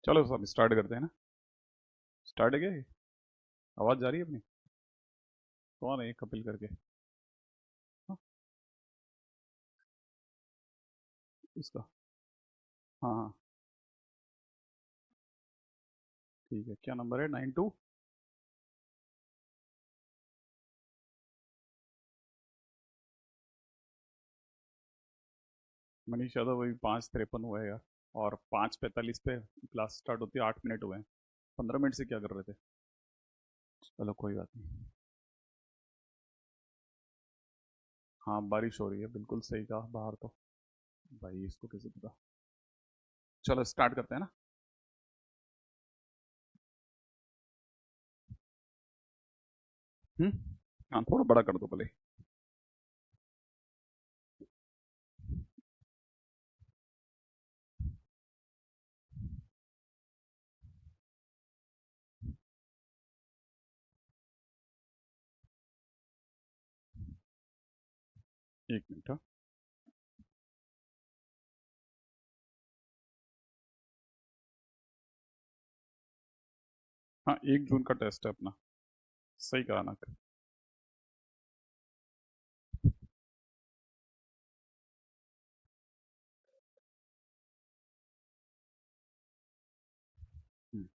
चलो सब स्टार्ट करते हैं ना। स्टार्ट है क्या ये? आवाज़ जा रही है अपनी? कौन है ये कपिल करके? हाँ, इसका। हाँ हाँ, ठीक है। क्या नंबर है? 92। मनीष यादव वही 5:53 हुआ है यार। और 5:45 पे क्लास स्टार्ट होती है, 8 मिनट हुए हैं। 15 मिनट से क्या कर रहे थे? चलो कोई बात नहीं। हाँ बारिश हो रही है, बिल्कुल सही कहा बाहर तो। भाई इसको कैसे पता? चलो स्टार्ट करते हैं ना। हम्म। हाँ थोड़ा बड़ा कर दो पहले। एक मिनट हाँ। हाँ 1 जून का टेस्ट है अपना। सही कहा ना। हम्म।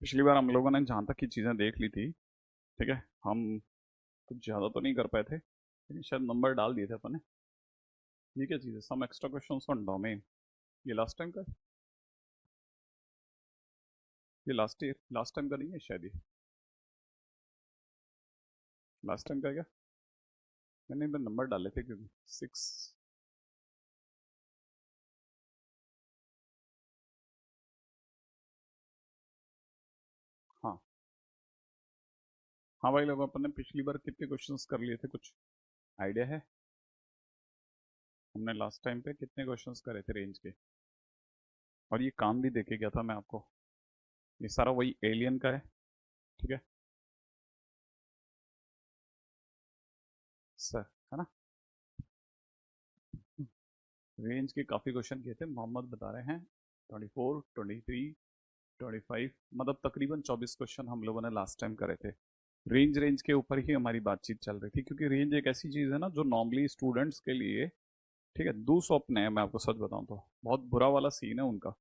पिछली बार हम लोगों ने जहाँ तक की चीज़ें देख ली थी, ठीक है, हम कुछ ज़्यादा तो नहीं कर पाए थे, लेकिन शायद नंबर डाल दिए थे अपन ने। ये क्या चीज़ है? Some extra questions on domain. ये लास्ट टाइम का है? ये लास्ट टाइम का नहीं है शायद ये। लास्ट टाइम का है क्या? मैंने इधर नंबर डाले थे क्योंकि 6। हाँ हाँ भाई लोग, अपन ने पिछली बार कितने क्वेश्चंस कर लिए थे, कुछ आइडिया है? हमने लास्ट टाइम पे कितने क्वेश्चंस करे थे रेंज के? और ये काम भी देके गया था मैं आपको। ये सारा वही एलियन का है, ठीक है सर, है ना? रेंज के काफ़ी क्वेश्चन किए थे, मोहम्मद बता रहे हैं। 24, 23, 25, मतलब तकरीबन 24 क्वेश्चन हम लोगों ने लास्ट टाइम करे थे। रेंज रेंज के ऊपर ही हमारी बातचीत चल रही थी, क्योंकि रेंज एक ऐसी चीज़ है ना जो नॉर्मली स्टूडेंट्स के लिए, ठीक है, दुःस्वप्न है। मैं आपको सच बताऊं तो बहुत बुरा वाला सीन है उनका।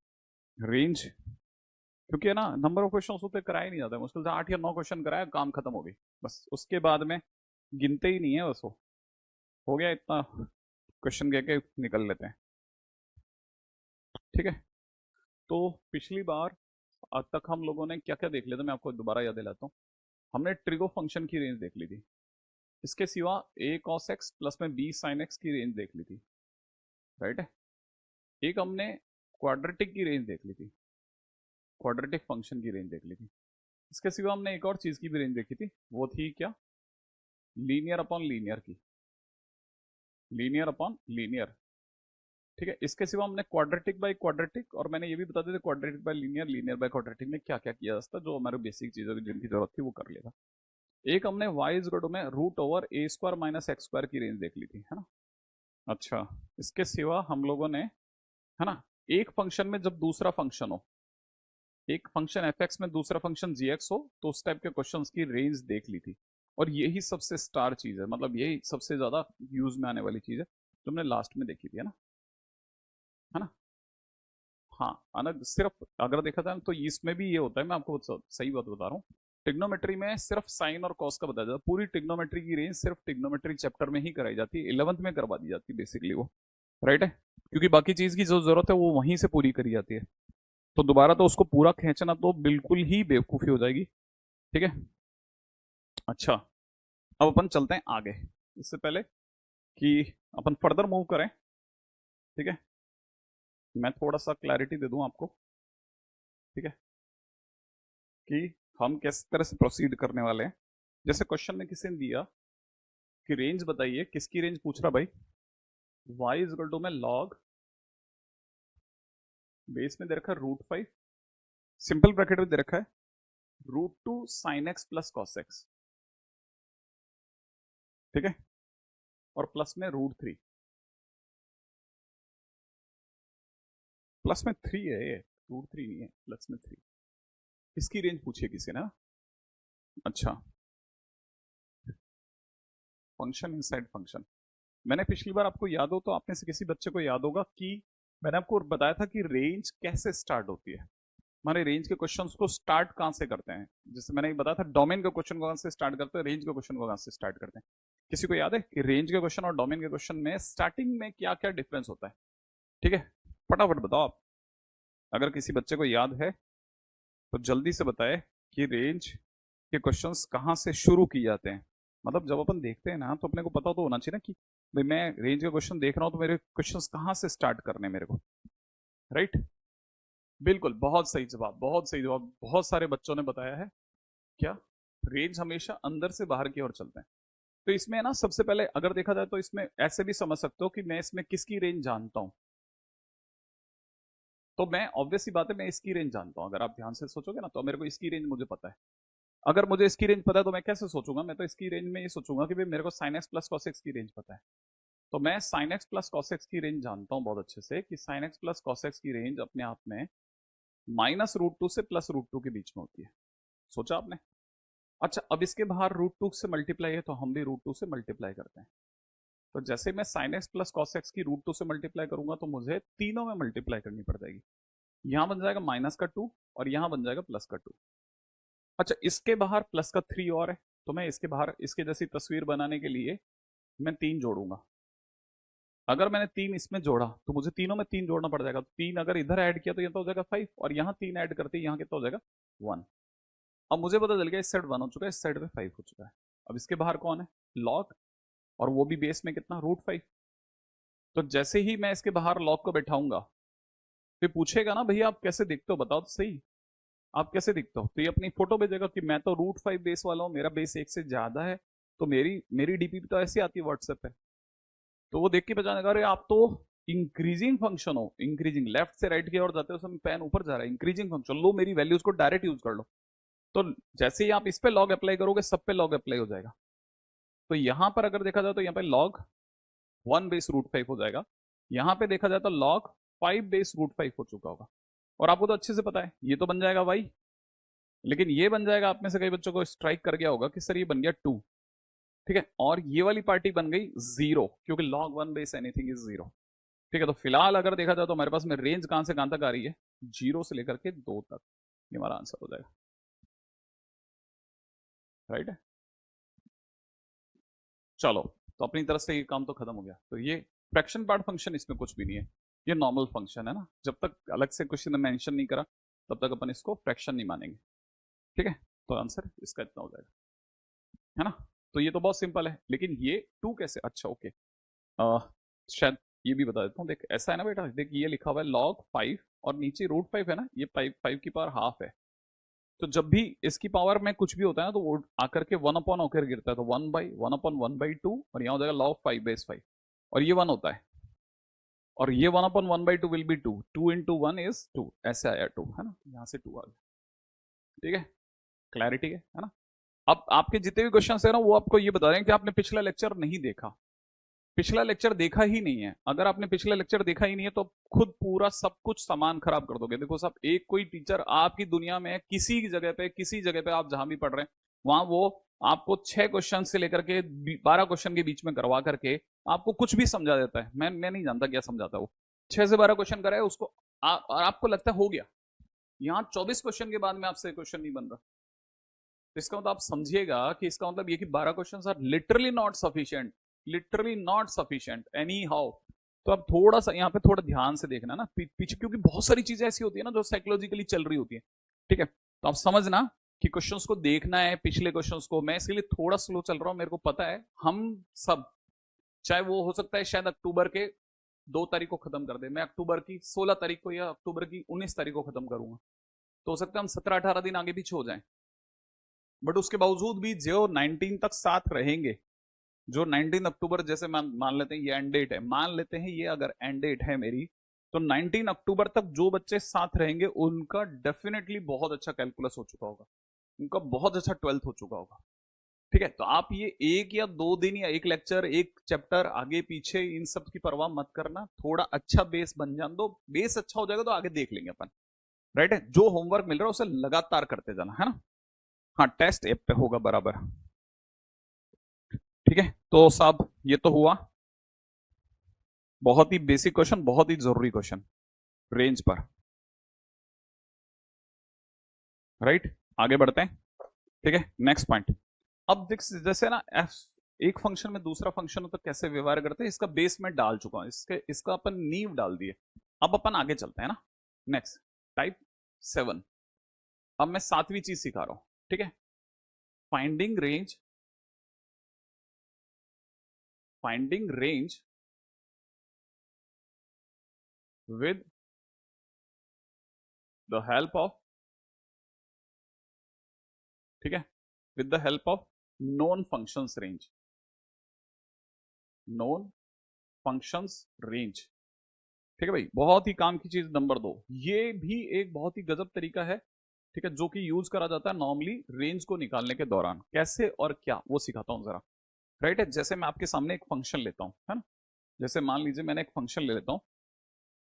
रेंज, क्योंकि है ना, नंबर ऑफ क्वेश्चन होते कराए नहीं जाते, मुश्किल से 8 या 9 क्वेश्चन कराया, काम खत्म हो गई। बस उसके बाद में गिनते ही नहीं है, बस वो हो गया इतना क्वेश्चन कह के निकल लेते हैं, ठीक है। तो पिछली बार आज तक हम लोगों ने क्या क्या देख लिया था, मैं आपको दोबारा याद दिलाता हूँ। हमने ट्रिगो फंक्शन की रेंज देख ली थी। इसके सिवा a cos x प्लस में b sin x की रेंज देख ली थी, राइट है। एक हमने क्वाड्रेटिक की रेंज देख ली थी, क्वाड्रेटिक फंक्शन की रेंज देख ली थी। इसके सिवा हमने एक और चीज की भी रेंज देखी थी, वो थी क्या? लीनियर अपॉन लीनियर की। लीनियर अपॉन लीनियर, ठीक है। इसके सिवा हमने क्वाड्रेटिक बाय क्वाड्रेटिक, और मैंने ये भी बता दिया था quadratic bye linear, linear by quadratic में क्या क्या किया जाता है, जो हमारे बेसिक चीजों की जिनकी जरूरत थी वो कर लिया था। एक हमने y इज इक्वल टू में रूट ओवर ए स्क्वायर माइनस एक्स स्क्वायर की रेंज देख ली थी, है ना। अच्छा, इसके सिवा हम लोगों ने, है ना, एक फंक्शन में जब दूसरा फंक्शन हो, एक फंक्शन एफ एक्स में दूसरा फंक्शन जी एक्स हो, तो उस टाइप के क्वेश्चंस की रेंज देख ली थी। और यही सबसे स्टार चीज है, मतलब यही सबसे ज्यादा यूज में आने वाली चीज है, जो हमने लास्ट में देखी थी, है ना। हाँ अनग सिर्फ अगर देखा जाए तो इसमें भी ये होता है, मैं आपको सही बात बता रहा हूँ। टिग्नोमेट्री में सिर्फ साइन और कॉस का बताया जाता है, पूरी टिग्नोमेट्री की रेंज सिर्फ टिग्नोमेट्री चैप्टर में ही कराई जाती है, 11th में करवा दी जाती है बेसिकली वो, राइट है। क्योंकि बाकी चीज की जो जरूरत है वो वहीं से पूरी करी जाती है, तो दोबारा तो उसको पूरा खींचना तो बिल्कुल ही बेवकूफी हो जाएगी, ठीक है। अच्छा, अब अपन चलते हैं आगे। इससे पहले कि अपन फर्दर मूव करें, ठीक है, मैं थोड़ा सा क्लैरिटी दे दूं आपको, ठीक है, कि हम किस तरह से प्रोसीड करने वाले हैं। जैसे क्वेश्चन में किसी ने दिया कि रेंज बताइए, किसकी रेंज पूछ रहा भाई? y इज इक्वल टू में लॉग, बेस में दे रखा है √5, सिंपल ब्रैकेट में दे रखा है √2 sin x plus cos x, ठीक है, और प्लस में √3। प्लस में 3 है, ये √3 नहीं है, प्लस में 3। इसकी रेंज पूछी है किसी ने ना? अच्छा, फंक्शन इनसाइड फंक्शन। मैंने पिछली बार, आपको याद हो तो, आपने से किसी बच्चे को याद होगा कि मैंने आपको बताया था कि रेंज कैसे स्टार्ट होती है। हमारे रेंज के क्वेश्चंस को स्टार्ट कहां से करते हैं? जैसे मैंने बताया था, डोमेन के क्वेश्चन को कहां से स्टार्ट करते हैं, रेंज के क्वेश्चन को कहां से स्टार्ट करते हैं। किसी को याद है कि रेंज के क्वेश्चन और डोमेन के क्वेश्चन में स्टार्टिंग में क्या क्या डिफरेंस होता है? ठीक है, फटाफट बताओ आप। अगर किसी बच्चे को याद है तो जल्दी से बताए कि रेंज के क्वेश्चंस कहाँ से शुरू किए जाते हैं। मतलब जब अपन देखते हैं ना, तो अपने को पता तो होना चाहिए ना कि भाई मैं रेंज के क्वेश्चन देख रहा हूं तो मेरे क्वेश्चंस कहाँ से स्टार्ट करने हैं मेरे को, राइट? बिल्कुल, बहुत सही जवाब, बहुत सही जवाब, बहुत सारे बच्चों ने बताया है। क्या? रेंज हमेशा अंदर से बाहर की ओर चलते हैं। तो इसमें ना, सबसे पहले अगर देखा जाए तो इसमें ऐसे भी समझ सकते हो कि मैं इसमें किसकी रेंज जानता हूं। तो मैं, ऑब्वियस सी बात है, मैं इसकी रेंज जानता हूं। अगर आप ध्यान से सोचोगे ना, तो मेरे को इसकी रेंज मुझे पता है। अगर मुझे इसकी रेंज पता है तो मैं कैसे सोचूंगा? मैं तो इसकी रेंज में ये सोचूंगा कि भाई मेरे को sin x plus cos x की रेंज पता है। तो मैं sin x plus cos x की रेंज जानता हूं बहुत अच्छे से, कि sin x plus cos x की रेंज अपने आप में -√2 से +√2 के बीच में होती है। सोचा आपने? अच्छा, अब इसके बाहर √2 से मल्टीप्लाई है, तो हम भी √2 से मल्टीप्लाई करते हैं। तो जैसे मैं sin x plus cos x की √2 से मल्टीप्लाई करूंगा, तो मुझे तीनों में मल्टीप्लाई करनी पड़ जाएगी। यहां बन जाएगा -2 और यहां बन जाएगा +2। अच्छा, इसके बाहर +3 और है, तो मैं इसके बाहर इसके जैसी तस्वीर बनाने के लिए मैं 3 जोड़ूंगा। अगर मैंने 3 इसमें जोड़ा तो मुझे तीनों में 3 जोड़ना पड़ जाएगा। 3 अगर इधर ऐड किया तो ये तो हो जाएगा 5, और यहाँ 3 ऐड करते ही यहाँ कितना हो जाएगा? 1। अब मुझे पता चल गया इस साइड 1 हो चुका है, इस साइड पे 5 हो चुका है। अब इसके बाहर कौन है? लॉग, और वो भी बेस में कितना? √5। तो जैसे ही मैं इसके बाहर लॉग को बैठाऊंगा, तो पूछेगा ना, भैया आप कैसे दिखते हो, बताओ तो सही, आप कैसे दिखते हो? तो ये अपनी फोटो भेजेगा कि मैं तो √5 बेस वाला हूँ, मेरा बेस 1 से ज्यादा है, तो मेरी मेरी डीपी तो ऐसी आती है व्हाट्सएप पे। तो वो देख के पहचानेगा, अरे आप तो इंक्रीजिंग फंक्शन हो, इंक्रीजिंग, लेफ्ट से राइट की ओर जाते हो समय पेन ऊपर जा रहा है, इंक्रीजिंग फंक्शन, लो मेरी वैल्यूज को डायरेक्ट यूज कर लो। तो जैसे ही आप इस पे लॉग अप्लाई करोगे, सब पे लॉग अप्लाई हो जाएगा। तो यहां पर अगर देखा जाए तो यहाँ पे लॉग 1 बेस √5 हो जाएगा। यहां पे देखा जाए तो लॉग 5 बेस √5 हो चुका होगा। और आपको तो अच्छे से पता है ये तो बन जाएगा y, लेकिन ये बन जाएगा, आप में से कई बच्चों को स्ट्राइक कर गया होगा कि सर ये बन गया 2। ठीक है, और ये वाली पार्टी बन गई 0, क्योंकि log 1 बेस एनीथिंग इज 0। ठीक है, तो फिलहाल अगर देखा जाए तो हमारे पास में रेंज कहां से कहां तक आ रही है? 0 से लेकर के 2 तक। ये हमारा आंसर हो जाएगा, राइट है? चलो, तो अपनी तरफ से ये काम तो खत्म हो गया। तो ये फ्रैक्शन पार्ट फंक्शन, इसमें कुछ भी नहीं है, ये नॉर्मल फंक्शन है ना। जब तक अलग से कुछ ने मेंशन नहीं करा, तब तक अपन इसको फ्रैक्शन नहीं मानेंगे। ठीक है, तो आंसर इसका इतना हो जाएगा, है ना? तो ये तो बहुत सिंपल है, लेकिन ये 2 कैसे? अच्छा, ओके, शायद ये भी बता देता हूँ। देख, ऐसा है ना बेटा, देख ये लिखा हुआ है log 5, और नीचे √5 है ना, ये 5 की पावर हाफ है। तो जब भी इसकी पावर में कुछ भी होता है ना, तो वो आकर के 1 अपॉन होकर गिरता है, तो 1/1/1/2, और यहाँ हो जाएगा log 5 बेस 5, और ये 1 होता है, और ये 1/1/2 विल बी 2, 2 into 1 is 2, ऐसे आया 2, है ना, यहाँ से 2 आ गया। ठीक है, क्लैरिटी है ना? अब आपके जितने भी क्वेश्चन है ना, वो आपको ये बता रहे हैं कि आपने पिछला लेक्चर नहीं देखा, पिछला लेक्चर देखा ही नहीं है। अगर आपने पिछला लेक्चर देखा ही नहीं है, तो खुद पूरा सब कुछ सामान खराब कर दोगे। देखो साहब, एक कोई टीचर आपकी दुनिया में किसी किसी जगह पे आप जहां भी पढ़ रहे हैं, वहां वो आपको 6 क्वेश्चन से लेकर के 12 क्वेश्चन के बीच में करवा करके आपको कुछ भी समझा देता है। मैं नहीं जानता क्या समझाता है वो। 6 से 12 क्वेश्चन कराए उसको, और आपको लगता है हो गया। यहाँ 24 क्वेश्चन के बाद में आपसे क्वेश्चन नहीं बन रहा। तो इसका मतलब आप समझिएगा कि इसका मतलब ये कि 12 questions are literally not sufficient, literally not sufficient anyhow. तो आप थोड़ा सा यहाँ पे थोड़ा ध्यान से देखना ना पीछे, क्योंकि बहुत सारी चीजें ऐसी होती है ना जो साइकोलॉजिकली चल रही होती है। ठीक है, तो आप समझना कि क्वेश्चंस को देखना है, पिछले क्वेश्चंस को। मैं इसके लिए थोड़ा स्लो चल रहा हूं, मेरे को पता है। हम सब, चाहे वो हो सकता है शायद अक्टूबर के 2 तारीख को खत्म कर दे, मैं अक्टूबर की 16 तारीख को या अक्टूबर की 19 तारीख को खत्म करूंगा, तो हो सकता है हम 17-18 दिन आगे पीछे हो जाएं। बट उसके बावजूद भी जो 19 तक साथ रहेंगे, जो 19 अक्टूबर, जैसे मान लेते हैं ये एंड डेट है, मान लेते हैं ये अगर एंड डेट है मेरी, तो 19 अक्टूबर तक जो बच्चे साथ रहेंगे उनका डेफिनेटली बहुत अच्छा कैलकुलस हो चुका होगा, उनका बहुत अच्छा 12th हो चुका होगा। ठीक है, तो आप ये एक या 2 दिन या एक लेक्चर एक चैप्टर आगे पीछे इन सब की परवाह मत करना, थोड़ा अच्छा बेस बन जान दो, बेस अच्छा हो जाएगा तो आगे देख लेंगे अपन। राइट है, जो होमवर्क मिल रहा है उसे लगातार करते जाना है ना। हाँ, टेस्ट ऐप पे होगा बराबर। ठीक है, तो साहब ये तो हुआ बहुत ही बेसिक क्वेश्चन, बहुत ही जरूरी क्वेश्चन रेंज पर। राइट, आगे बढ़ते हैं। ठीक है, नेक्स्ट पॉइंट। अब देख, जैसे ना एफ एक फंक्शन में दूसरा फंक्शन हो तो कैसे व्यवहार करते हैं, इसका बेस मैं डाल चुका हूं, इसका अपन नींव डाल दिए। अब अपन आगे चलते हैं ना। Next type 7। अब मैं 7वीं चीज सिखा रहा हूं। ठीक है, finding range, finding range with the help of, ठीक है, with the help of known functions range, known functions range। ठीक है भाई, बहुत ही काम की चीज नंबर 2, ये भी एक बहुत ही गजब तरीका है। ठीक है, जो कि यूज करा जाता है नॉर्मली रेंज को निकालने के दौरान, कैसे और क्या वो सिखाता हूं जरा। राइट है, जैसे मैं आपके सामने एक फंक्शन लेता हूं, है ना। जैसे मान लीजिए मैंने एक फंक्शन ले लेता हूं,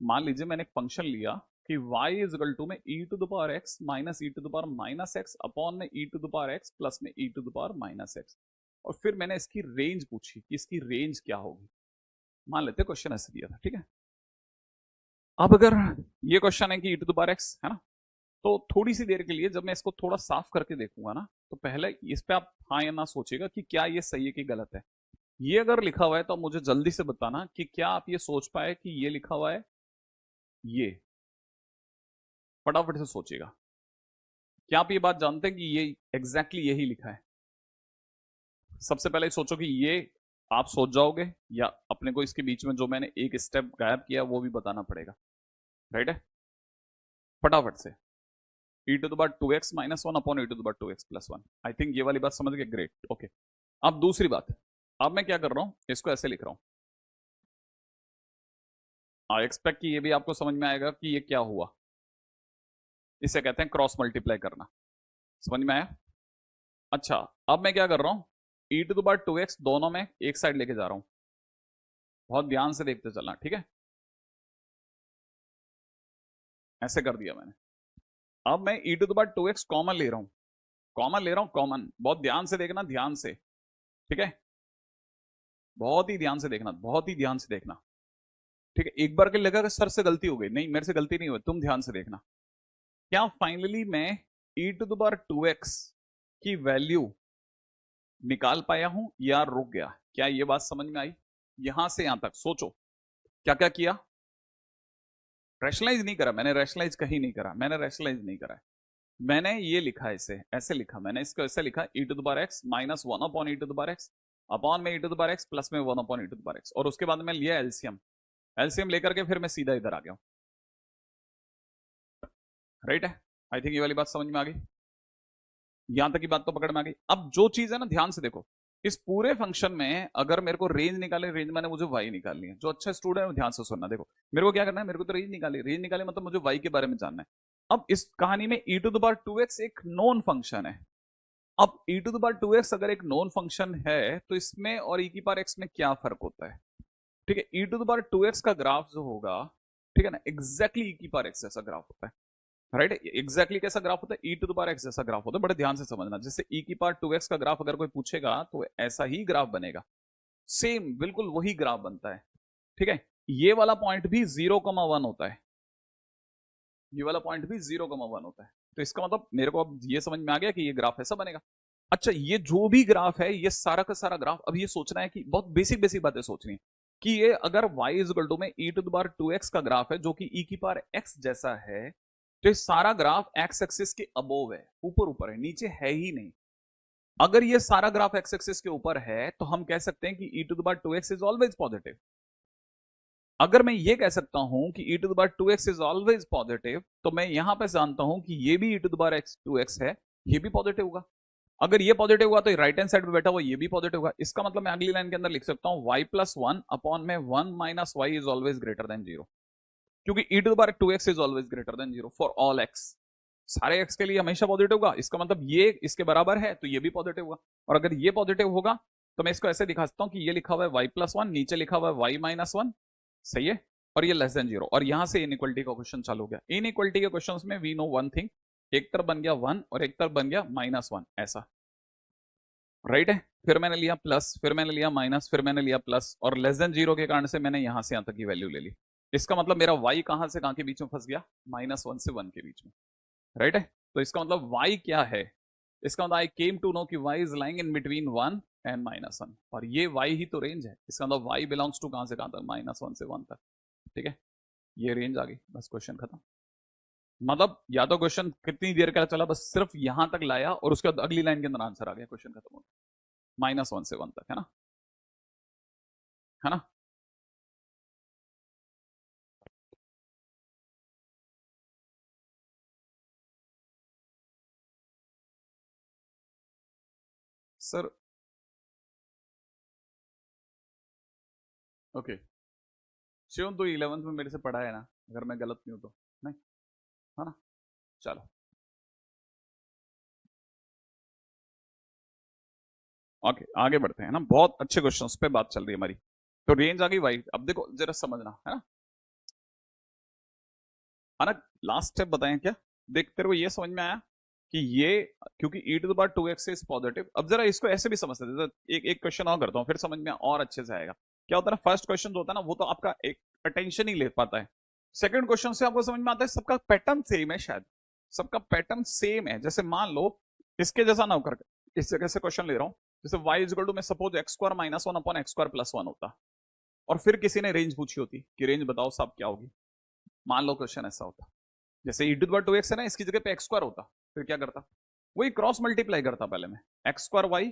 मान लीजिए मैंने एक फंक्शन लिया कि y इज इक्वल टू में e to the power x minus e to the power minus x upon में e to the power x plus में e to the power minus x. और फिर मैंने इसकी रेंज पूछी कि इसकी रेंज क्या होगी। मान लेते क्वेश्चन ऐसे दिया था। ठीक है, अब अगर ये क्वेश्चन है कि e to the power x है ना, तो थोड़ी सी देर के लिए जब मैं इसको थोड़ा साफ करके देखूंगा ना, तो पहले इस पे आप हाँ या ना सोचिएगा कि क्या ये सही है कि गलत है। ये अगर लिखा हुआ है तो मुझे जल्दी से बताना कि क्या आप ये सोच पाए कि ये लिखा हुआ है, ये फटाफट से सोचिएगा। क्या आप ये बात जानते हैं कि ये एग्जैक्टली यही लिखा है? सबसे पहले सोचो कि ये आप सोच जाओगे, या अपने को इसके बीच में जो मैंने एक स्टेप गायब किया वो भी बताना पड़ेगा। राइट है, फटाफट से e to the power 2x minus 1 upon e to the power 2x plus 1। I think ये वाली बात समझ गए, ग्रेट, ओके। अब दूसरी बात, अब मैं क्या कर रहा हूं, इसको ऐसे लिख रहा हूं। आई एक्सपेक्ट कि ये भी आपको समझ में आएगा कि ये क्या हुआ। इसे कहते हैं क्रॉस मल्टीप्लाई करना। समझ में आया? अच्छा, अब मैं क्या कर रहा हूं, e to the power 2x दोनों में एक साइड लेके जा रहा हूं। बहुत ध्यान से देखते चलना, ठीक है। ऐसे कर दिया मैंने। अब मैं e to the power 2x common ले रहा हूं, कॉमन ले रहा हूं, कॉमन। बहुत ध्यान से देखना, ध्यान से, ठीक है, बहुत ही ध्यान से देखना, बहुत ही ध्यान से देखना। ठीक है, एक बार के लगा कि सर से गलती हो गई, नहीं, मेरे से गलती नहीं हुई, तुम ध्यान से देखना। क्या फाइनली मैं e to the power 2x की वैल्यू निकाल पाया हूं या रुक गया? क्या ये बात समझ में आई? यहां से यहां तक सोचो, क्या क्या किया। रैशनलाइज नहीं करा मैंने, रैशनलाइज कहीं नहीं करा मैंने, रैशनलाइज नहीं करा है मैंने। ये लिखा इसे ऐसे लिखा मैंने, इसको ऐसे लिखा e to the power x minus 1 upon e to the power x upon में e to the power x plus में 1 upon e to the power x। और उसके बाद मैं लिया एलसीएम, एलसीएम लेकर के फिर मैं सीधा इधर आ गया हूं। राइट है, आई थिंक ये वाली बात समझ में आ गई, यहां तक की बात तो पकड़ में आ गई। अब जो चीज है ना, ध्यान से देखो, इस पूरे फंक्शन में अगर मेरे को रेंज निकाले, रेंज मैंने मुझे वाई निकालनी है। जो अच्छा स्टूडेंट है ध्यान से सुनना, देखो मेरे को क्या करना है, मेरे को तो रेंज निकाली, रेंज निकाले मतलब मुझे वाई के बारे में जानना है। अब इस कहानी में e to the power 2x एक नोन फंक्शन है। अब e to the power 2x अगर एक नोन फंक्शन है तो इसमें और e की पावर x में क्या फर्क होता है? ठीक है, e to the power 2x का ग्राफ जो होगा, ठीक है ना, एग्जैक्टली e की पावर x जैसा ग्राफ होता है। राइट, एग्जैक्टली कैसा ग्राफ होता है? e to the power x जैसा ग्राफ होता है। बड़े ध्यान से समझना, जैसे e की पावर 2x का ग्राफ अगर कोई पूछेगा तो ऐसा ही ग्राफ बनेगा, सेम बिल्कुल वही ग्राफ बनता है। ठीक है, ये वाला पॉइंट भी 0,1 होता है, ये वाला पॉइंट भी 0,1 होता है। तो इसका मतलब मेरे को अब ये समझ में आ गया कि ये ग्राफ ऐसा बनेगा। अच्छा, ये जो भी ग्राफ है, ये सारा का सारा ग्राफ, अब ये सोचना है कि बहुत बेसिक बेसिक बातें सोचनी है कि ये अगर y इज इक्वल टू में e to the power 2x का ग्राफ है जो कि e की पावर x जैसा है, तो ये सारा ग्राफ x एक्सिस के अबोव है, ऊपर ऊपर है, नीचे है ही नहीं। अगर ये सारा ग्राफ x एक्सिस के ऊपर है तो हम कह सकते हैं कि e to the power 2x is always positive. अगर मैं ये कह सकता हूं कि e to the power 2x is always positive, तो मैं यहां पे जानता हूं कि ये भी e to the power 2x है, ये भी पॉजिटिव होगा। अगर ये पॉजिटिव हुआ तो राइट हैंड साइड पे बैठा हुआ ये भी पॉजिटिव होगा। इसका मतलब मैं अगली लाइन के अंदर लिख सकता हूं y प्लस 1 अपॉन में 1 minus y is always greater than 0, क्योंकि e to the power 2x is always greater than 0 for all x। सारे एक्स के लिए हमेशा पॉजिटिव होगा, इसका मतलब ये इसके बराबर है तो ये भी पॉजिटिव होगा। और अगर ये पॉजिटिव होगा तो मैं इसको ऐसे दिखा सकता हूं कि ये लिखा हुआ है y+1, नीचे लिखा हुआ है y-1, सही है, और ये लेस देन 0, और यहां से इनइक्वालिटी का क्वेश्चन चालू हो गया। इनइक्वालिटी के क्वेश्चंस में वी नो वन थिंग, एक तरफ बन गया 1 और एक तरफ बन गया -1, ऐसा राइट है। फिर मैंने लिया प्लस, फिर मैंने लिया माइनस, फिर मैंने लिया प्लस, और लेस देन 0 के कारण से मैंने यहां से यहां तक की वैल्यू ले ली। इसका मतलब मेरा y कहां से कहां के बीच में फंस गया, -1 से 1 के बीच में, राइट है। तो इसका मतलब y क्या है, इसका मतलब आई केम टू नो कि y is lying in between 1 and -1, और ये y ही तो रेंज है। इसका मतलब y बिलोंग्स टू कहां से कहां तक, -1 से 1 तक, ठीक है। ये रेंज आ गई, बस क्वेश्चन खत्म। मतलब या तो क्वेश्चन कितनी देर का चला, बस सिर्फ यहां तक लाया और उसके बाद अगली लाइन के अंदर आंसर आ गया, क्वेश्चन खत्म हो गया। -1 से 1 तक, है ना, है ना। सर ओके, शिवम तो 11th में मेरे से पढ़ा है ना, अगर मैं गलत नहीं हूं तो, नहीं, है ना। चलो ओके, आगे बढ़ते हैं ना, बहुत अच्छे क्वेश्चंस पे बात चल रही है हमारी। तो रेंज आ गई भाई, अब देखो जरा समझना, है ना, है ना। लास्ट स्टेप बताएं क्या, देख तेरे को ये समझ में आया कि ये, क्योंकि e⁻2x इज पॉजिटिव। अब जरा इसको ऐसे भी समझते हैं, एक एक क्वेश्चन और करता हूँ, फिर समझ में और अच्छे से आएगा। क्या होता है ना, फर्स्ट क्वेश्चन होता है ना, वो तो आपका एक अटेंशन ही ले पाता है। सेकंड क्वेश्चन से आपको समझ में आता है सबका पैटर्न सेम है, शायद सबका पैटर्न सेम है। जैसे मान लो इसके जैसा ना होकर, इस जगह से क्वेश्चन ले रहा हूं, जैसे y इज इक्वल टू, मैं सपोज x² -1 अपॉन x² + 1 होता, और फिर किसी ने रेंज पूछी होती कि रेंज बताओ साहब क्या होगी। मान लो क्वेश्चन ऐसा होता, जैसे e⁻2x है ना, इसकी जगह पे x² होता, फिर क्या करता, वही क्रॉस मल्टीप्लाई करता पहले मैं, x² y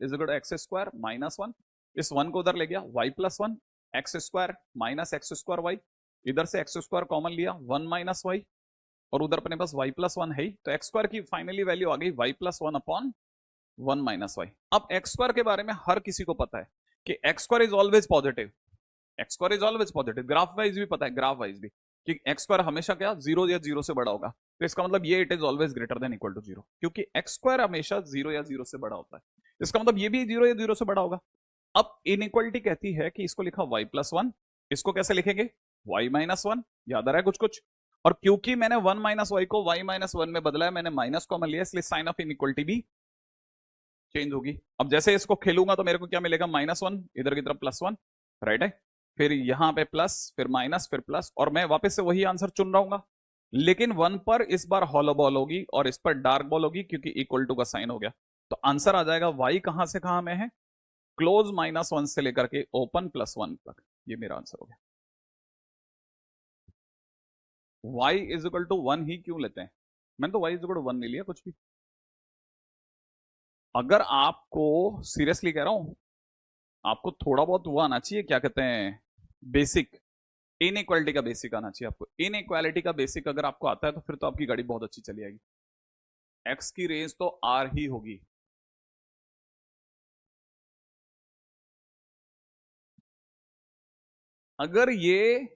is equal to x² -1, इस 1 को उधर ले गया, y+1 x² -x² y, इधर से x² कॉमन लिया, 1 - y, और उधर अपने पास y+1 है ही, तो x² की फाइनली वैल्यू आ गई y+1 अपॉन 1 - y। अब x² के बारे में हर किसी को पता है कि x² is always positive, x² is always positive, graph wise भी पता है, ग्राफ वाइज भी, कि x² हमेशा क्या 0 या 0 से बड़ा होगा। तो इसका मतलब ये it is always greater than equal to 0, क्योंकि x² हमेशा 0 या 0 से बड़ा होता है। इसका मतलब ये भी 0 या 0 से बड़ा होगा। अब इनइक्वालिटी कहती है कि इसको लिखा y+1, इसको कैसे लिखेंगे, y-1, याद आ रहा है कुछ कुछ। और क्योंकि मैंने 1 - y को y-1 में बदला है, मैंने माइनस कॉमन लिया, इसलिए साइन ऑफ इनइक्वालिटी भी चेंज होगी। अब जैसे इसको खेलूंगा तो मेरे को क्या मिलेगा, -1, इधर की तरफ +1, राइट है, फिर यहां पे प्लस, फिर माइनस, फिर प्लस, और मैं वापस से वही आंसर चुन रहा हूँ। लेकिन 1 पर इस बार हॉलो बॉल होगी और इस पर डार्क बॉल होगी, क्योंकि इक्वल टू का साइन हो गया। तो आंसर आ जाएगा y कहां से कहां में है, क्लोज -1 से लेकर के ओपन +1 तक, ये मेरा आंसर हो गया। y इज इक्वल टू 1 ही क्यों लेते हैं, मैंने तो y इज इक्वल टू 1 नहीं लिया कुछ भी। अगर आपको, सीरियसली कह रहा हूं, आपको थोड़ा बहुत वो आना चाहिए, क्या कहते हैं, बेसिक, इनइक्वालिटी का बेसिक आना चाहिए आपको। इनइक्वालिटी का बेसिक अगर आपको आता है तो फिर तो आपकी गाड़ी बहुत अच्छी चली जाएगी। एक्स की रेंज तो आर ही होगी। अगर ये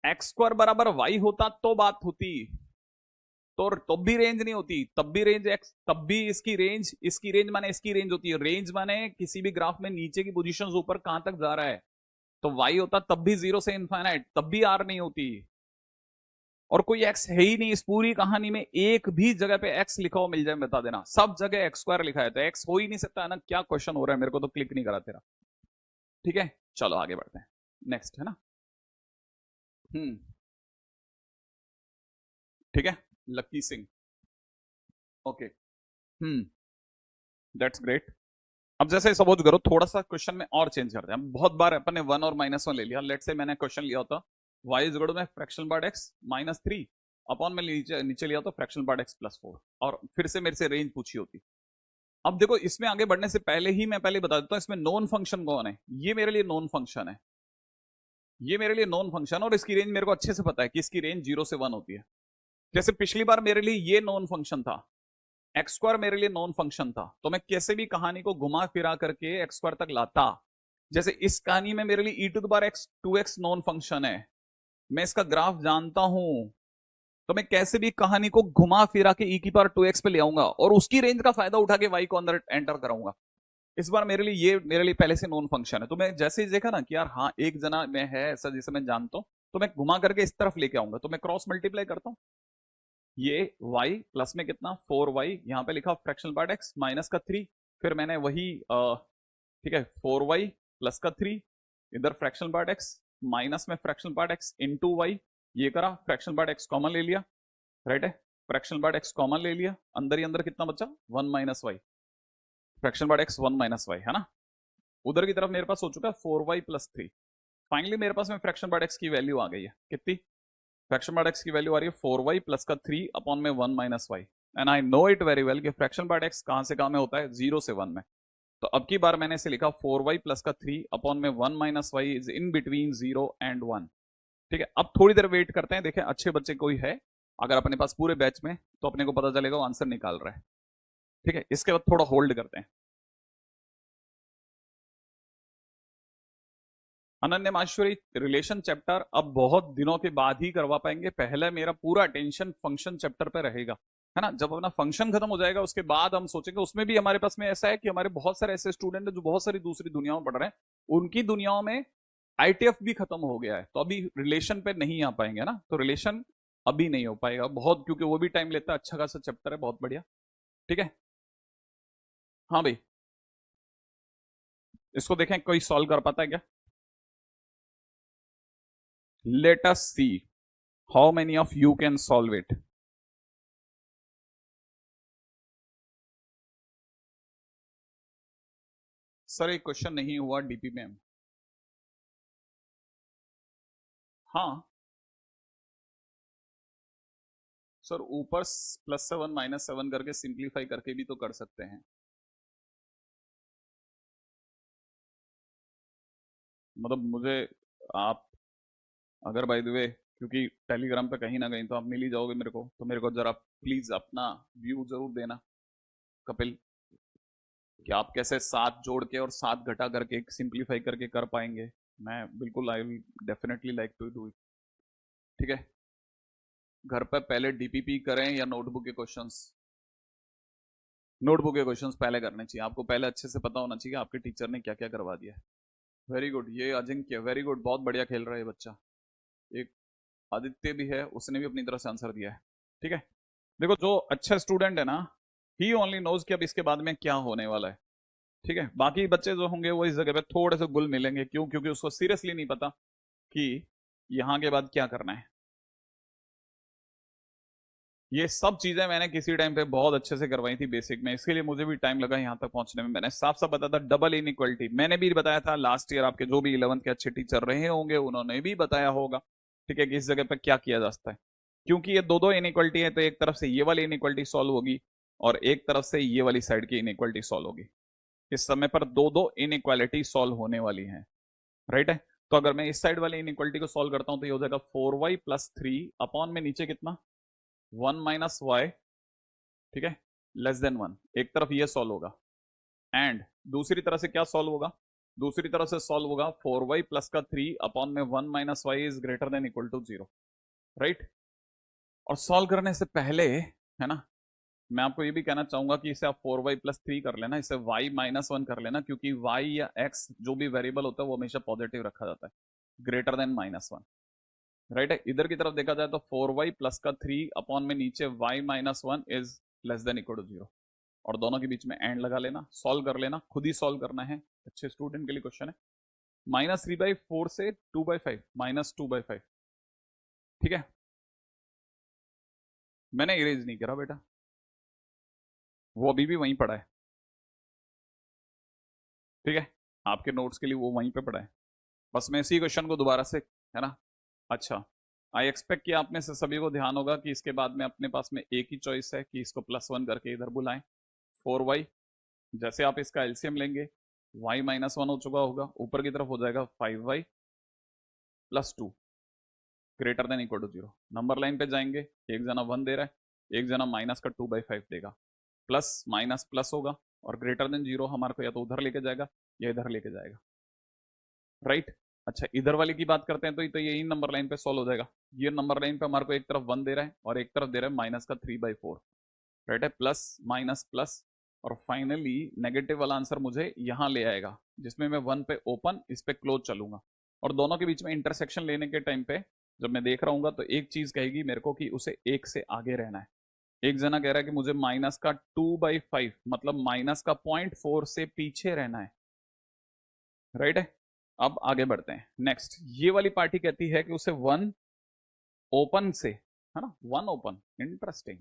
x² बराबर y होता तो बात होती, तो तब भी रेंज नहीं होती, तब भी रेंज x, तब भी इसकी रेंज माने इसकी रेंज होती है। रेंज माने किसी भी ग्राफ में नीचे की पोजीशंस ऊपर कहां तक जा रहा है, तो y होता तब भी 0 से इनफाइनाइट, तब भी r नहीं होती। और कोई x है ही नहीं इस पूरी कहानी में, एक भी जगह पे x लिखा हो मिल जाए बता देना, सब जगह x² लिखा है, तो x हो ही नहीं सकता है ना। क्या क्वेश्चन हो रहा है, मेरे को तो क्लिक नहीं करा तेरा। ठीक है, चलो आगे बढ़ते हैं, नेक्स्ट है ना। हम्म, ठीक है, लक्की सिंह, ओके, दैट्स ग्रेट। अब जैसे सपोज करो, थोड़ा सा क्वेश्चन में और चेंज करते हैं। बहुत बार अपन ने 1 और -1 ले लिया, लेट से मैंने क्वेश्चन लिया होता y इज इक्वल टू, मैं फ्रैक्शनल पार्ट x -3 अपॉन में नीचे नीचे लिया तो फ्रैक्शनल पार्ट x +4, और फिर से मेरे से रेंज पूछी होती। अब देखो, इसमें आगे बढ़ने से पहले ही मैं पहले बता देता हूं, इसमें नॉन फंक्शन कौन है। ये मेरे लिए नॉन फंक्शन है, ये मेरे लिए नॉन फंक्शन, और इसकी रेंज मेरे को अच्छे से पता है कि इसकी रेंज 0 से 1 होती है। जैसे पिछली बार मेरे लिए ये नॉन फंक्शन था, x² मेरे लिए नॉन फंक्शन था, तो मैं कैसे भी कहानी को घुमा फिरा करके x² तक लाता। जैसे इस कहानी में मेरे लिए e⁻x 2x नॉन फंक्शन है, मैं इसका ग्राफ जानता हूं, तो मैं कैसे भी कहानी को घुमा फिरा के e की पावर 2x पे ले आऊंगा और उसकी रेंज का फायदा उठा के y को अंदर एंटर कराऊंगा। इस बार मेरे लिए पहले से नोन फंक्शन है, तो मैं जैसे ही देखा ना कि यार हाँ एक जना में है ऐसा जिसे मैं जानता हूं, तो मैं घुमा करके इस तरफ लेके आऊंगा, तो मैं क्रॉस मल्टीप्लाई करता हूँ। ये y प्लस में कितना 4y, यहाँ पे लिखा फ्रैक्शनल पार्ट x माइनस का 3, फिर मैंने वही ठीक है 4y प्लस का 3, इधर फ्रैक्शनल पार्ट x माइनस में fractional part x into y, ये करा फ्रैक्शनल पार्ट x कॉमन ले लिया, राइट है, फ्रैक्शनल पार्ट x कॉमन ले लिया, अंदर ही अंदर कितना बचा 1 minus y, fractional part x 1 minus y है ना। उधर की तरफ मेरे पास हो चुका है 4y प्लस 3। फाइनली मेरे पास में फ्रैक्शन पार्ट x की वैल्यू आ गई है, कितनी फ्रैक्शन पार्ट x की वैल्यू आ रही है 4y प्लस का 3 अपॉन में 1 minus y, and I know it very well कि फ्रैक्शन पार्ट x कहां से कहां में होता है 0 से 1 में। तो अब की बार मैंने इसे लिखा 4y प्लस का 3 अपॉन में 1 minus y is in between 0 and 1। ठीक है, अब थोड़ी देर वेट करते हैं, देखें अच्छे बच्चे कोई है अगर अपने पास पूरे बैच में, तो अपने को पता चलेगा वो आंसर निकाल रहा है। ठीक है, इसके बाद थोड़ा होल्ड करते हैं। अनन्य माहेश्वरी रिलेशन चैप्टर अब बहुत दिनों के बाद ही करवा पाएंगे, पहले मेरा पूरा अटेंशन फंक्शन चैप्टर पे रहेगा, है ना। जब अपना फंक्शन खत्म हो जाएगा उसके बाद हम सोचेंगे, उसमें भी हमारे पास में ऐसा है कि हमारे बहुत सारे ऐसे स्टूडेंट हैं जो बहुत सारी दूसरी दुनियाओं में पढ़ रहे हैं, उनकी दुनियाओं में आईटीएफ भी खत्म हो गया है, तो अभी रिलेशन पे नहीं आ पाएंगे ना, तो रिलेशन अभी नहीं हो पाएगा बहुत, क्योंकि वो भी टाइम लेता है, अच्छा खासा चैप्टर है, बहुत बढ़िया। ठीक है, हाँ भाई, इसको देखें कोई सॉल्व कर पाता है क्या? Let us see how many of you can solve it. Sir एक क्वेश्चन नहीं हुआ डीपी में। हाँ सर, ऊपर +7 -7 करके सिंप्लीफाई करके भी तो कर सकते हैं। मतलब मुझे आप अगर बाय द वे, क्योंकि टेलीग्राम पे कहीं ना कहीं तो आप मिल ही जाओगे मेरे को, तो मेरे को जरा प्लीज अपना व्यू जरूर देना कपिल, कि आप कैसे 7 जोड़ के और 7 घटा करके सिंप्लीफाई करके कर पाएंगे। मैं बिल्कुल I will definitely like to do it. ठीक है, घर पर पहले डीपीपी करें या नोटबुक के क्वेश्चंस? नोटबुक के क्वेश्चंस पहले करने चाहिए, आपको पहले अच्छे से पता होना चाहिए आपके टीचर ने क्या क्या करवा दिया है। वेरी गुड, ये अजिंक्य वेरी गुड, बहुत बढ़िया खेल रहा है ये बच्चा। एक आदित्य भी है, उसने भी अपनी तरफ से आंसर दिया है। ठीक है, देखो जो अच्छा स्टूडेंट है ना, ही ओनली नोज कि अब इसके बाद में क्या होने वाला है। ठीक है, बाकी बच्चे जो होंगे वो इस जगह पे थोड़े से गुल मिलेंगे, क्यों? क्योंकि उसको सीरियसली नहीं पता कि यहाँ के बाद क्या करना है। ये सब चीजें मैंने किसी टाइम पे बहुत अच्छे से करवाई थी बेसिक में, इसके लिए मुझे भी टाइम लगा यहाँ तक पहुंचने में। मैंने साफ साफ बताया था डबल इनइक्वालिटी, मैंने भी बताया था लास्ट ईयर, आपके जो भी 11th के अच्छे टीचर रहे होंगे उन्होंने भी बताया होगा। ठीक है, कि इस जगह पर क्या किया जा सकता है, क्योंकि ये दो दो इनइक्वालिटी है, तो एक तरफ से ये वाली इनइक्वालिटी सॉल्व होगी और एक तरफ से ये वाली साइड की इनइक्वालिटी सॉल्व होगी। इस समय पर दो दो इनइक्वालिटी सॉल्व होने वाली है, राइट है। तो अगर मैं इस साइड वाली इनइक्वालिटी को सॉल्व करता हूं तो ये हो जाएगा 4y प्लस 3 अपॉन में नीचे कितना 1 माइनस वाई, ठीक है, लेस देन 1। एक तरफ ये सॉल्व होगा एंड दूसरी तरह से क्या सॉल्व होगा, दूसरी तरफ से सॉल्व होगा 4y प्लस का 3 अपॉन में 1 minus y is greater than equal to 0, right. और सॉल्व करने से पहले, है ना, मैं आपको ये भी कहना चाहूंगा कि इसे आप 4y प्लस 3 कर लेना, इसे y माइनस 1 कर लेना, क्योंकि y या x जो भी वेरिएबल होता है वो हमेशा पॉजिटिव रखा जाता है, ग्रेटर देन -1, राइट है। इधर की तरफ देखा जाए तो 4y प्लस का 3 अपॉन में नीचे y minus 1 is less than equal to 0, और दोनों के बीच में एंड लगा लेना, सॉल्व कर लेना, खुद ही सॉल्व करना है, अच्छे स्टूडेंट के लिए क्वेश्चन है। -3/4 से 2/5 -2/5, ठीक है, मैंने इरेज नहीं करा बेटा, वो अभी भी वहीं पड़ा है। ठीक है, आपके नोट्स के लिए वो वहीं पे पड़ा है, बस मैं इसी क्वेश्चन को दोबारा से, है ना। अच्छा, आई एक्सपेक्ट कि आप में से सभी को ध्यान होगा कि इसके बाद में अपने पास में एक ही चॉइस है कि इसको +1 करके इधर बुलाएं, 4y, जैसे आप इसका एलसीएम लेंगे y -1 हो चुका होगा, ऊपर की तरफ हो जाएगा 5y plus 2 greater than equal to 0। Number line पे जाएंगे, एक जना 1 दे रहा है, एक जना माइनस का 2/5 देगा, प्लस माइनस प्लस होगा और ग्रेटर देन 0 हमारे को या तो उधर लेके जाएगा या इधर लेके जाएगा, राइट। अच्छा इधर वाली की बात करते हैं तो यही नंबर लाइन पे सॉल्व हो जाएगा। ये नंबर लाइन पे हमारे को एक तरफ 1 दे रहा है और एक तरफ दे रहा है माइनस का 3/4, राइट है, प्लस माइनस प्लस, और फाइनली नेगेटिव वाला आंसर मुझे यहां ले आएगा जिसमें मैं 1 पे ओपन, इस पे क्लोज चलूंगा, और दोनों के बीच में इंटरसेक्शन लेने के टाइम पे जब मैं देख रहा हूँ तो एक चीज कहेगी मेरे को कि उसे 1 से आगे रहना है। एक जना कह रहा है कि मुझे माइनस का 2/5 मतलब माइनस का 0.4 से पीछे रहना है, राइट है। अब आगे बढ़ते हैं नेक्स्ट। ये वाली पार्टी कहती है कि उसे 1 ओपन से, है ना, 1 ओपन, इंटरेस्टिंग,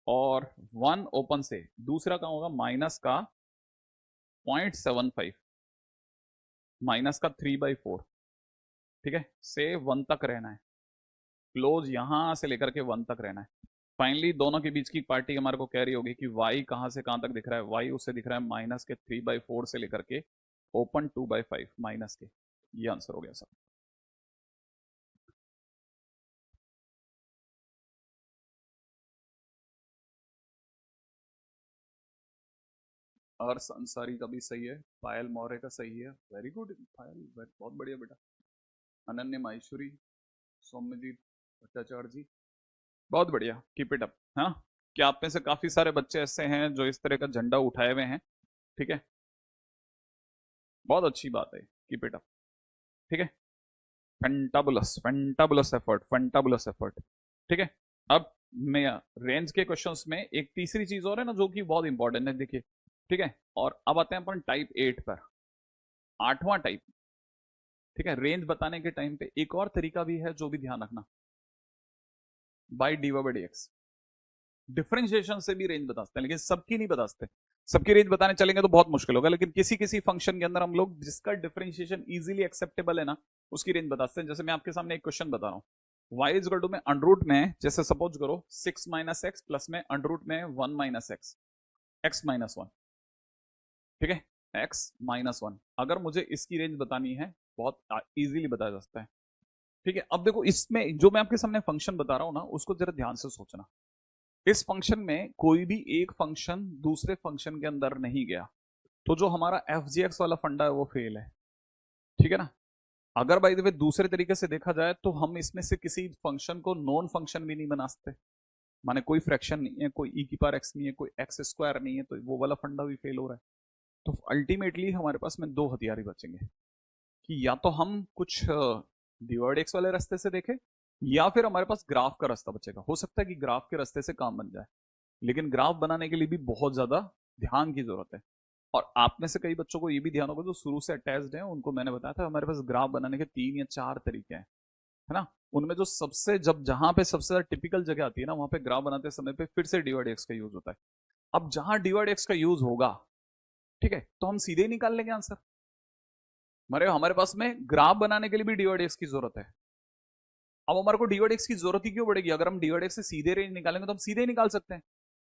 और 1 ओपन से दूसरा का होगा माइनस का 0.75, माइनस का 3/4, ठीक है, से 1 तक रहना है, क्लोज यहां से लेकर के 1 तक रहना है। फाइनली दोनों के बीच की पार्टी हमारे को कह रही होगी कि y कहां से कहां तक दिख रहा है, y उसे दिख रहा है माइनस के 3/4 से लेकर के ओपन 2/5 माइनस के। ये आंसर हो गया सर। अर्श अंसारी का भी सही है, पायल मौर्य का सही है, वेरी गुड पायल, बहुत बढ़िया बेटा। अनन्य माहेश्वरी, सौम्यजीत भट्टाचार्य जी, बहुत बढ़िया, कीप इट अप। हाँ, क्या आप में से काफी सारे बच्चे ऐसे हैं जो इस तरह का झंडा उठाए हुए हैं, ठीक है, बहुत अच्छी बात है, कीप इट अप, ठीक है, fantabulous fantabulous effort, fantabulous effort, ठीक है। अब मैं रेंज के क्वेश्चंस में एक तीसरी चीज और है ना जो कि बहुत इंपॉर्टेंट है, देखिए, ठीक है, और अब आते हैं अपन टाइप 8 पर, 8वां टाइप, ठीक है। रेंज बताने के टाइम पे एक और तरीका भी है जो भी ध्यान रखना, बाई dy/dx, डिफरेंशिएशन से भी रेंज बता सकते हैं, लेकिन सबकी नहीं बता सकते। सबकी रेंज बताने चलेंगे तो बहुत मुश्किल होगा, लेकिन किसी किसी फंक्शन के अंदर हम लोग जिसका डिफरेंशिएशन इजीली एक्सेप्टेबल है ना, उसकी रेंज बता सकते हैं। जैसे मैं आपके सामने एक क्वेश्चन बता रहा हूँ, y इज इक्वल टू में अंडर रूट में, जैसे सपोज करो 6 माइनस एक्स प्लस में अंडर रूट में 1 माइनस एक्स, एक्स माइनस 1, ठीक है, एक्स माइनस 1, अगर मुझे इसकी रेंज बतानी है बहुत इजीली बताया जा सकता है, ठीक है। अब देखो इसमें जो मैं आपके सामने फंक्शन बता रहा हूं ना उसको जरा ध्यान से सोचना। इस फंक्शन में कोई भी एक फंक्शन दूसरे फंक्शन के अंदर नहीं गया, तो जो हमारा एफ वाला फंडा है वो फेल है, ठीक है ना। अगर बाय द वे दूसरे तरीके से देखा जाए तो हम इसमें से किसी फंक्शन को नॉन फंक्शन भी नहीं बना सकते, माने कोई फ्रैक्शन नहीं है, कोई ई की पावर एक्स नहीं है, कोई एक्स स्क्वायर नहीं है, तो वो वाला फंडा भी फेल हो रहा है। तो अल्टीमेटली हमारे पास में दो हथियार ही बचेंगे, कि या तो हम कुछ डिवाइड एक्स वाले रास्ते से देखें, या फिर हमारे पास ग्राफ का रास्ता बचेगा। हो सकता है कि ग्राफ के रास्ते से काम बन जाए, लेकिन ग्राफ बनाने के लिए भी बहुत ज्यादा ध्यान की जरूरत है। और आप में से कई बच्चों को ये भी ध्यान होगा जो शुरू से अटैच्ड हैं, उनको मैंने बताया था हमारे पास ग्राफ बनाने के 3 या 4 तरीके हैं, है ना। उनमें जो सबसे, जब जहां पे सबसे ज्यादा टिपिकल जगह आती है ना, वहां पे ग्राफ बनाते समय पे फिर से डिवाइड एक्स का यूज होता है। अब जहां डिवाइड एक्स का यूज होगा, ठीक है, तो हम सीधे ही निकाल लेंगे आंसर। हमारे पास में ग्राफ बनाने के लिए भी डिवाइड एक्स की जरूरत है। अब हमारे को डिवाइड एक्स की जरूरत ही क्यों पड़ेगी, अगर हम डिवाइड एक्स से सीधे रेंज निकालेंगे तो हम सीधे ही निकाल सकते हैं।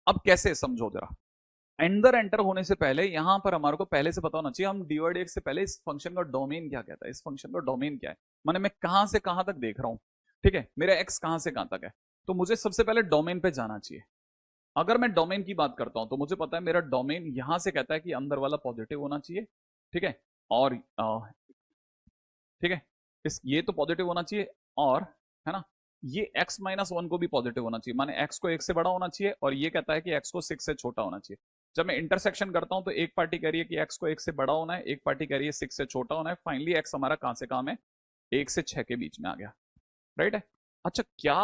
अब कैसे, समझो जरा। अंदर एंटर होने से पहले यहां पर हमारे को पहले से पता होना चाहिए, हम डिवाइड एक्स से पहले इस फंक्शन का डोमेन क्या कहता है, इस फंक्शन का डोमेन क्या है, माने मैं कहां से कहां तक देख रहा हूं, ठीक है, मेरा एक्स कहां से कहां तक है, तो मुझे सबसे पहले डोमेन पे जाना चाहिए। अगर मैं डोमेन की बात करता हूं तो मुझे पता है मेरा डोमेन यहां से कहता है कि अंदर वाला पॉजिटिव होना चाहिए, ठीक है, और ठीक है, इस ये तो पॉजिटिव होना चाहिए, और, है ना, ये x-1 को भी पॉजिटिव होना चाहिए, माने x को 1 से बड़ा होना चाहिए, और ये कहता है कि x को 6 से छोटा होना चाहिए। जब मैं इंटरसेक्शन करता हूं तो एक पार्टी कह रही है कि x को 1 से बड़ा होना है, एक पार्टी कह रही है 6 से छोटा होना है, फाइनली x हमारा कहां से कहां में 1 से 6 के बीच में आ गया, राइट है। अच्छा क्या,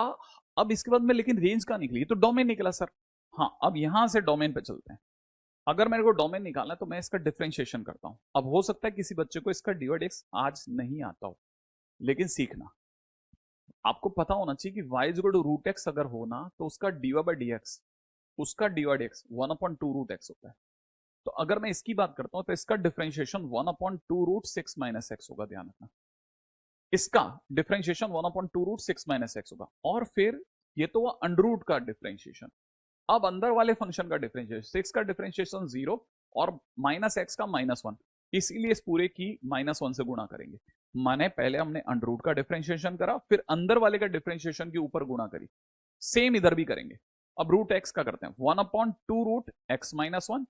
अब इसके बाद में लेकिन रेंज का निकली, तो डोमेन निकला सर। हाँ, अब यहां से डोमेन पे चलते हैं। अगर मेरे को डोमेन निकालना है तो मैं इसका डिफरेंशिएशन करता हूं। अब हो सकता है किसी बच्चे को इसका डिवाइड एक्स आज नहीं आता हो, लेकिन सीखना आपको पता होना चाहिए कि y is equal to root x अगर होना तो उसका dy/dx, उसका dy/dx 1/2 √x होता है। तो अगर मैं इसकी बात करता हूं तो इसका डिफरेंशिएशन 1/2 √6 - x होगा, ध्यान रखना। इसका डिफरेंशिएशन 1/2 √6 - x होगा, और फिर ये तो हुआ अंडर रूट का डिफरेंशिएशन। अब अंदर वाले फंक्शन का डिफरेंशिएशन, 6 का डिफरेंशिएशन 0 और -x का -1, इसीलिए इस पूरे की -1 से गुणा करेंगे। माने पहले हमने अंडर रूट का डिफरेंशिएशन करा, फिर अंदर वाले का डिफरेंशिएशन के ऊपर गुणा करी। सेम इधर भी करेंगे। अब रूट एक्स का करते हैं 1/2 √x - 1,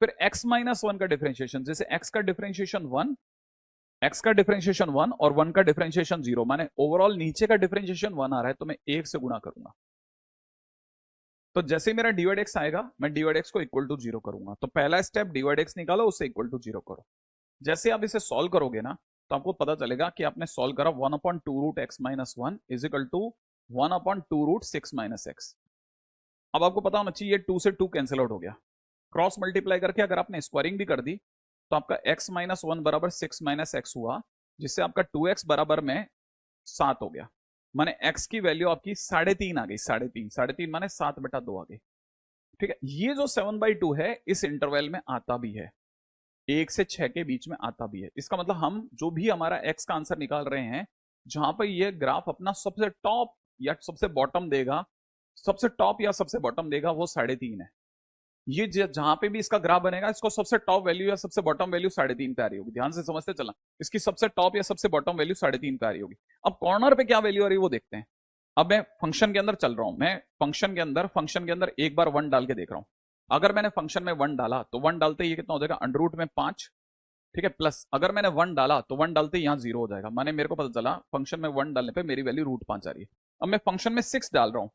फिर x - 1 का डिफरेंशिएशन, जैसे x का डिफरेंशिएशन 1, एक्स का डिफरेंशिएशन 1 और 1 का डिफरेंशिएशन 0, माने ओवरऑल नीचे का डिफरेंशिएशन 1 आ रहा है तो मैं 1 से गुणा करूंगा। तो जैसे मेरा डिवाइड एक्स आएगा मैं डिवाइड एक्स को इक्वल टू 0 करूंगा। तो पहला स्टेप डिवाइड एक्स निकालो, उससे इक्वल टू 0 करो। जैसे आप इसे सॉल्व करोगे ना तो आपको पता चलेगा कि आपने सॉल्व करा 1/2√x-1 is equal to 1/2√6 - x। अब आपको पता होना चाहिए 2 से 2 कैंसिल आउट हो गया। क्रॉस मल्टीप्लाई करके अगर आपने स्क्वायरिंग भी कर दी तो आपका x-1 बराबर 6 - x हुआ, जिससे आपका 2x बराबर में 7 हो गया। माने x की वैल्यू आपकी 3.5 आ गई। 3.5 माने 7/2 आ गई। ठीक है, ये जो 7/2 है इस इंटरवल में आता भी है, 1 से 6 के बीच में आता भी है। इसका मतलब हम जो भी हमारा x का आंसर निकाल रहे हैं, जहां पर ये ग्राफ अपना सबसे टॉप या सबसे बॉटम देगा, सबसे टॉप या सबसे बॉटम देगा, वो 3.5 है। ये जहां पे भी इसका ग्राफ बनेगा, इसको सबसे टॉप वैल्यू या सबसे बॉटम वैल्यू 3.5 पे आ रही होगी। ध्यान से समझते चलना, इसकी सबसे टॉप या सबसे बॉटम वैल्यू 3.5 पे आ रही होगी। अब कॉर्नर पे क्या वैल्यू आ रही है वो देखते हैं। अब मैं फंक्शन के अंदर चल रहा हूं, मैं फंक्शन के अंदर एक बार 1 डाल के देख रहा हूं। अगर मैंने फंक्शन में 1 डाला तो 1 डालते ही ये कितना हो जाएगा, अंडर रूट में 5। ठीक है, प्लस अगर मैंने 1 डाला तो 1 डालते ही यहाँ 0 हो जाएगा। माने मेरे को पता चला फंक्शन में 1 डालने पे मेरी वैल्यू √5 आ रही है। अब मैं फंक्शन में 6 डाल रहा हूं,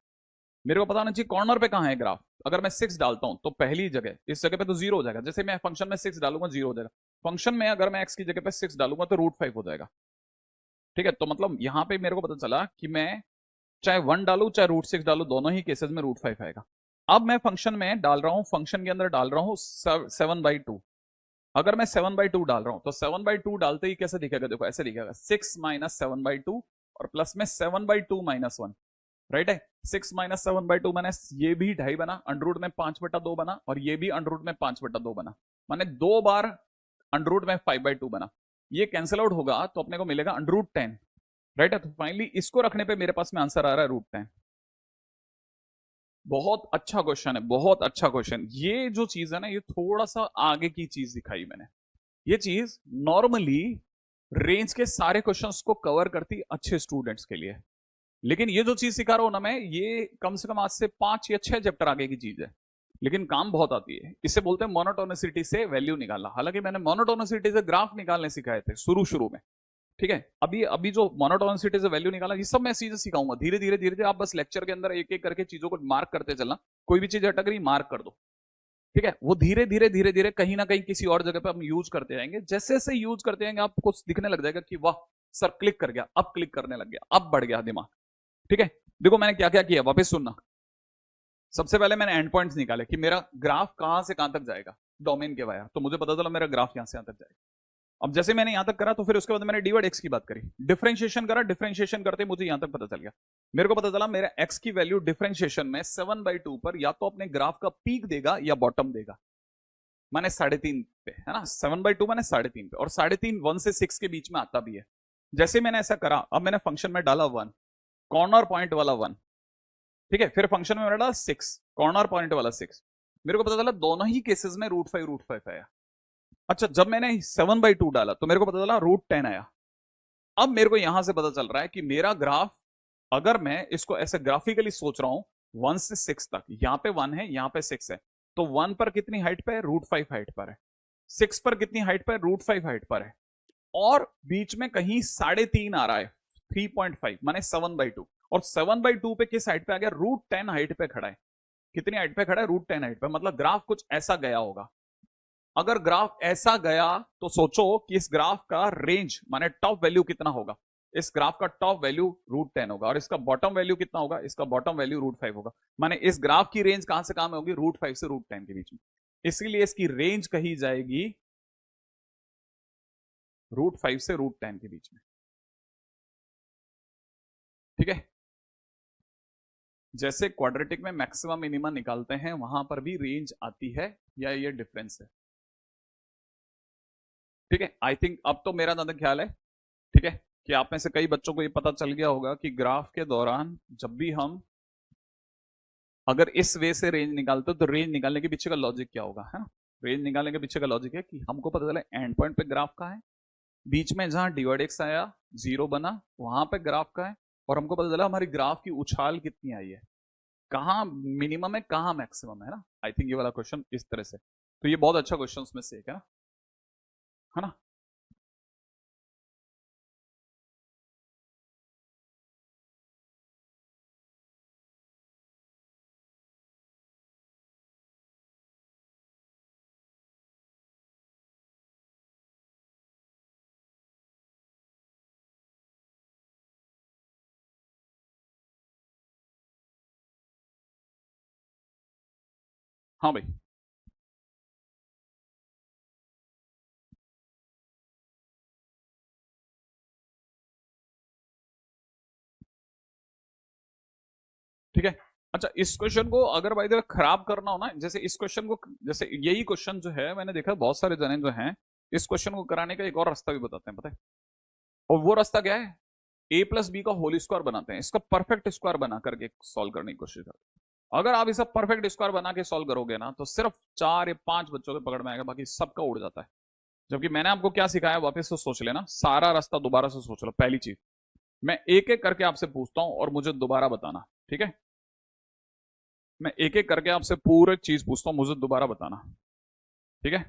मेरे को पता होना चाहिए कॉर्नर पे कहां है ग्राफ। अगर मैं 6 डालता हूं तो पहली जगह, इस जगह पे तो 0 हो जाएगा। जैसे मैं फंक्शन में 6 डालूंगा 0 हो जाएगा। फंक्शन में अगर मैं x की जगह पे 6 डालूंगा तो √5 हो जाएगा। ठीक है, तो मतलब यहां पे मेरे को पता चला कि मैं चाहे 1 डालू चाहे √6 डालू, दोनों ही केसेस में √5 आएगा। अब मैं फंक्शन में डाल रहा हूं, फंक्शन के अंदर डाल रहा हूं 7/2। अगर मैं 7/2 डाल रहा हूं तो 7/2 डालते ही कैसे दिखेगा, देखो ऐसे दिखेगा, 6 - 7/2 और प्लस में 7/2 - 1। राइट है, 6 - 7/2 मैंने ये भी 2.5 बना, अंडर रूट में 5/2 बना, और ये भी अंडर रूट में 5/2 बना, माने 2 बार अंडर रूट में 5/2 बना। ये कैंसिल आउट होगा तो अपने को मिलेगा अंडर रूट 10। राइट है, तो फाइनली इसको रखने पे मेरे पास में आंसर आ रहा है √10। बहुत अच्छा क्वेश्चन है, बहुत अच्छा क्वेश्चन। ये जो चीज है ना, ये थोड़ा सा आगे की चीज दिखाई मैंने। ये चीज नॉर्मली रेंज के सारे क्वेश्चंस को कवर करती अच्छे स्टूडेंट्स के लिए, लेकिन ये जो चीज सिखा रहा हूं ना मैं, ये कम से कम आज से 5 या 6 चैप्टर आगे की चीज है, लेकिन काम बहुत आती है। इसे बोलते हैं मोनोटोनिसिटी से वैल्यू निकालना। हालांकि मैंने मोनोटोनिसिटी से ग्राफ निकालने सिखाए थे शुरू शुरू में। ठीक है, अभी अभी जो मोनोटोनिसिटी से वैल्यू निकाला, ये सब मैं चीजें सिखाऊंगा धीरे धीरे धीरे धीरे। आप बस लेक्चर के अंदर एक एक करके चीजों को मार्क करते चलना। कोई भी चीज अटक रही मार्क कर दो। ठीक है, वो धीरे धीरे धीरे धीरे कहीं ना कहीं किसी और जगह पे हम यूज करते जाएंगे। जैसे जैसे यूज करते जाएंगे आपको दिखने लग जाएगा कि वाह सर क्लिक कर गया, अब क्लिक करने लग गया, अब बढ़ गया दिमाग। ठीक है, देखो मैंने क्या क्या किया, वापस सुनना। सबसे पहले मैंने एंड पॉइंट्स निकाले कि मेरा ग्राफ कहां से कहां तक जाएगा डोमेन के वाया, तो मुझे पता चला मेरा ग्राफ यहां से यहां तक जाएगा। अब जैसे मैंने यहां तक करा तो फिर उसके बाद मैंने डिवाइड एक्स की बात करी, डिफरेंशिएशन करा, डिफरेंशिएशन करते मुझे यहां तक पता चल गया। मेरे को पता चला मेरा एक्स की वैल्यू डिफरेंशिएशन में 7/2 पर या तो अपने ग्राफ का पीक देगा या बॉटम देगा, माने 3.5 पे, है ना। 7/2 माने 3.5 पे, और 3.5 1 से 6 के बीच में आता भी है। जैसे मैंने ऐसा करा, अब मैंने फंक्शन में डाला 1, कॉर्नर पॉइंट वाला 1। ठीक है, फिर फंक्शन में मैंने डाला 6, कॉर्नर पॉइंट वाला 6। मेरे को पता चला दोनों ही केसेस में √5 आया। अच्छा, जब मैंने 7/2 डाला तो मेरे को पता चला √10 आया। अब मेरे को यहां से पता चल रहा है कि मेरा ग्राफ, अगर मैं इसको ऐसे ग्राफिकली सोच रहा हूं 1 से 6 तक, यहां पे 1 है, यहां पे 6 है, तो 1 पर कितनी हाइट पे है, √5 हाइट पर है। 6 पर कितनी हाइट पर है, √5 हाइट पर है, और बीच में कहीं 3.5 आ रहा है, 3.5 माने 7/2, और 7/2 पे किस हाइट पे आ गया, √10 हाइट पे खड़ा है। कितनी हाइट पे खड़ा है, √10 हाइट पे, मतलब ग्राफ कुछ ऐसा गया होगा। अगर ग्राफ ऐसा गया तो सोचो कि इस ग्राफ का रेंज माने टॉप वैल्यू कितना होगा। इस ग्राफ का टॉप वैल्यू √10 होगा, और इसका बॉटम वैल्यू कितना होगा, इसका बॉटम वैल्यू √5 होगा। माने इस ग्राफ की रेंज कहां से कहां में होगी, √5 से √10 के बीच में। इसीलिए इसकी रेंज कही जाएगी √5 से √10 के बीच में। ठीक है, जैसे क्वाड्रेटिक में मैक्सिमम मिनिमम निकालते हैं, वहां पर भी रेंज आती है, या ये डिफरेंस है। ठीक है, आई थिंक अब तो मेरा ज्यादा ख्याल है। ठीक है, कि आप में से कई बच्चों को ये पता चल गया होगा कि ग्राफ के दौरान जब भी हम अगर इस वे से रेंज निकालते हो तो रेंज निकालने के पीछे का लॉजिक क्या होगा, है ना। रेंज निकालने के पीछे का लॉजिक है कि हमको पता चला एंड पॉइंट पे ग्राफ का है, बीच में जहां डिवाइड एक्स आया 0 बना वहां पे ग्राफ का है, और हमको पता चला हमारी ग्राफ की उछाल कितनी आई है, कहाँ मिनिमम है कहाँ मैक्सिमम है ना। आई थिंक ये वाला क्वेश्चन इस तरह से, तो ये बहुत अच्छा क्वेश्चन में से एक है ना, है ना। हाँ भाई, ठीक है। अच्छा, इस क्वेश्चन को अगर भाई खराब करना हो ना, जैसे इस क्वेश्चन को, जैसे यही क्वेश्चन जो है मैंने देखा बहुत सारे जने जो हैं इस क्वेश्चन को कराने का एक और रास्ता भी बताते हैं, पता है? और वो रास्ता क्या है? ए प्लस बी का होल स्क्वायर बनाते हैं, इसका परफेक्ट स्क्वायर बना करके सॉल्व करने की कोशिश करते हैं। अगर आप इसे परफेक्ट स्क्वायर बना के सॉल्व करोगे ना, तो सिर्फ 4 या 5 बच्चों के पकड़ में आएगा, बाकी सबका उड़ जाता है। जबकि मैंने आपको क्या सिखाया, वापस से सोच लेना, सारा रास्ता दोबारा से सोच लो। पहली चीज, मैं एक एक करके आपसे पूछता हूं और मुझे दोबारा बताना, ठीक है? मैं एक एक करके आपसे पूरे चीज पूछता हूं, मुझे दोबारा बताना, ठीक है?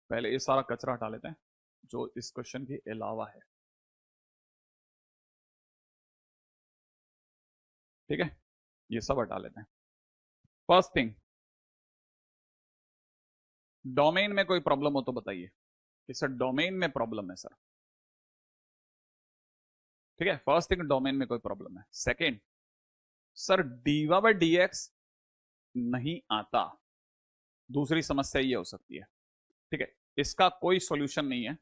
पहले ये सारा कचरा हटा लेते हैं जो इस क्वेश्चन के अलावा है, ठीक है? ये सब हटा लेते हैं। फर्स्ट थिंग, डोमेन में कोई प्रॉब्लम हो तो बताइए कि सर डोमेन में प्रॉब्लम है सर, ठीक है? फर्स्ट थिंग, डोमेन में कोई प्रॉब्लम है। Second, sir dy by dx नहीं आता, दूसरी समस्या ये हो सकती है, ठीक है? इसका कोई सॉल्यूशन नहीं है,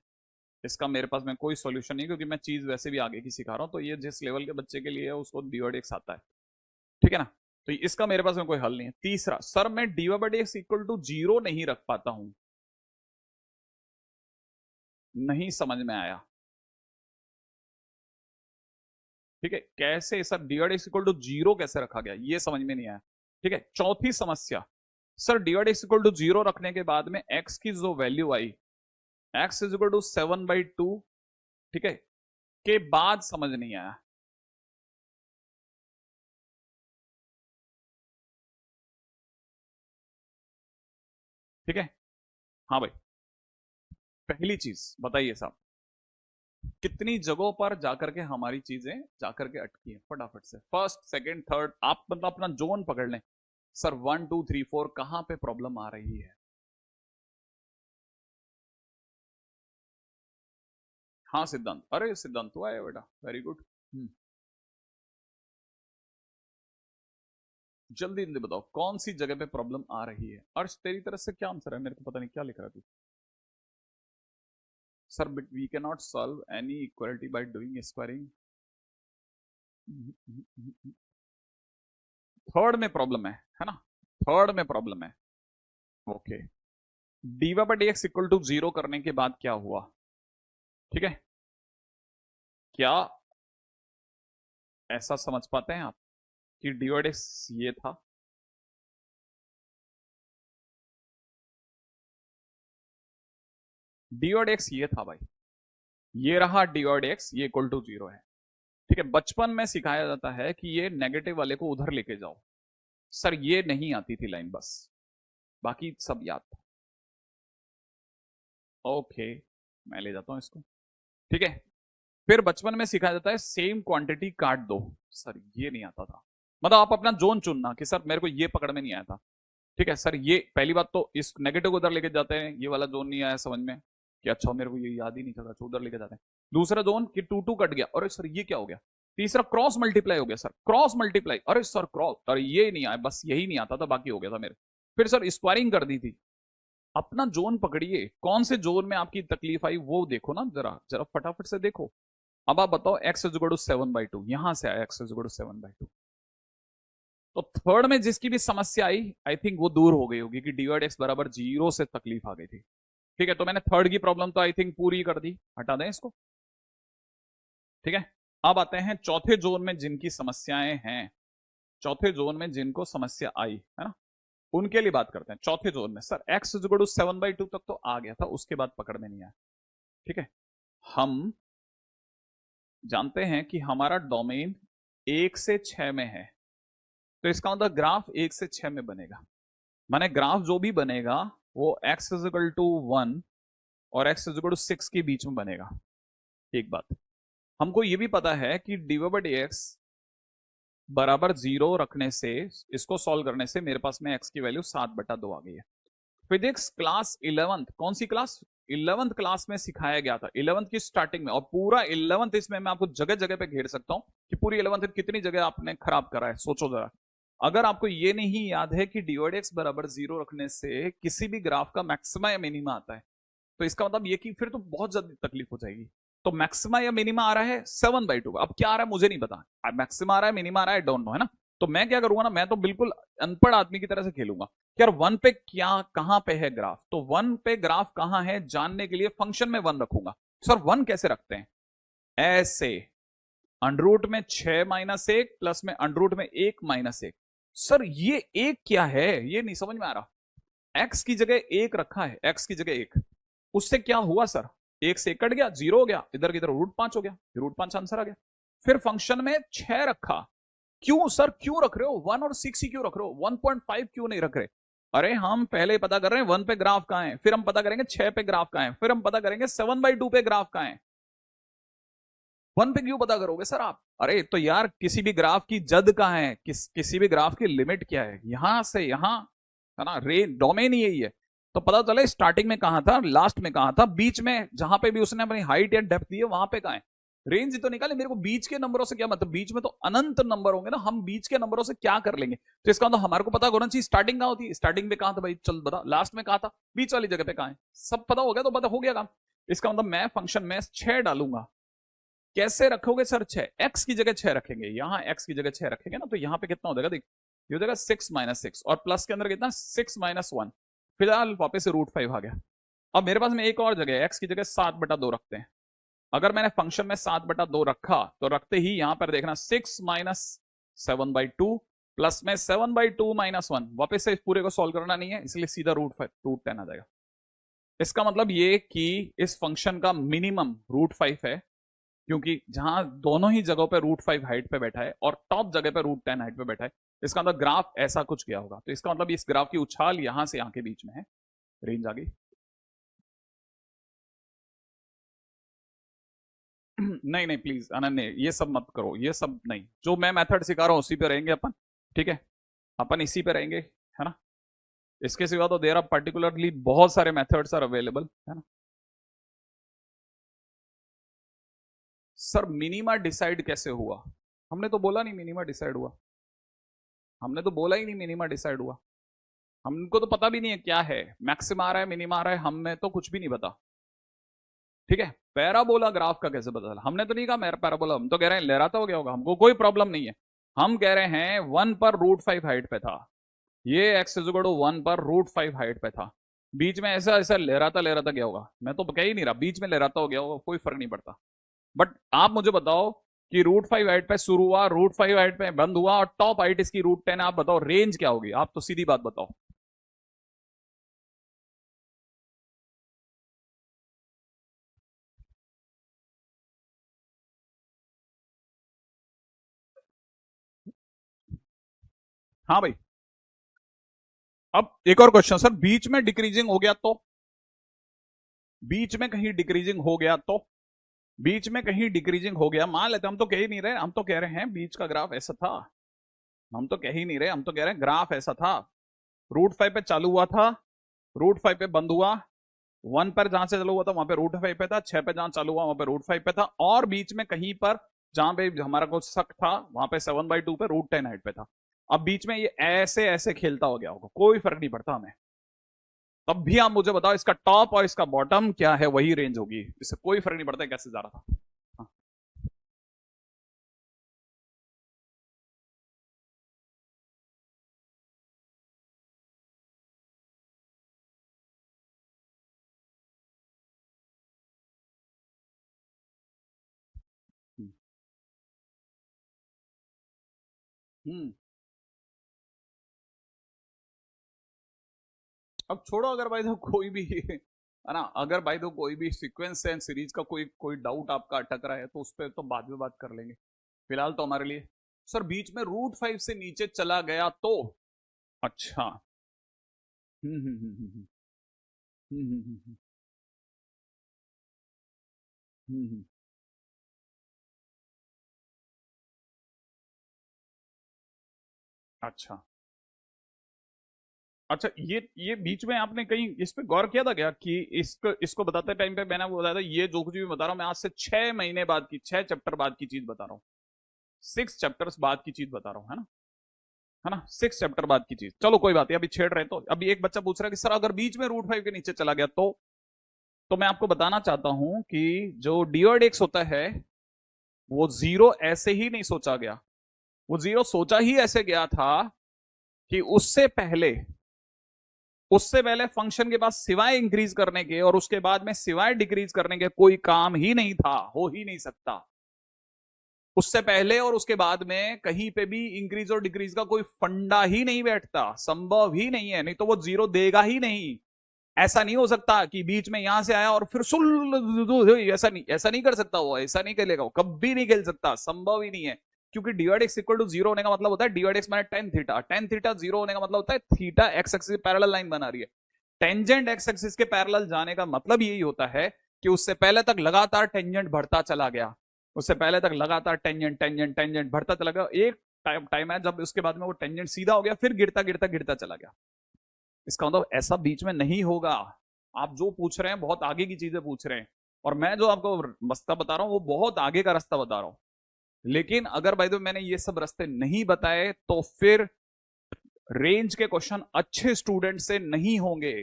इसका मेरे पास में कोई सॉल्यूशन नहीं, क्योंकि मैं चीज वैसे भी आगे की सिखा रहा हूं, तो ये जिस लेवल के बच्चे के लिए है उसको डीवा डीएक्स आता है, ठीक है ना? तो इसका मेरे पास में कोई हल नहीं है। तीसरा, सर मैं dy by dx equal to 0 नहीं रख पाता हूं, नहीं समझ में आया, ठीक है? कैसे sir dy dx equal to 0 कैसे रखा गया, ये समझ में नहीं आया, ठीक है? चौथी समस्या, sir dy dx equal to 0 रखने के बाद में एक्स की जो वैल्यू आई, एक्स इज इक्वल टू 7/2, ठीक है, के बाद समझ नहीं आया, ठीक है? हाँ भाई, पहली चीज बताइए साहब, कितनी जगहों पर जाकर के हमारी चीजें जाकर के अटकी हैं? फटाफट से फर्स्ट सेकंड थर्ड, आप मतलब अपना जोन पकड़ लें। सर 1 2 3 4 कहां पे प्रॉब्लम आ रही है? हाँ सिद्धांत, अरे सिद्धांत तो आया बेटा, वेरी गुड। जल्दी जल्दी बताओ कौन सी जगह पे प्रॉब्लम आ रही है। अर्श तेरी तरफ से क्या आंसर है? मेरे को पता नहीं क्या लिख रहा है तू। Sir but we can not solve any equality by doing squaring. Third में प्रॉब्लम है ना? थर्ड में प्रॉब्लम है, okay. Dy by d x equal to 0 करने के बाद क्या हुआ, ठीक है? क्या ऐसा समझ पाते हैं आप कि डीवा डी एक्स ये था? डीवा डी एक्स ये था भाई, ये रहा डीवा डी एक्स, ये इक्वल टू 0 है, ठीक है? बचपन में सिखाया जाता है कि ये नेगेटिव वाले को उधर लेके जाओ। सर ये नहीं आती थी लाइन, बस बाकी सब याद था, ओके। मैं ले जाता हूं इसको, ठीक है? फिर बचपन में सिखाया जाता है सेम क्वांटिटी काट दो। सर ये नहीं आता था, मतलब आप अपना जोन चुनना कि सर मेरे को ये पकड़ में नहीं आया था, ठीक है? सर ये पहली बात तो इस नेगेटिव को उधर लेके जाते हैं, ये वाला जोन नहीं आया समझ में कि अच्छा मेरे को ये याद ही नहीं चल रहा, उधर लेके जाते हैं। दूसरा जोन कि 2 2 कट गया, अरे सर ये क्या हो गया? तीसरा क्रॉस मल्टीप्लाई हो गया, सर क्रॉस मल्टीप्लाई, अरे सर क्रॉस, अरे ये नहीं आया, बस यही नहीं आता था, बाकी हो गया था मेरे। फिर सर स्क्वायरिंग कर दी थी। अपना जोन पकड़िए, कौन से जोन में आपकी तकलीफ आई वो देखो ना, जरा जरा फटाफट से देखो। अब आप बताओ, एक्स इज इक्वल टू 7/2, यहां से आया एक्स इज इक्वल टू 7/2। तो थर्ड में जिसकी भी समस्या आई, आई थिंक वो दूर हो गई होगी कि डी एक्स बराबर 0 से तकलीफ आ गई थी, ठीक है? तो मैंने थर्ड की प्रॉब्लम तो आई थिंक पूरी कर दी, हटा दें इसको, ठीक है? अब आते हैं चौथे जोन में जिनकी समस्याएं हैं, चौथे जोन में जिनको समस्या आई है ना, उनके लिए बात करते हैं। चौथे जोन में sir x is equal to 7/2 तक तो आ गया था, उसके बाद पकड़ में नहीं आया, ठीक है? हम जानते हैं कि हमारा डोमेन 1 से 6 में है, तो इसका मतलब ग्राफ 1 से 6 में बनेगा। माने ग्राफ जो भी बनेगा वो x इज इक्वल टू 1 और x इज इक्वल टू 6 के बीच में बनेगा। एक बात हमको ये भी पता है कि डी बाई डी एक्स बराबर 0 रखने से, इसको सॉल्व करने से मेरे पास में x की वैल्यू 7/2 आ गई है। फिजिक्स क्लास 11th, कौन सी क्लास? 11th क्लास में सिखाया गया था, 11th की स्टार्टिंग में, और पूरा 11th इसमें मैं आपको जगह जगह पे घेर सकता हूं कि पूरी 11th कितनी जगह आपने खराब करा है, सोचो जरा। अगर आपको ये नहीं याद है कि dy dx बराबर 0 रखने से किसी भी ग्राफ का मैक्सिमा या मिनिमा आता है, तो इसका मतलब ये कि फिर तो बहुत ज्यादा तकलीफ हो जाएगी। तो मैक्सिमा या मिनिमा आ रहा है 7/2, अब क्या आ रहा है मुझे नहीं पता, मैक्सिमा आ रहा है मिनिमा आ रहा है डोंट नो, है ना। तो मैं क्या करूंगा ना, मैं तो बिल्कुल अनपढ़ आदमी की तरह से खेलूंगा यार, वन पे क्या कहां पे है ग्राफ, तो वन पे ग्राफ कहां है जानने के लिए फंक्शन में वन रखूंगा। सर वन कैसे रखते हैं, ऐसे अंडरूट में 6-1 प्लस में अंडरूट में 1-1। सर ये एक क्या है, ये नहीं समझ में आ रहा। एक्स की जगह एक रखा है, एक्स की जगह एक, उससे क्या हुआ सर, एक से कट गया, 0 हो गया, इधर की तरफ √5 हो गया, √5 आंसर आ गया। फिर फंक्शन में 6 रखा, क्यों सर क्यों रख रहे हो, 1 और 6 ही क्यों रख रहे हो, 1.5 क्यों नहीं रख रहे। अरे हम पहले पता कर रहे हैं 1 पे ग्राफ कहां है, फिर हम पता करेंगे 6 पे ग्राफ कहां है, फिर हम पता करेंगे 7/2 पे ग्राफ कहां है। 1 पे क्यों पता करोगे सर आप, अरे तो यार किसी भी ग्राफ की जद कहां है, किसी भी ग्राफ की लिमिट क्या है, यहां से यहां, है ना, डोमेन ही यही है। तो पता चले स्टार्टिंग में कहां था, लास्ट में कहां था, बीच में जहां पे भी उसने अपनी हाइट या डेप्थ दी है वहां पे कहां है। रेंज तो निकाले, मेरे को बीच के नंबरों से क्या मतलब, बीच में तो अनंत नंबर होंगे ना, हम बीच के नंबरों से क्या कर लेंगे। तो इसका मतलब हमारे को पता होना चाहिए स्टार्टिंग कहां होती है, स्टार्टिंग में कहां था भाई, चल बता, लास्ट में कहां था, बीच वाली जगह पे कहां है, सब पता हो गया तो पता हो गया काम। इसका मतलब मैं फंक्शन में 6 डालूंगा, कैसे रखोगे सर 6, एक्स की जगह 6 रखेंगे, यहां एक्स की जगह 6 रखेंगे ना, तो यहां पे कितना हो जाएगा, देख ये हो जाएगा 6-6 और प्लस के अंदर कितना 6-1, फिलहाल वापस से √5 आ गया। अब मेरे पास में एक और जगह है, एक्स की जगह 7/2 रखते हैं। अगर मैंने फंक्शन में 7/2 रखा तो रखते ही यहां पर देखना 6-7/2 प्लस में 7/2-1, वापस से इस पूरे को सॉल्व करना नहीं है, इसलिए सीधा √10 आ जाएगा। इसका मतलब ये कि इस फंक्शन का मिनिमम √5 है, क्योंकि जहां दोनों ही जगहों पे √5 हाइट पे बैठा है और टॉप जगह पे √10 हाइट पे बैठा है, इसका मतलब ग्राफ ऐसा कुछ गया होगा। तो इसका मतलब इस ग्राफ की उछाल यहां से यहां के बीच में है। रेंज आ गई। नहीं नहीं प्लीज अनन्य, ये सब मत करो, ये सब नहीं, जो मैं मेथड सिखा रहा हूं उसी पे रहेंगे अपन, ठीक है, अपन इसी पे रहेंगे, है ना। इसके सिवा तो देर आर पर्टिकुलरली बहुत सारे मेथड्स आर अवेलेबल, है ना। सर मिनिमा डिसाइड कैसे हुआ, हमने तो बोला नहीं मिनिमा डिसाइड हुआ, हमने तो बोला ही नहीं मिनिमा डिसाइड हुआ, हमको तो पता भी नहीं है क्या है, मैक्सिमा आ रहा है मिनिमा आ रहा है, हमें तो कुछ भी नहीं पता, ठीक है। पैराबोला ग्राफ का कैसे पता चला, हमने तो नहीं कहा मेरा पैराबोला, हम तो कह रहे हैं लहराता हो गया होगा, हमको कोई प्रॉब्लम नहीं है। हम कह रहे हैं 1 पर √5 हाइट पे था, ये x = 1 पर √5 हाइट पे था, बीच में ऐसा ऐसा लहराता लहराता गया होगा, मैं तो कह ही नहीं रहा बीच में लहराता हो गया होगा, कोई फर्क नहीं पड़ता। बट आप मुझे बताओ कि √5 हाइट पे शुरू हुआ, √5 हाइट पे बंद हुआ, और टॉप हाइट इसकी √10 है, आप बताओ रेंज क्या होगी, आप तो सीधी बात बताओ। हाँ भाई, अब एक और क्वेश्चन सर, बीच में डिक्रीजिंग हो गया तो, बीच में कहीं डिक्रीजिंग हो गया तो, बीच में कहीं डिक्रीजिंग हो गया, मान लेते हम तो कह ही नहीं रहे, हम तो कह रहे हैं बीच का ग्राफ ऐसा था, हम तो कह ही नहीं रहे, हम तो कह रहे हैं ग्राफ ऐसा था, √5 पे चालू हुआ था, √5 पे बंद हुआ, 1 पर जहां से चालू हुआ था वहां पे √5 पे था, 6 पे जहां चालू हुआ वहां पे √5 पे था, और बीच में कहीं पर जहां पे हमारा कुछ शक था वहां पे 7/2 पे √10 हाइट पे था। अब बीच में ये ऐसे ऐसे खेलता हो गया होगा, कोई फर्क नहीं पड़ता हमें, तब भी आप मुझे बताओ इसका टॉप और इसका बॉटम क्या है, वही रेंज होगी, इससे कोई फर्क नहीं पड़ता कैसे जा रहा था। हाँ। हम्म। हम्म। अब छोड़ो, अगर भाई तो कोई भी है ना, अगर भाई तो कोई भी सीक्वेंस एंड सीरीज का कोई कोई डाउट आपका अटक रहा है तो उस पर तो बाद में बात कर लेंगे, फिलहाल तो हमारे लिए। सर बीच में √5 से नीचे चला गया तो, अच्छा। हम्म। हम्म। हम्म। हम्म। हम्म। हम्म। हम्म। हम्म। अच्छा। अच्छा, ये बीच में आपने कहीं इस पे गौर किया था क्या कि इसको इसको बताते टाइम पे मैंने वो बताया था, ये जो कुछ भी बता रहा हूँ मैं आज से 6 महीने बाद की, 6 चैप्टर बाद की चीज बता रहा हूँ, 6 चैप्टर्स बाद की चीज बता रहा हूँ, है ना। है ना, 6 चैप्टर बाद की चीज। चलो कोई बात नहीं, अभी छेड़ रहे तो। अभी एक बच्चा पूछ रहा है कि सर अगर बीच में √5 के नीचे चला गया तो मैं आपको बताना चाहता हूं कि जो डिवाइड एक्स होता है वो जीरो ऐसे ही नहीं सोचा गया। वो जीरो सोचा ही ऐसे गया था कि उससे पहले फंक्शन के पास सिवाय इंक्रीज करने के और उसके बाद में सिवाय डिक्रीज करने के कोई काम ही नहीं था, हो ही नहीं सकता। उससे पहले और उसके बाद में कहीं पे भी इंक्रीज और डिक्रीज का कोई फंडा ही नहीं बैठता, संभव ही नहीं है, नहीं तो वो जीरो देगा ही नहीं। ऐसा नहीं हो सकता कि बीच में यहां से आया और फिर ऐसा नहीं कर सकता, वो ऐसा नहीं खेलेगा, वो कभी नहीं खेल सकता, संभव ही नहीं है। क्योंकि divide x equal to zero होने का मतलब होता है डिवाइड एक्स माने टेन थीटा जीरो होने का मतलब होता है theta x axis parallel line बना रही है। टेंजेंट एक्स एक्सिस के पैरेलल जाने का मतलब यही होता है कि उससे पहले तक लगातार टेंजेंट बढ़ता चला गया, उससे पहले तक लगातार टेंजेंट टेंजेंट टेंजेंट बढ़ता चला गया। एक टाइम है जब उसके बाद में वो टेंजेंट सीधा हो गया, फिर गिरता गिरता गिरता चला गया। इसका मतलब ऐसा बीच में नहीं होगा। आप जो पूछ रहे हैं बहुत आगे की चीजें पूछ रहे हैं, और मैं जो आपको रास्ता बता रहा हूं वो बहुत आगे का रास्ता बता रहा हूं। लेकिन अगर भाई तो मैंने ये सब रास्ते नहीं बताए तो फिर रेंज के क्वेश्चन अच्छे स्टूडेंट से नहीं होंगे,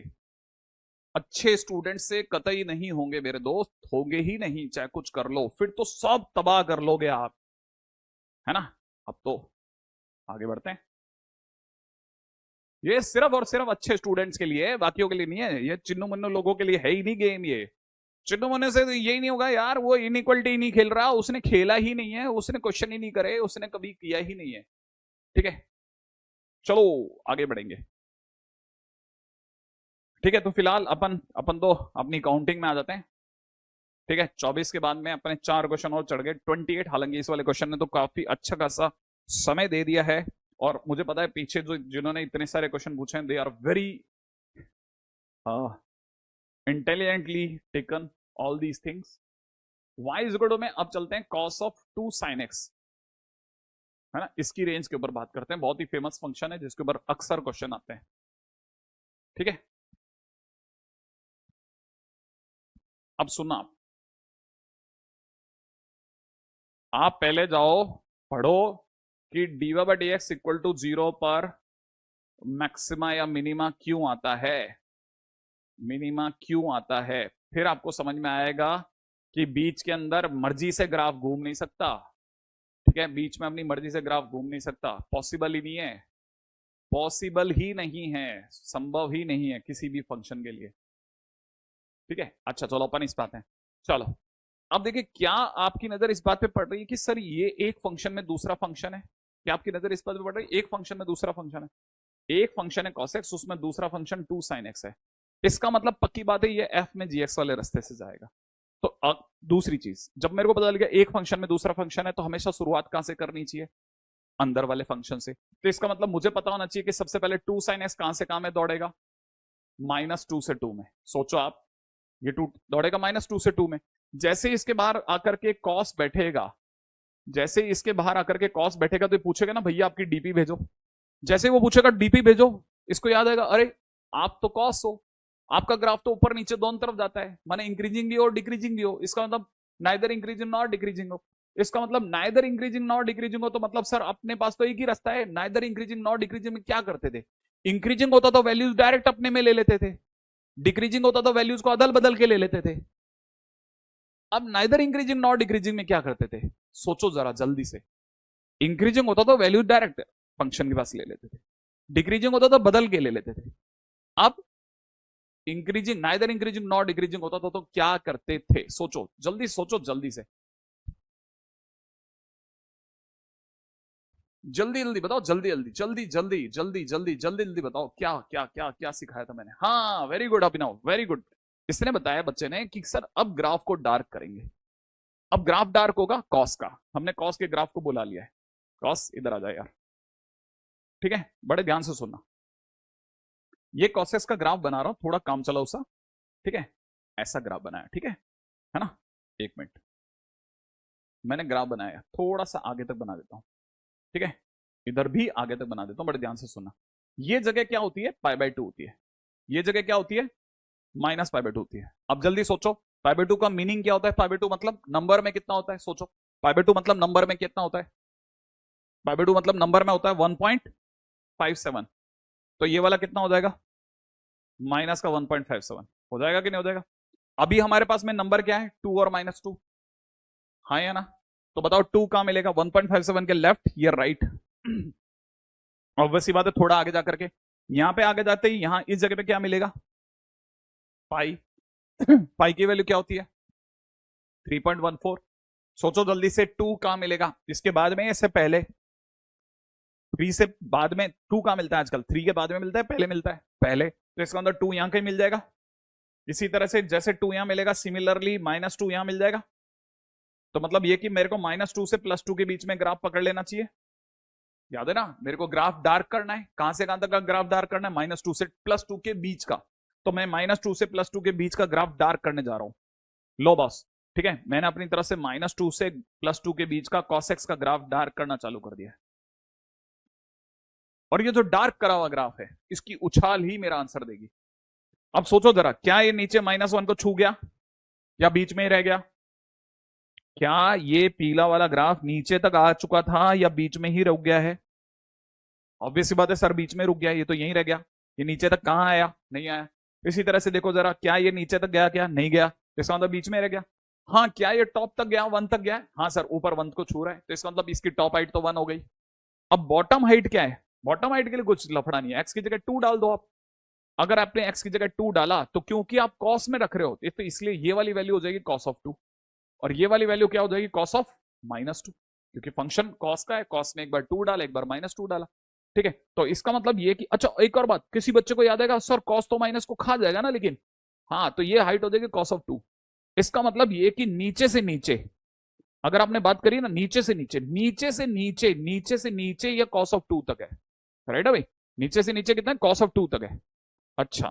अच्छे स्टूडेंट से कतई नहीं होंगे मेरे दोस्त, होंगे ही नहीं, चाहे कुछ कर लो, फिर तो सब तबाह कर लोगे आप, है ना। अब तो आगे बढ़ते हैं। ये सिर्फ और सिर्फ अच्छे स्टूडेंट्स के लिए है, बाकियों के लिए नहीं है। ये चिन्नू मुन्नू लोगों के लिए है ही नहीं गेम। ये चिन्नू मुन्नू से तो यही नहीं होगा यार, वो इनइक्वलिटी नहीं खेल रहा, उसने खेला ही नहीं है, उसने क्वेश्चन ही नहीं करे, उसने कभी किया ही नहीं है। ठीक है, चलो आगे बढ़ेंगे। ठीक है, तो फिलहाल अपन अपन तो अपनी काउंटिंग में आ जाते हैं। ठीक है, 24 के बाद में अपने 4 क्वेश्चन और चढ़ गए 28। हालांकि इस वाले क्वेश्चन ने तो काफी अच्छा खासा समय दे दिया है, और मुझे पता है पीछे जो जिन्होंने इतने सारे क्वेश्चन पूछे हैं they are very intelligently taken all these things. y is equal to में अब चलते हैं cos ऑफ 2 sin x, है ना। इसकी रेंज के ऊपर बात करते हैं, बहुत ही फेमस फंक्शन है जिसके ऊपर अक्सर क्वेश्चन आते हैं। ठीक है, अब सुनना आप पहले जाओ पढ़ो कि dy by d x equal to 0 पर मैक्सिमा या मिनिमा क्यों आता है, मिनिमा क्यों आता है। फिर आपको समझ में आएगा कि बीच के अंदर मर्जी से ग्राफ घूम नहीं सकता। ठीक है, बीच में अपनी मर्जी से ग्राफ घूम नहीं सकता, पॉसिबल ही नहीं है, पॉसिबल ही नहीं है, संभव ही नहीं है किसी भी फंक्शन के लिए। ठीक है, अच्छा चलो अपन इस बात है। चलो अब देखिए, क्या आपकी नजर इस बात पे पड़ रही है कि सर ये एक फंक्शन में दूसरा फंक्शन है, क्या आपकी नजर इस बात पे पड़ रही है एक फंक्शन में दूसरा फंक्शन है, एक फंक्शन है cos x, उसमें दूसरा फंक्शन 2 sin x है। इसका मतलब पक्की बात है ये f में gx वाले रास्ते से जाएगा। तो अब दूसरी चीज, जब मेरे को पता लग गया एक फंक्शन में दूसरा फंक्शन है, तो हमेशा शुरुआत कहां से करनी चाहिए, अंदर वाले फंक्शन से। तो इसका मतलब मुझे पता होना चाहिए कि सबसे पहले 2 sin x कहां से कहां में दौड़ेगा, -2 से 2 में। सोचो आप, ये 2 दौड़ेगा -2 से 2 में। जैसे इसके बाहर आकर के कॉस बैठेगा, जैसे इसके बाहर आकर के कॉस बैठेगा तो ये पूछेगा ना भैया आपकी डीपी भेजो। जैसे वो पूछेगा डीपी भेजो, इसको याद आएगा अरे आप तो कॉस हो, आपका ग्राफ तो ऊपर नीचे दोनों तरफ जाता है, माने इंक्रीजिंग भी हो डिक्रीजिंग भी हो, इसका मतलब नाइदर इंक्रीजिंग नॉट डिक्रीजिंग हो। इसका मतलब नाइदर इंक्रीजिंग नॉट डिक्रीजिंग हो, तो मतलब सर अपने पास तो एक ही रास्ता है, नाइदर इंक्रीजिंग नॉट डिक्रीजिंग में क्या करते थे, इंक्रीजिंग होता तो वैल्यूज डायरेक्ट अपने में ले लेते थे, डिक्रीजिंग होता तो वैल्यूज को अदल बदल के ले लेते थे। अब नाइदर इंक्रीजिंग नॉट डिक्रीजिंग में क्या करते थे, सोचो जरा जल्दी से। इंक्रीजिंग होता तो वैल्यूज डायरेक्ट फंक्शन के पास ले लेते थे, डिक्रीजिंग होता तो बदल के ले लेते थे। अब increasing, neither increasing not decreasing होता तो क्या करते थे, सोचो जल्दी, सोचो जल्दी से, जल्दी जल्दी बताओ, जल्दी जल्दी जल्दी जल्दी जल्दी जल्दी जल्दी जल्दी बताओ, क्या क्या क्या क्या सिखाया था मैंने। हाँ वेरी गुड अभिनव, वेरी गुड। इसने बताया बच्चे ने कि सर अब ग्राफ को डार्क करेंगे। अब ग्राफ डार्क होगा कॉस का, हमने कॉस के ग्राफ को बुला लिया है। कॉस इधर आ जाए यार, ठीक है, बड़े ध्यान से सुनना। ये कॉसेस का ग्राफ बना रहा हूं, थोड़ा काम चलाओ सा, ठीक है। ऐसा ग्राफ बनाया, ठीक है ना। एक मिनट, मैंने ग्राफ बनाया, थोड़ा सा आगे तक बना देता हूं, ठीक है। इधर भी आगे तक बना देता हूं, बड़े ध्यान से सुनना। ये जगह क्या होती है, π/2 होती है। ये जगह क्या होती है, -π/2 होती है। अब जल्दी सोचो, π/2 का मीनिंग क्या होता है, π/2 मतलब नंबर में कितना होता है, सोचो। π/2 मतलब नंबर में कितना होता है, π/2 मतलब नंबर में होता है 1.2, 1.57, तो ये वाला कितना हो जाएगा, माइनस का 1.57 हो जाएगा कि नहीं हो जाएगा। अभी हमारे पास में नंबर क्या है, 2 और -2, हाँ या ना। तो बताओ 2 कहां मिलेगा, 1.57 के लेफ्ट या राइट। ऑब्वियस सी बात है, थोड़ा आगे जाकर के, यहां पे आगे जाते ही यहां इस जगह पे क्या मिलेगा, पाई। पाई की वैल्यू क्या होती है, 3.14। सोचो जल्दी से, 2 कहां मिलेगा, इसके बाद में, इससे पहले, 3 से बाद में 2 कहां मिलता है आजकल, 3 के बाद में मिलता है, पहले मिलता है, पहले, तो इसका अंदर 2 यहां कहीं मिल जाएगा। इसी तरह से जैसे 2 यहां मिलेगा, सिमिलरली -2 यहां मिल जाएगा। तो मतलब ये कि मेरे को -2 से +2 के बीच में ग्राफ पकड़ लेना चाहिए। याद है ना, मेरे को ग्राफ डार्क करना है, कहां से कहां तक का ग्राफ डार्क करना है, -2 से +2 के बीच का। तो मैं -2 से +2 के बीच का ग्राफ डार्क करने जा रहा हूं। लो बॉस, ठीक है, मैंने अपनी तरफ से -2 से +2 के बीच का cos x का ग्राफ डार्क करना चालू कर दिया है। और ये जो डार्क करा हुआ ग्राफ है, इसकी उछाल ही मेरा आंसर देगी। अब सोचो जरा, क्या ये नीचे -1 को छू गया या बीच में ही रह गया, क्या ये पीला वाला ग्राफ नीचे तक आ चुका था या बीच में ही रुक गया है। ऑब्वियस सी बात है सर, बीच में रुक गया, ये तो यहीं रह गया, ये नीचे तक कहां आया, नहीं आया। इसी तरह से देखो जरा, क्या ये नीचे तक गया, क्या नहीं गया, इसका मतलब बीच में रह गया। हाँ, क्या ये टॉप तक गया, 1 तक गया, हाँ सर ऊपर 1 को छू रहा है, तो इसका मतलब इसकी टॉप हाइट तो 1 हो गई। अब बॉटम हाइट क्या है, बॉटम हाइट के लिए कुछ लफड़ा नहीं है, एक्स की जगह 2 डाल दो आप। अगर आपने एक्स की जगह 2 डाला, तो क्योंकि आप कॉस में रख रहे हो, तो इसलिए ये वाली वैल्यू हो जाएगी cos of 2, और ये वाली वैल्यू क्या हो जाएगी, cos of -2, क्योंकि फंक्शन cos का है, cos में एक बार 2 डाला, एक बार -2 डाला। ठीक है, तो इसका मतलब ये कि, अच्छा एक और बात, किसी बच्चे को याद आएगा सर cos तो माइनस को खा जाएगा ना, लेकिन हाँ, तो ये हाइट हो जाएगी cos of 2। इसका मतलब ये कि नीचे से नीचे, अगर आपने बात करी ना, नीचे से नीचे, नीचे से नीचे, नीचे से नीचे, ये cos of 2 तक है, राइट है भाई, नीचे से नीचे कितना है, cos of 2 तक है। अच्छा,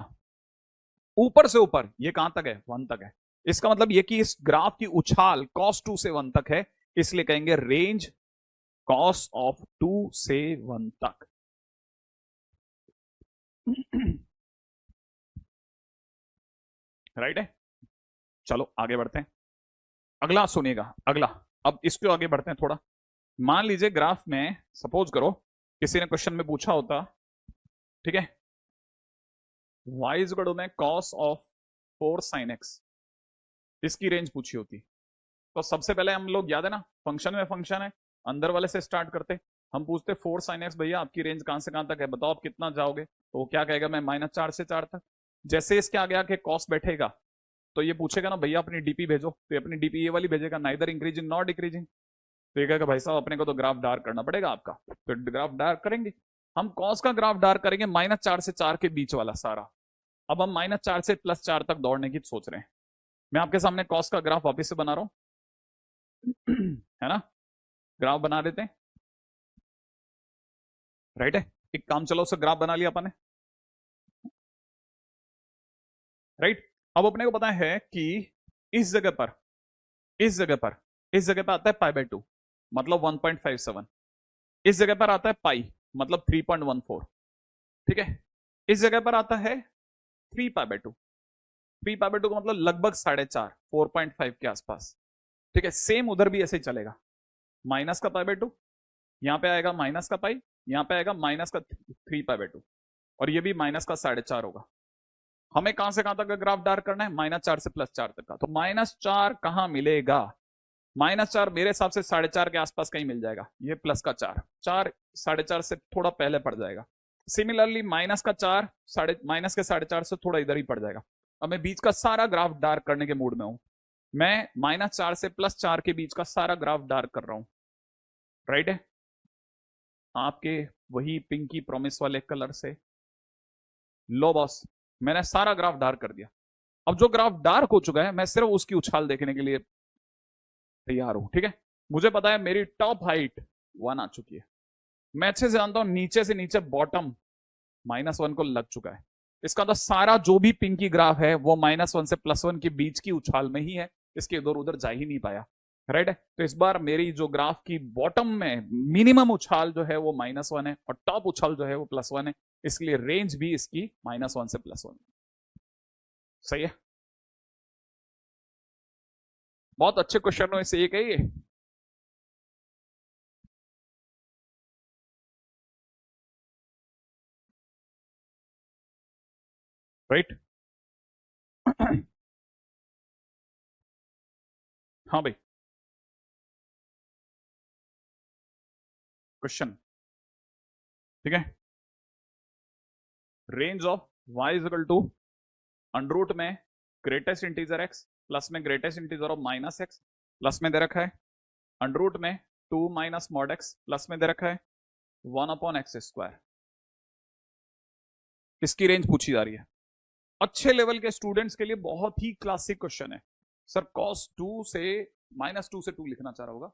ऊपर से ऊपर ये कहां तक है, 1 तक है। इसका मतलब ये कि इस ग्राफ की उछाल cos 2 से 1 तक है, इसलिए कहेंगे रेंज cos of 2 से 1 तक। राइट है, चलो आगे बढ़ते हैं, अगला सुनिएगा, अगला। अब इसको आगे बढ़ते हैं थोड़ा। मान लीजिए ग्राफ में, सपोज करो किसी ने क्वेश्चन में पूछा होता, ठीक है, y इज इक्वल टू में cos ऑफ 4 sin x, इसकी रेंज पूछी होती, तो सबसे पहले हम लोग, याद है ना, फंक्शन में फंक्शन है, अंदर वाले से स्टार्ट करते, हम पूछते 4 sin x, भैया आपकी रेंज कहां से कहां तक है, बताओ आप कितना जाओगे, तो वो क्या कहेगा, मैं -4 से 4 तक। जैसे इसके आगे आके कॉस बैठेगा, तो ये पूछेगा ना, भैया अपनी डीपी भेजो, तो अपनी डीपी ये वाली भेजेगा, नाइदर इंक्रीजिंग नॉट डिक्रीजिंग। तो ये कहेगा भाई साहब अपने को तो ग्राफ डार्क करना पड़ेगा आपका, तो ग्राफ डार्क करेंगे, हम कॉस का ग्राफ डार्क करेंगे -4 से 4 के बीच वाला सारा। अब हम -4 से +4 तक दौड़ने की सोच रहे हैं। मैं आपके सामने कॉस का ग्राफ वापिस से बना रहा हूं, है ना, ग्राफ बना देते हैं, राइट है, एक काम चलो, उससे ग्राफ बना लिया अपन ने, राइट। अब अपने को पता है कि इस जगह पर, इस जगह पर, इस जगह पर आता है π/2, मतलब 1.57, इस जगह पर आता है पाई, मतलब 3.14, ठीक है, इस जगह पर आता है 3π/2, 3π/2 का मतलब लगभग 4.5, 4.5 के आसपास, ठीक है। सेम उधर भी ऐसे ही चलेगा, माइनस का π/2, यहां पे आएगा माइनस का पाई, यहां पे आएगा माइनस का 3π/2, और ये भी माइनस का 4.5 होगा। हमें कहां से कहां तक का ग्राफ डार्क करना है, -4 से +4 तक का, तो -4 कहां मिलेगा, -4 मेरे हिसाब से 4.5 के आसपास कहीं मिल जाएगा, ये प्लस का 4, 4 4.5 से थोड़ा पहले पड़ जाएगा। सिमिलरली माइनस का 4, माइनस के 4.5 से थोड़ा इधर ही पड़ जाएगा। अब मैं बीच का सारा ग्राफ डार्क करने के मूड में हूं, मैं -4 से +4 के बीच का सारा ग्राफ डार्क कर रहा हूं, राइट है, आपके वही पिंकी प्रॉमिस वाले कलर से। लो बॉस, मैंने सारा ग्राफ डार्क कर दिया। अब जो ग्राफ डार्क हो चुका है, मैं सिर्फ उसकी उछाल देखने के लिए तैयार हूं, ठीक है। मुझे पता है मेरी टॉप हाइट 1 आ चुकी है, मैं अच्छे से जानता हूं नीचे से नीचे बॉटम -1 को लग चुका है। इसका तो सारा जो भी पिंकी ग्राफ है वो -1 से +1 के बीच की उछाल में ही है, इसके इधर उधर जा ही नहीं पाया, राइट है। तो इस बार मेरी जो ग्राफ की बॉटम में मिनिमम उछाल जो है वो -1 है, और टॉप उछाल जो है वो +1 है, इसलिए रेंज भी इसकी -1 से +1। सही है, बहुत अच्छे क्वेश्चनों में से एक है ये। राइट। हाँ भाई, क्वेश्चन, ठीक है। Range of y is equal to under root में ग्रेटेस्ट इंटीजर x प्लस में greatest integer of minus x plus में दे रखा है अंडर रूट में 2 माइनस मॉड x प्लस में दे रखा है 1/x²। इसकी रेंज पूछी जा रही है। अच्छे लेवल के स्टूडेंट्स के लिए बहुत ही क्लासिक क्वेश्चन है। सर cos 2 से -2 से 2 लिखना चाह रहा होगा,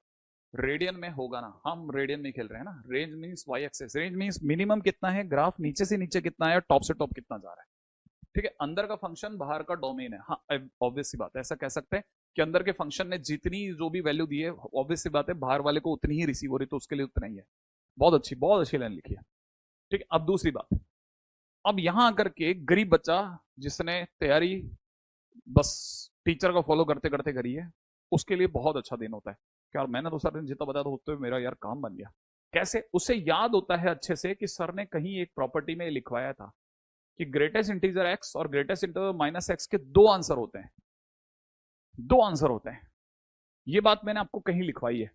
रेडियन में होगा ना, हम रेडियन में खेल रहे हैं ना। Range means y axis, range means minimum कितना है, ग्राफ नीचे से नीचे कितना है, टॉप से टॉप कितना जा रहा है, ठीक है। अंदर का फंक्शन बाहर का डोमेन है। हाँ, ऑब्वियस सी बात है, ऐसा कह सकते हैं कि अंदर के फंक्शन ने जितनी जो भी वैल्यू दी है, ऑब्वियस सी बात है बाहर वाले को उतनी ही रिसीव हो रही, तो उसके लिए उतना ही है। बहुत अच्छी लाइन लिखी है, ठीक है। अब दूसरी बात, अब यहां आकर के गरीब बच्चा जिसने तैयारी बस टीचर को फॉलो करते करते करी है, उसके लिए बहुत अच्छा दिन होता है कि यार मैंने तो सर ने जितना बताया था उतने मेरा यार काम बन गया। कैसे? उसे याद होता है अच्छे से कि सर ने कहीं एक प्रॉपर्टी में लिखवाया था कि ग्रेटेस्ट इंटीजर एक्स और ग्रेटेस्ट इंटीजर माइनस एक्स के दो आंसर होते हैं, दो आंसर होते हैं। ये बात मैंने आपको कहीं लिखवाई है,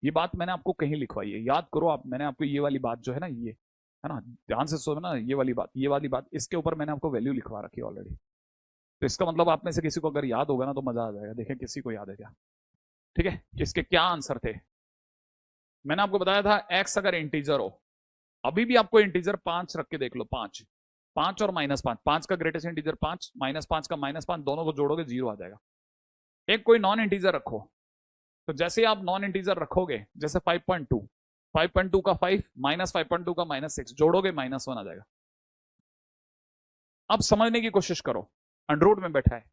ये बात मैंने आपको कहीं लिखवाई है, याद करो आप। मैंने आपको ये वाली बात जो है ना, ये है ना, ध्यान से सुनो ना, ये वाली बात, ये वाली बात, इसके ऊपर मैंने आपको वैल्यू लिखवा रखी है ऑलरेडी। तो इसका मतलब आप में से किसी को अगर याद होगा ना तो मजा आ जाएगा। देखें किसी को याद है क्या, ठीक है, इसके क्या आंसर थे। मैंने आपको बताया था एक्स अगर इंटीजर हो, अभी भी आपको इंटीजर 5 रख के देख लो, 5 5 और -5, 5 का ग्रेटेस्ट इंटीजर 5, -5 का -5, दोनों को जोड़ोगे 0 आ जाएगा। एक कोई नॉन इंटीजर रखो, तो जैसे आप नॉन इंटीजर रखोगे, जैसे 5.2, 5.2 का 5 -5.2 का -6 जोड़ोगे -1 आ जाएगा। अब समझने की कोशिश करो, अंडररूट में बैठा है,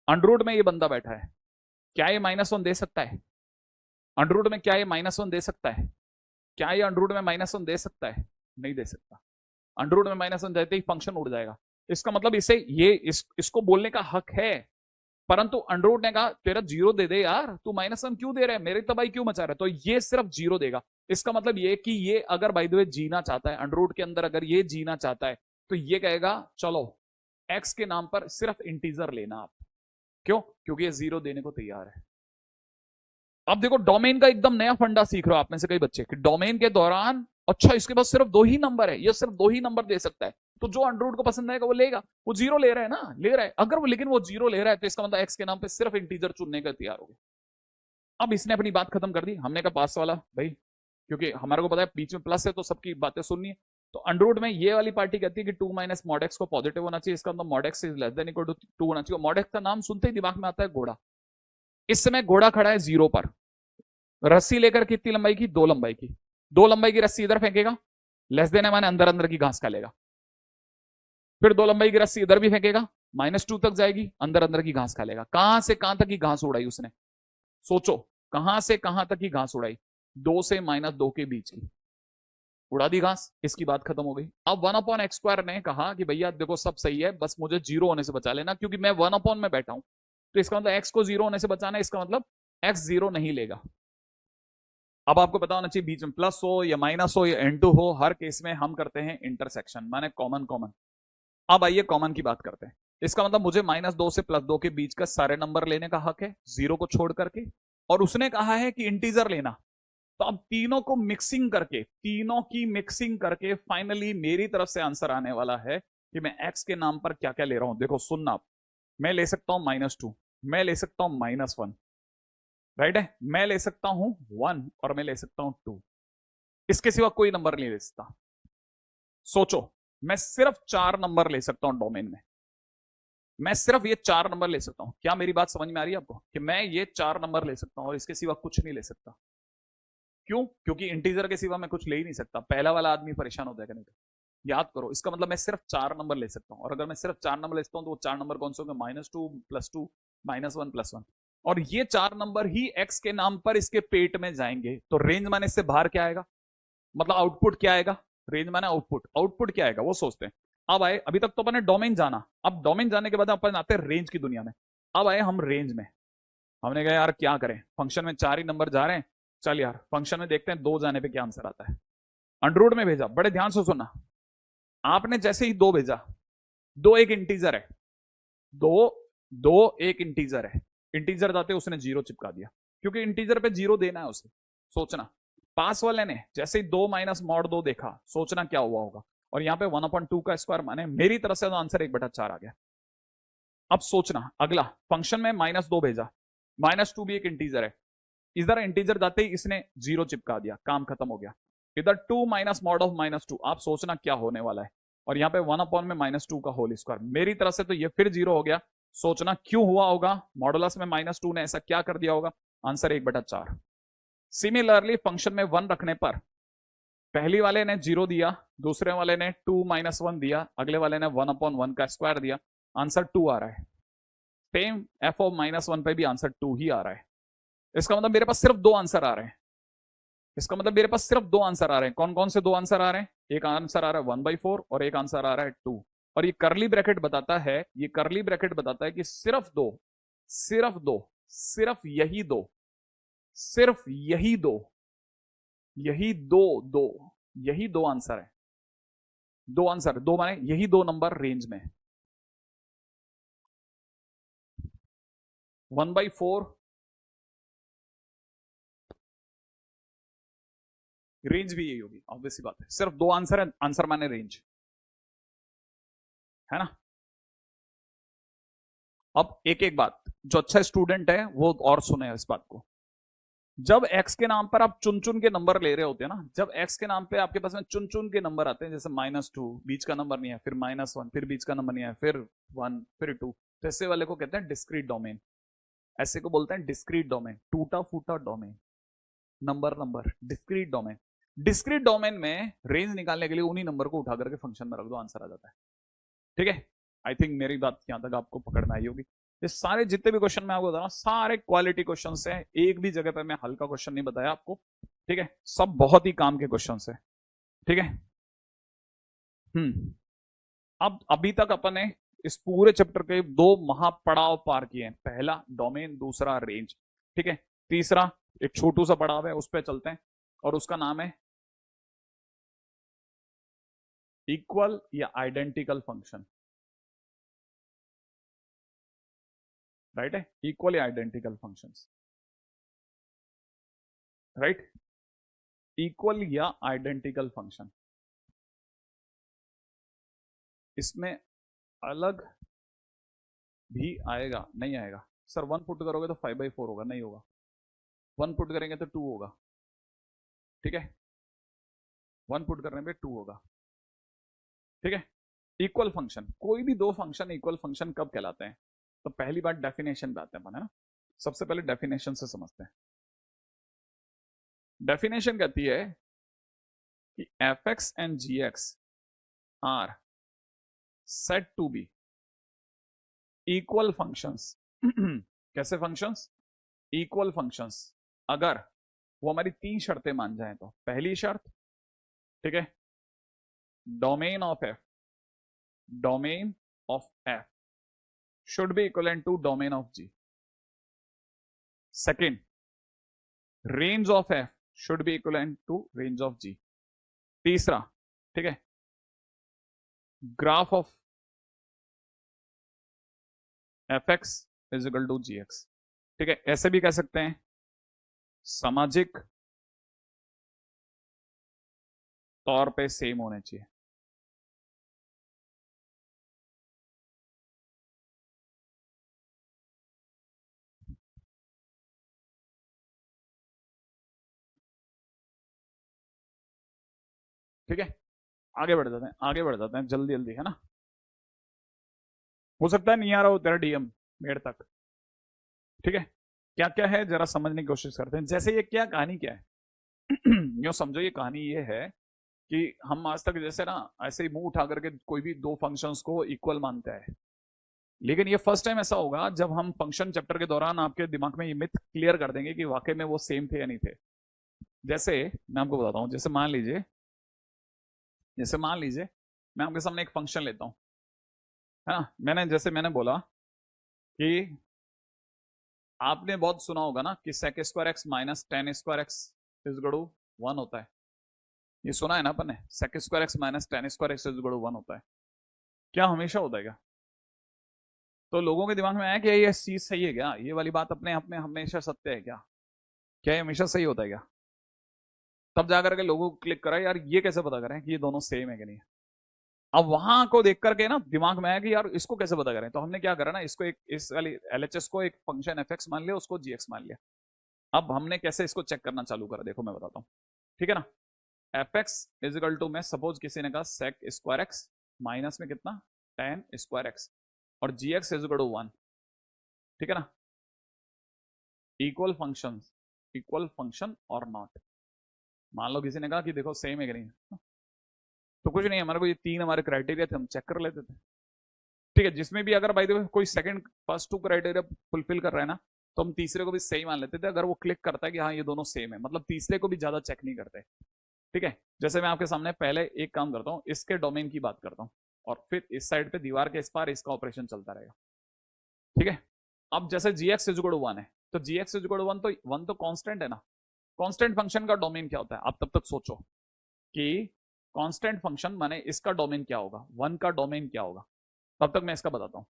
अंडररूट में ये बंदा बैठा है, क्या ये -1 दे सकता है? अंडररूट में क्या ये -1 दे सकता है? क्या ये अंडररूट में -1 दे सकता है? नहीं दे सकता। अंडररूट में -1 देते ही फंक्शन उड़ जाएगा। इसका मतलब इसे ये इसको बोलने का हक है, परंतु अंडररूट ने कहा तेरा 0 दे दे यार, तू -1 क्यों दे रहा है, मेरी तबाही क्यों मचा रहा है, तो ये सिर्फ 0 देगा। इसका मतलब ये कि ये अगर बाय द वे जीना चाहता है, अंडररूट के अंदर अगर ये जीना चाहता है, तो ये कहेगा चलो एक्स के नाम पर सिर्फ इंटीजर लेना आप। क्यों? क्योंकि ये 0 देने को तैयार है। अब देखो डोमेन का एकदम नया फंडा सीख रहे हो आप में से कई बच्चे कि डोमेन के दौरान अच्छा इसके पास सिर्फ 2 ही नंबर है, ये सिर्फ 2 ही नंबर दे सकता है, तो जो अंडररूट को पसंद आएगा वो लेगा। वो 0 ले रहा है ना, ले रहा है, अगर वो लेकिन वो 0 ले रहा है तो इसका मतलब एक्स के नाम पे सिर्फ इंटीजर चुनने का तैयार हो गया। अब इसने अपनी बात खत्म कर दी, हमने कहा पास वाला भाई, क्योंकि हमारे को पता है बीच में प्लस है तो सबकी बातें सुननी है। तो अंडररूट में ये वाली पार्टी कहती है कि 2 माइनस मॉड एक्स को पॉजिटिव होना चाहिए, इसका मतलब mod x is less than equal to 2 होना चाहिए। मॉड एक्स का नाम सुनते ही दिमाग में आता है घोड़ा। इस समय घोड़ा खड़ा है 0 पर, रस्सी लेकर कितनी लंबाई की, 2 लंबाई की, 2 लंबाई की रस्सी इधर फेंकेगा, लेस देन है माने अंदर अंदर की घास खा लेगा। फिर 2 लंबाई की रस्सी इधर भी फेंकेगा, -2 तक जाएगी, अंदर अंदर की घास खा लेगा। कहां से कहां तक की घास उड़ाई उसने, सोचो कहां से कहां तक की घास उड़ाई, 2 से -2 के बीच की उड़ा दी घास। इसकी बात खत्म हो गई। अब 1/x² ने कहा कि भैया देखो सब सही है, बस मुझे 0 होने से बचा लेना, क्योंकि मैं 1 में बैठा हूं, तो इसका मतलब x को 0 होने से बचाना है, इसका मतलब x 0 नहीं लेगा। अब आपको पता होना चाहिए बीच में प्लस हो या माइनस हो या इनटू हो, हर केस में हम करते हैं इंटरसेक्शन, माने कॉमन कॉमन। अब आइए कॉमन की बात करते हैं। इसका मतलब मुझे -2 से +2 के बीच का सारे नंबर लेने का हक है, 0 को छोड़ करके, और उसने कहा है कि इंटीजर लेना। तो अब तीनों को मिक्सिंग करके, तीनों की मिक्सिंग करके फाइनली मेरी तरफ से आंसर आने वाला है कि मैं x के नाम पर क्या क्या ले रहा हूं। देखो सुनना आप, मैं ले सकता हूं -2, मैं ले सकता हूं -1, राइट है, मैं ले सकता हूं 1 और मैं ले सकता हूं 2, इसके सिवा कोई नंबर नहीं ले सकता। सोचो मैं सिर्फ 4 नंबर ले सकता हूं डोमेन में, मैं सिर्फ ये 4 नंबर ले सकता हूं। क्या मेरी बात समझ में आ रही है आपको कि मैं ये 4 नंबर ले सकता हूं और इसके सिवा कुछ नहीं ले सकता? क्यों? क्योंकि इंटीजर के सिवा मैं कुछ ले ही नहीं सकता। पहला वाला आदमी परेशान हो जाएगा नहीं तो। याद करो, इसका मतलब मैं सिर्फ 4 नंबर ले सकता हूं, और अगर मैं सिर्फ 4 नंबर लेता हूं तो वो 4 नंबर कौन से होंगे, -2 +2 -1 +1, और ये 4 नंबर ही x के नाम पर इसके पेट में जाएंगे। तो रेंज माने इससे बाहर क्या आएगा, मतलब आउटपुट क्या आएगा, रेंज माने आउटपुट, आउटपुट क्या आएगा वो सोचते हैं। अब आए, अभी तक तो अपने डोमेन जाना, अब डोमेन जाने के बाद अपन आते हैं रेंज की दुनिया में। अब आए हम रेंज में, हमने कहा यार क्या करें, फंक्शन में 4 ही नंबर जा रहे हैं, चल यार फंक्शन में देखते हैं 2 जाने पे क्या आंसर आता है। अंडररूट में भेजा, बड़े ध्यान से सुनना, आपने जैसे ही 2 भेजा, दो एक इंटीजर है, दो दो एक इंटीजर है, इंटीजर जाते उसने जीरो चिपका दिया, क्योंकि इंटीजर पे जीरो देना है उसे। सोचना, पास वाले ने जैसे ही 2 माइनस मॉड 2 देखा, सोचना क्या हुआ होगा। और यहाँ पे 1/2 का स्क्वायर माने मेरी तरफ से तो आंसर 1/4 आ गया। अब सोचना अगला, फंक्शन में -2 भेजा, -2 भी एक इंटीजर है, इधर इंटीजर जाते ही इसने जीरो चिपका दिया, काम खत्म हो गया। इधर 2 माइनस मॉड ऑफ -2, आप सोचना क्या होने वाला है। और यहाँ पे 1 में -2 का होल स्क्वायर, मेरी तरफ से तो ये फिर जीरो हो गया। सोचना क्यों हुआ होगा, मॉडुलस में -2 ने ऐसा क्या कर दिया होगा, आंसर 1/4। सिमिलरली फंक्शन में 1 रखने पर पहली वाले ने जीरो दिया, दूसरे वाले ने 2 - 1 दिया, अगले वाले ने 1/1 का स्क्वायर दिया, आंसर 2 आ रहा है। सेम f ऑफ -1 पे भी आंसर 2 ही आ रहा है। इसका मतलब मेरे पास सिर्फ दो आंसर आ रहे हैं, इसका मतलब मेरे पास सिर्फ दो आंसर आ रहे हैं। कौन कौन से दो आंसर आ रहे हैं, एक आंसर आ रहा है 1/4 और एक आंसर आ रहा है 2। और ये करली ब्रैकेट बताता है, ये करली ब्रैकेट बताता है कि सिर्फ दो, सिर्फ दो, सिर्फ यही दो, सिर्फ यही दो, यही दो, दो, यही दो आंसर है। दो आंसर, दो माने यही दो नंबर रेंज में, 1/4 रेंज भी यही होगी, ऑब्वियस बात है। सिर्फ दो आंसर है, आंसर माने रेंज, है ना। अब एक एक बात, जो अच्छा स्टूडेंट है वो और सुने इस बात को। जब x के नाम पर आप चुन चुन के नंबर ले रहे होते हैं ना, जब x के नाम पे आपके पास में चुन चुन के नंबर आते हैं, जैसे -2 बीच का नंबर नहीं है, फिर -1 फिर बीच का नंबर नहीं है, फिर 1 फिर 2, तो ऐसे वाले को कहते हैं डिस्क्रीट डोमेन। ऐसे को बोलते हैं डिस्क्रीट डोमेन, टूटा फूटा domain, number number discrete domain. Discrete domain में रेंज निकालने के लिए उन्हीं नंबर को उठा करके फंक्शन में रख दो, आंसर आ जाता है। ठीक है, आई थिंक मेरी बात यहां तक आपको पकड़ में आई होगी। ये सारे जितने भी क्वेश्चन मैं आपको बता रहा हूँ, सारे क्वालिटी क्वेश्चन है, एक भी जगह पे मैं हल्का क्वेश्चन नहीं बताया आपको। ठीक है, सब बहुत ही काम के क्वेश्चन है। ठीक है, अब अभी तक अपन ने इस पूरे चैप्टर के दो महापड़ाव पार किए हैं, पहला डोमेन, दूसरा रेंज। ठीक है, तीसरा एक छोटू सा पड़ाव है, उस पर चलते हैं, और उसका नाम है इक्वल या आइडेंटिकल फंक्शन। राइट है, इक्वल या आइडेंटिकल फंक्शंस, राइट, इक्वल या आइडेंटिकल फंक्शन। इसमें अलग भी आएगा, नहीं आएगा सर, 1 पुट करोगे तो 5/4 होगा, नहीं होगा, 1 पुट करेंगे तो 2 होगा। ठीक है, 1 पुट करने पे 2 होगा। ठीक है, इक्वल फंक्शन, कोई भी दो फंक्शन इक्वल फंक्शन कब कहलाते हैं, तो पहली बात डेफिनेशन पे आते हैं अपन, है ना। सबसे पहले डेफिनेशन से समझते हैं। डेफिनेशन कहती है कि f(x) and g(x) are set to be equal functions. कैसे फंक्शंस, इक्वल फंक्शंस, अगर वो हमारी तीन शर्तें मान जाए तो। पहली शर्त, ठीक है, domain of F, domain of F should be equivalent to domain of G. Second, range of F should be equivalent to range of G. तीसरा, ठीक है, graph of F x is equal to G X. ठीक है, ऐसे भी कह सकते हैं सामाजिक तौर पे सेम होने चाहिए। ठीक है, आगे बढ़ जाते हैं, आगे बढ़ जाते हैं जल्दी जल्दी, है ना। हो सकता है नहीं आ रहा हो तेरा डीएम मेरे तक। ठीक है, क्या क्या है जरा समझने की कोशिश करते हैं। जैसे ये क्या कहानी क्या है, यूं समझो ये कहानी ये है कि हम आज तक जैसे ना ऐसे ही मुंह उठा करके कोई भी दो फंक्शंस को इक्वल मानते हैं, लेकिन ये फर्स्ट टाइम ऐसा होगा जब हम फंक्शन चैप्टर के दौरान आपके दिमाग में ये मिथ क्लियर कर देंगे कि वाकई में वो सेम थे या नहीं थे। जैसे मैं आपको बताता हूँ, जैसे मान लीजिए मैं आपके सामने एक फंक्शन लेता हूँ, है ना। मैंने बोला कि आपने बहुत सुना होगा ना कि sec² x minus tan² x is equal to 1 होता है। ये सुना है ना अपन ने, sec² x minus tan² x is equal to 1 होता है। क्या हमेशा होता है क्या? तो लोगों के दिमाग में आया कि ये चीज सही है क्या, ये वाली बात अपने आप में हमेशा सत्य है क्या? क्या ये हमेशा सही होता है क्या? तब जाकर के लोगों को क्लिक करा यार ये कैसे पता करें कि ये दोनों सेम है कि नहीं। अब वहां को देख करके ना दिमाग में आया कि यार इसको कैसे पता करें, तो हमने क्या करा ना, इसको एक इस वाली एलएचएस को एक फंक्शन एफ एक्स मान लिया, उसको जी एक्स मान लिया। अब हमने कैसे इसको चेक करना चालू करा, देखो मैं बताता हूँ। ठीक है ना, एफ एक्स इजिकल टू में सपोज किसी ने कहा सेक स्क्वायर एक्स माइनस में कितना टेन स्क्वायर एक्स और g x is equal to one. ठीक है ना, इक्वल फंक्शन और नॉट। मान लो किसी ने कहा कि देखो सेम है कि नहीं, तो कुछ नहीं, हमारे को ये तीन हमारे क्राइटेरिया थे, हम चेक कर लेते थे। ठीक है, जिसमें भी अगर बाय द वे कोई second first two criteria fulfil कर रहा है ना, तो हम तीसरे को भी सही मान लेते थे, अगर वो क्लिक करता है कि हाँ ये दोनों सेम है, मतलब तीसरे को भी ज्यादा चेक नहीं करते। ठीक है, जैसे मैं आपके सामने पहले एक काम करता हूँ, इसके डोमेन की बात करता हूँ और फिर इस साइड पे दीवार के इस पार इसका ऑपरेशन चलता रहेगा। ठीक है, अब जैसे G x is equal to one है, तो G x is equal to one, तो वन तो कांस्टेंट है ना। कांस्टेंट फंक्शन का डोमेन क्या होता है, आप तब तक सोचो कि कांस्टेंट फंक्शन माने इसका डोमेन क्या होगा, वन का डोमेन क्या होगा। तब तक मैं इसका बताता हूँ।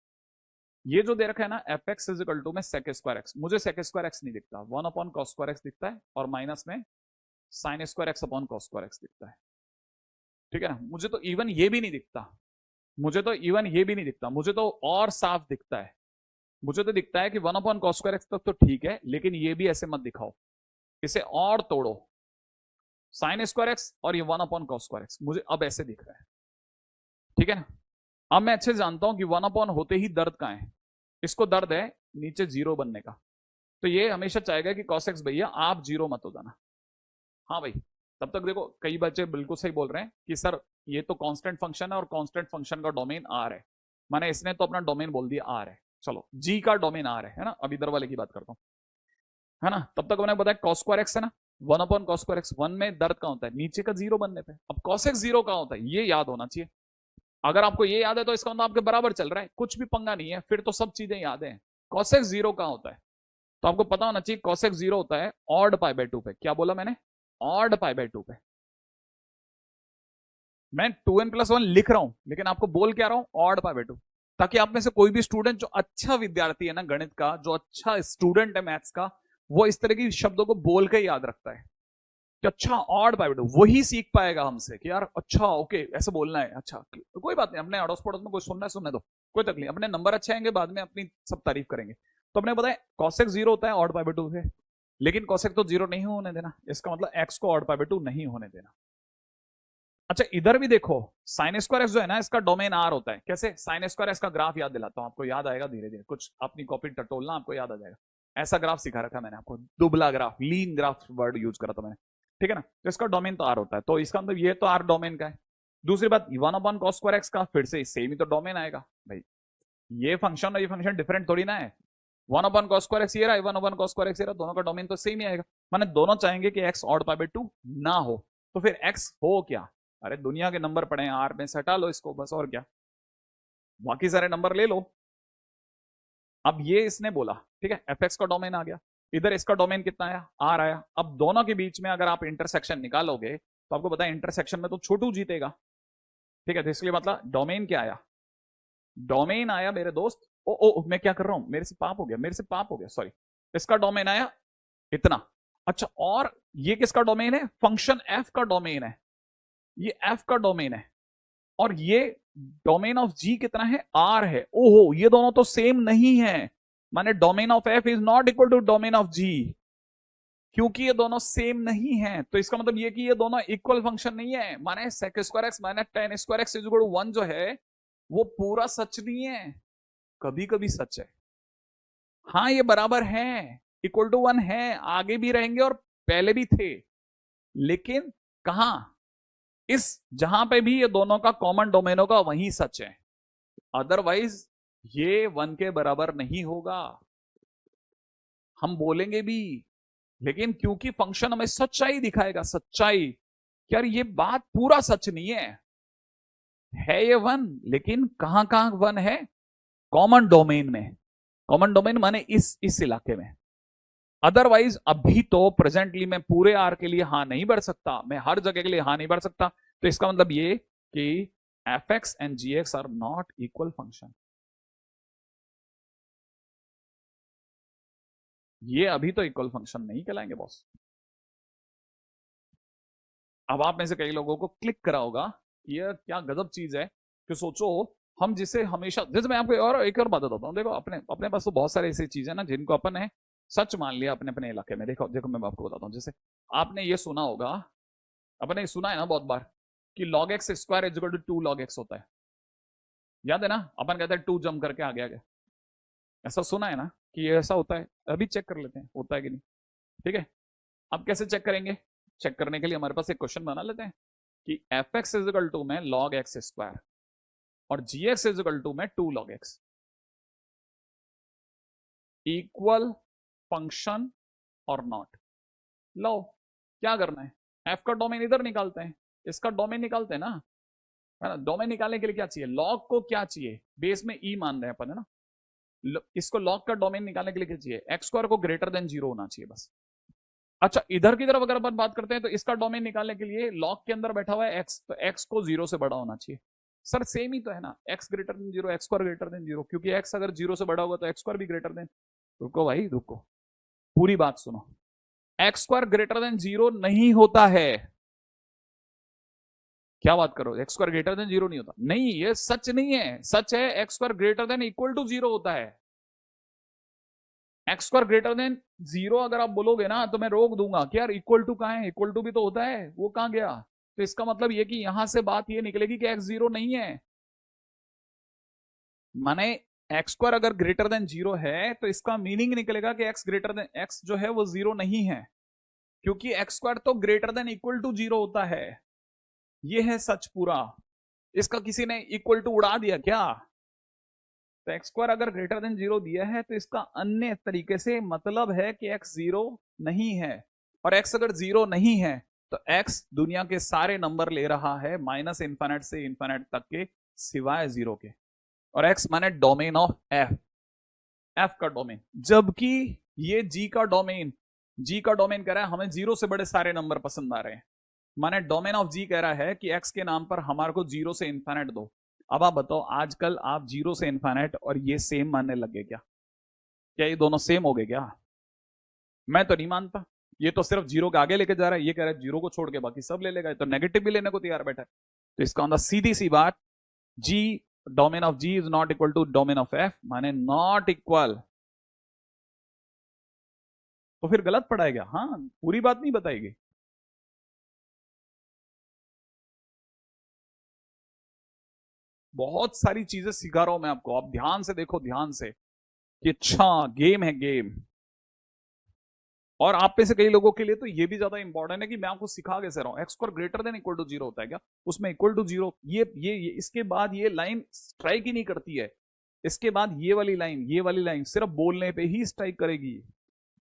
ये जो दे रखा है ना f x is equal to में सेक स्क्वायर एक्स, मुझे सेक स्क्वायर एक्स नहीं दिखता, one upon cos square x दिखता है और माइनस में sine square x upon cos square x दिखता है। ठीक है ना, मुझे तो इवन ये भी नहीं दिखता, मुझे तो और साफ दिखता है। मुझे तो दिखता है कि one upon cos square x तक तो ठीक है, लेकिन ये भी ऐसे मत दिखाओ, इसे और तोड़ो, साइन स्क्वायर एक्स और ये one upon cos square x मुझे अब ऐसे दिख रहा है। ठीक है ना, अब मैं अच्छे जानता हूं कि वन अपॉन होते ही दर्द कहां है, इसको दर्द है नीचे जीरो बनने का, तो ये हमेशा चाहेगा कि कॉस एक्स भैया आप जीरो मत हो जाना। हाँ भाई, तब तक देखो कई बच्चे बिल्कुल सही बोल रहे हैं कि सर ये तो कांस्टेंट फंक्शन है और कांस्टेंट फंक्शन का डोमेन आर है, माने इसने तो अपना डोमेन बोल दिया आर है, चलो जी का डोमेन आर है ना, अब इधर वाले की बात करता हूँ, है ना। तब तक मैंने बताया कॉस स्क्वायर एक्स है ना, one upon cos square x, one में दर्द कहां होता है, नीचे का जीरो बनने पे। अब कॉस एक्स जीरो कहां होता है ये याद होना चाहिए, अगर आपको ये याद है तो इसका मतलब आपके बराबर चल रहा है, कुछ भी पंगा नहीं है, फिर तो सब चीजें याद है। कॉस एक्स जीरो कहां होता है, तो आपको पता होना चाहिए कॉस एक्स जीरो होता है ऑड पाई बाय टू पे। क्या बोला मैंने, ऑड पाई बाय टू पे। मैं 2n+1 लिख रहा हूं लेकिन आपको बोल क्या रहा हूं, ऑड पाई बाय टू, ताकि आप में से कोई भी स्टूडेंट जो अच्छा विद्यार्थी है ना गणित का, जो अच्छा स्टूडेंट है मैथ्स का, वो इस तरह की शब्दों को बोल के याद रखता है कि अच्छा ऑड पाई बाय टू, वही सीख पाएगा हमसे कि यार अच्छा ओके ऐसे बोलना है। अच्छा तो कोई बात नहीं, अपने अड़ोस पड़ोस में कोई सुनना है सुनने दो, कोई तकलीफ, अपने नंबर अच्छे आएंगे बाद में अपनी सब तारीफ करेंगे। तो अपने बताया कॉसेक जीरो होता है ऑड पाई बाय टू से, लेकिन कॉसेक तो जीरो नहीं होने देना, इसका मतलब एक्स को ऑड पाई बाय टू नहीं होने देना। अच्छा इधर भी देखो, साइन स्क्वायर एक्स जो है ना इसका डोमेन आर होता है। कैसे, साइन स्क्वायर एक्स का ग्राफ याद दिलाता हूं आपको, याद आएगा धीरे धीरे, कुछ अपनी कॉपी टटोलना आपको याद आ जाएगा। ऐसा ग्राफ सिखा रखा मैंने आपको, दुबला ग्राफ, लीन ग्राफ वर्ड यूज करा था मैंने। ठीक है ना, तो इसका डोमेन तो आर होता है, तो इसका मतलब ये तो आर डोमेन का है। दूसरी बात, one upon cos square x का फिर से सेम ही तो डोमेन आएगा भाई, ये फंक्शन और ये फंक्शन डिफरेंट थोड़ी ना है। One upon cos square x ये रहा, one upon cos square x ये रहा, दोनों का डोमेन तो सेम ही आएगा। माने दोनों चाहेंगे कि x odd pi by two ना हो, तो फिर एक्स हो क्या, अरे दुनिया के नंबर पड़े हैं आर में, सटा लो इसको बस, और क्या, बाकी सारे नंबर ले लो। अब ये इसने बोला ठीक है, एफ एक्स का डोमेन आ गया, इधर इसका डोमेन कितना आया, आर आया। अब दोनों के बीच में अगर आप इंटरसेक्शन निकालोगे तो आपको पता है इंटरसेक्शन में तो छोटू जीतेगा। ठीक है, तो इसलिए मतलब डोमेन क्या आया, डोमेन आया मेरे दोस्त, ओ मैं क्या कर रहा हूं, मेरे से पाप हो गया सॉरी, इसका डोमेन आया इतना। अच्छा और ये किसका डोमेन है, फंक्शन एफ का डोमेन है, ये एफ का डोमेन है, और ये डोमेन ऑफ जी कितना है, आर है। ओहो ये दोनों तो सेम नहीं है, माने domain of F is not equal to domain of G, क्योंकि ये दोनों सेम नहीं है। तो इसका मतलब ये कि ये दोनों इक्वल फंक्शन नहीं है, माने sec square x minus tan square x is equal to one जो है वो पूरा सच नहीं है, कभी कभी सच है। हाँ ये बराबर है, इक्वल टू वन है, आगे भी रहेंगे और पहले भी थे, लेकिन कहा, इस जहां पे भी ये दोनों का कॉमन डोमेन होगा वही सच है, अदरवाइज ये वन के बराबर नहीं होगा। हम बोलेंगे भी, लेकिन क्योंकि फंक्शन हमें सच्चाई दिखाएगा, सच्चाई, यार ये बात पूरा सच नहीं है ये वन, लेकिन कहां कहां वन है, कॉमन डोमेन में, कॉमन डोमेन माने इस इलाके में। अदरवाइज अभी तो प्रेजेंटली मैं पूरे आर के लिए हाँ नहीं बढ़ सकता, मैं हर जगह के लिए हाँ नहीं बढ़ सकता। तो इसका मतलब ये कि f x and ji x are not equal function. ये अभी तो इक्वल फंक्शन नहीं कहलाएंगे बॉस। अब आप में से कई लोगों को क्लिक करा होगा कि ये क्या गजब चीज है कि सोचो हम जिसे हमेशा, जैसे मैं आपको और एक और बात बताता हूँ, देखो अपने अपने पास तो बहुत सारे ऐसी चीजें ना जिनको अपन ने सच मान लिया अपने अपने इलाके में। देखो देखो मैं आपको बताता हूँ, जैसे आपने ये सुना होगा, अपने सुना है ना बहुत बार कि log x square is equal to 2 log x होता है। याद है ना, अपन कहते हैं 2 जम करके आ गया। ऐसा सुना है ना कि ये ऐसा होता है। अभी चेक कर लेते हैं होता है कि नहीं। ठीक है, अब कैसे चेक करेंगे? चेक करने के लिए हमारे पास एक क्वेश्चन बना लेते हैं कि f x is equal to में log x स्क्वायर और g x is equal to में 2 log x इक्वल फंक्शन और नॉट। लो क्या करना है, एफ का डोमेन इधर निकालते हैं, इसका डोमेन निकालते हैं ना, है ना। डोमेन निकालने के लिए क्या चाहिए, लॉग को क्या चाहिए, बेस में ई मान रहे हैं अपन, है ना। इसको लॉग का डोमेन निकालने के लिए क्या चाहिए, एक्स स्क्वायर को ग्रेटर देन 0 होना चाहिए बस। अच्छा इधर की तरफ अगर अपन बात करते हैं तो इसका डोमेन निकालने के लिए लॉग के अंदर बैठा हुआ है एक्स, तो एक्स को 0 से बड़ा होना चाहिए। सर सेम ही तो है ना, x greater than 0 x square greater than 0, क्योंकि एक्स अगर 0 से बड़ा होगा तो एक्स स्क्वायर भी ग्रेटर देन। रुको भाई रुको, पूरी बात सुनो। एक्स स्क्वायर ग्रेटर देन 0 नहीं होता है। क्या बात करो, एक्स स्क्वायर ग्रेटर देन 0 नहीं होता? नहीं, ये सच नहीं है। सच है x square greater than equal to 0 होता है। एक्स स्क्वायर ग्रेटर देन 0 अगर आप बोलोगे ना तो मैं रोक दूंगा कि यार इक्वल टू कहां है, इक्वल टू भी तो होता है, वो कहां गया। तो इसका मतलब ये कि यहां से बात ये निकलेगी कि एक्स 0 नहीं है। माने एक्स स्क्वायर अगर ग्रेटर देन 0 है तो इसका मीनिंग निकलेगा कि एक्स ग्रेटर देन एक्स जो है वो 0 नहीं है, क्योंकि एक्स स्क्वायर तो ग्रेटर देन इक्वल टू 0 होता है। ये है सच पूरा। इसका किसी ने इक्वल टू उड़ा दिया क्या? तो एक्स स्क्वायर अगर ग्रेटर देन 0 दिया है तो इसका अन्य तरीके से मतलब है कि एक्स 0 नहीं है। और एक्स अगर 0 नहीं है तो एक्स दुनिया के सारे नंबर ले रहा है माइनस इन्फाइनाइट से इन्फाइनाइट तक के सिवाय 0 के। और एक्स माने डोमेन ऑफ एफ, एफ का डोमेन, जबकि ये जी का डोमेन, जी का डोमेन कह रहा है हमें 0 से बड़े सारे नंबर पसंद आ रहे हैं। माने डोमेन ऑफ जी कह रहा है कि एक्स के नाम पर हमारे को 0 से इन्फाइनाइट दो। अब आप बताओ आजकल आप 0 से इन्फाइनाइट और ये सेम मानने लग गए क्या? क्या ये दोनों सेम हो गए क्या? मैं तो नहीं मानता। ये तो सिर्फ 0 के आगे लेके जा रहा है, ये कह रहा है 0 को छोड़ के बाकी सब ले लेगा, तो नेगेटिव भी लेने को तैयार बैठा है। तो इसका मतलब सीधी सी बात, G domain of G is not equal to domain of F, माने नॉट इक्वल। तो फिर गलत पढ़ाएगा, हाँ पूरी बात नहीं बताएगी। बहुत सारी चीजें सिखा रहा हूं मैं आपको, आप ध्यान से देखो, ध्यान से कि अच्छा गेम है गेम। और आप में से कई लोगों के लिए तो ये भी ज्यादा इंपॉर्टेंट है कि मैं आपको सिखा कैसे रहा हूं, x square greater than equal to 0 होता है क्या, उसमें इक्वल टू 0, ये इसके बाद ये लाइन स्ट्राइक ही नहीं करती है। इसके बाद ये वाली लाइन, ये वाली लाइन सिर्फ बोलने पे ही स्ट्राइक करेगी।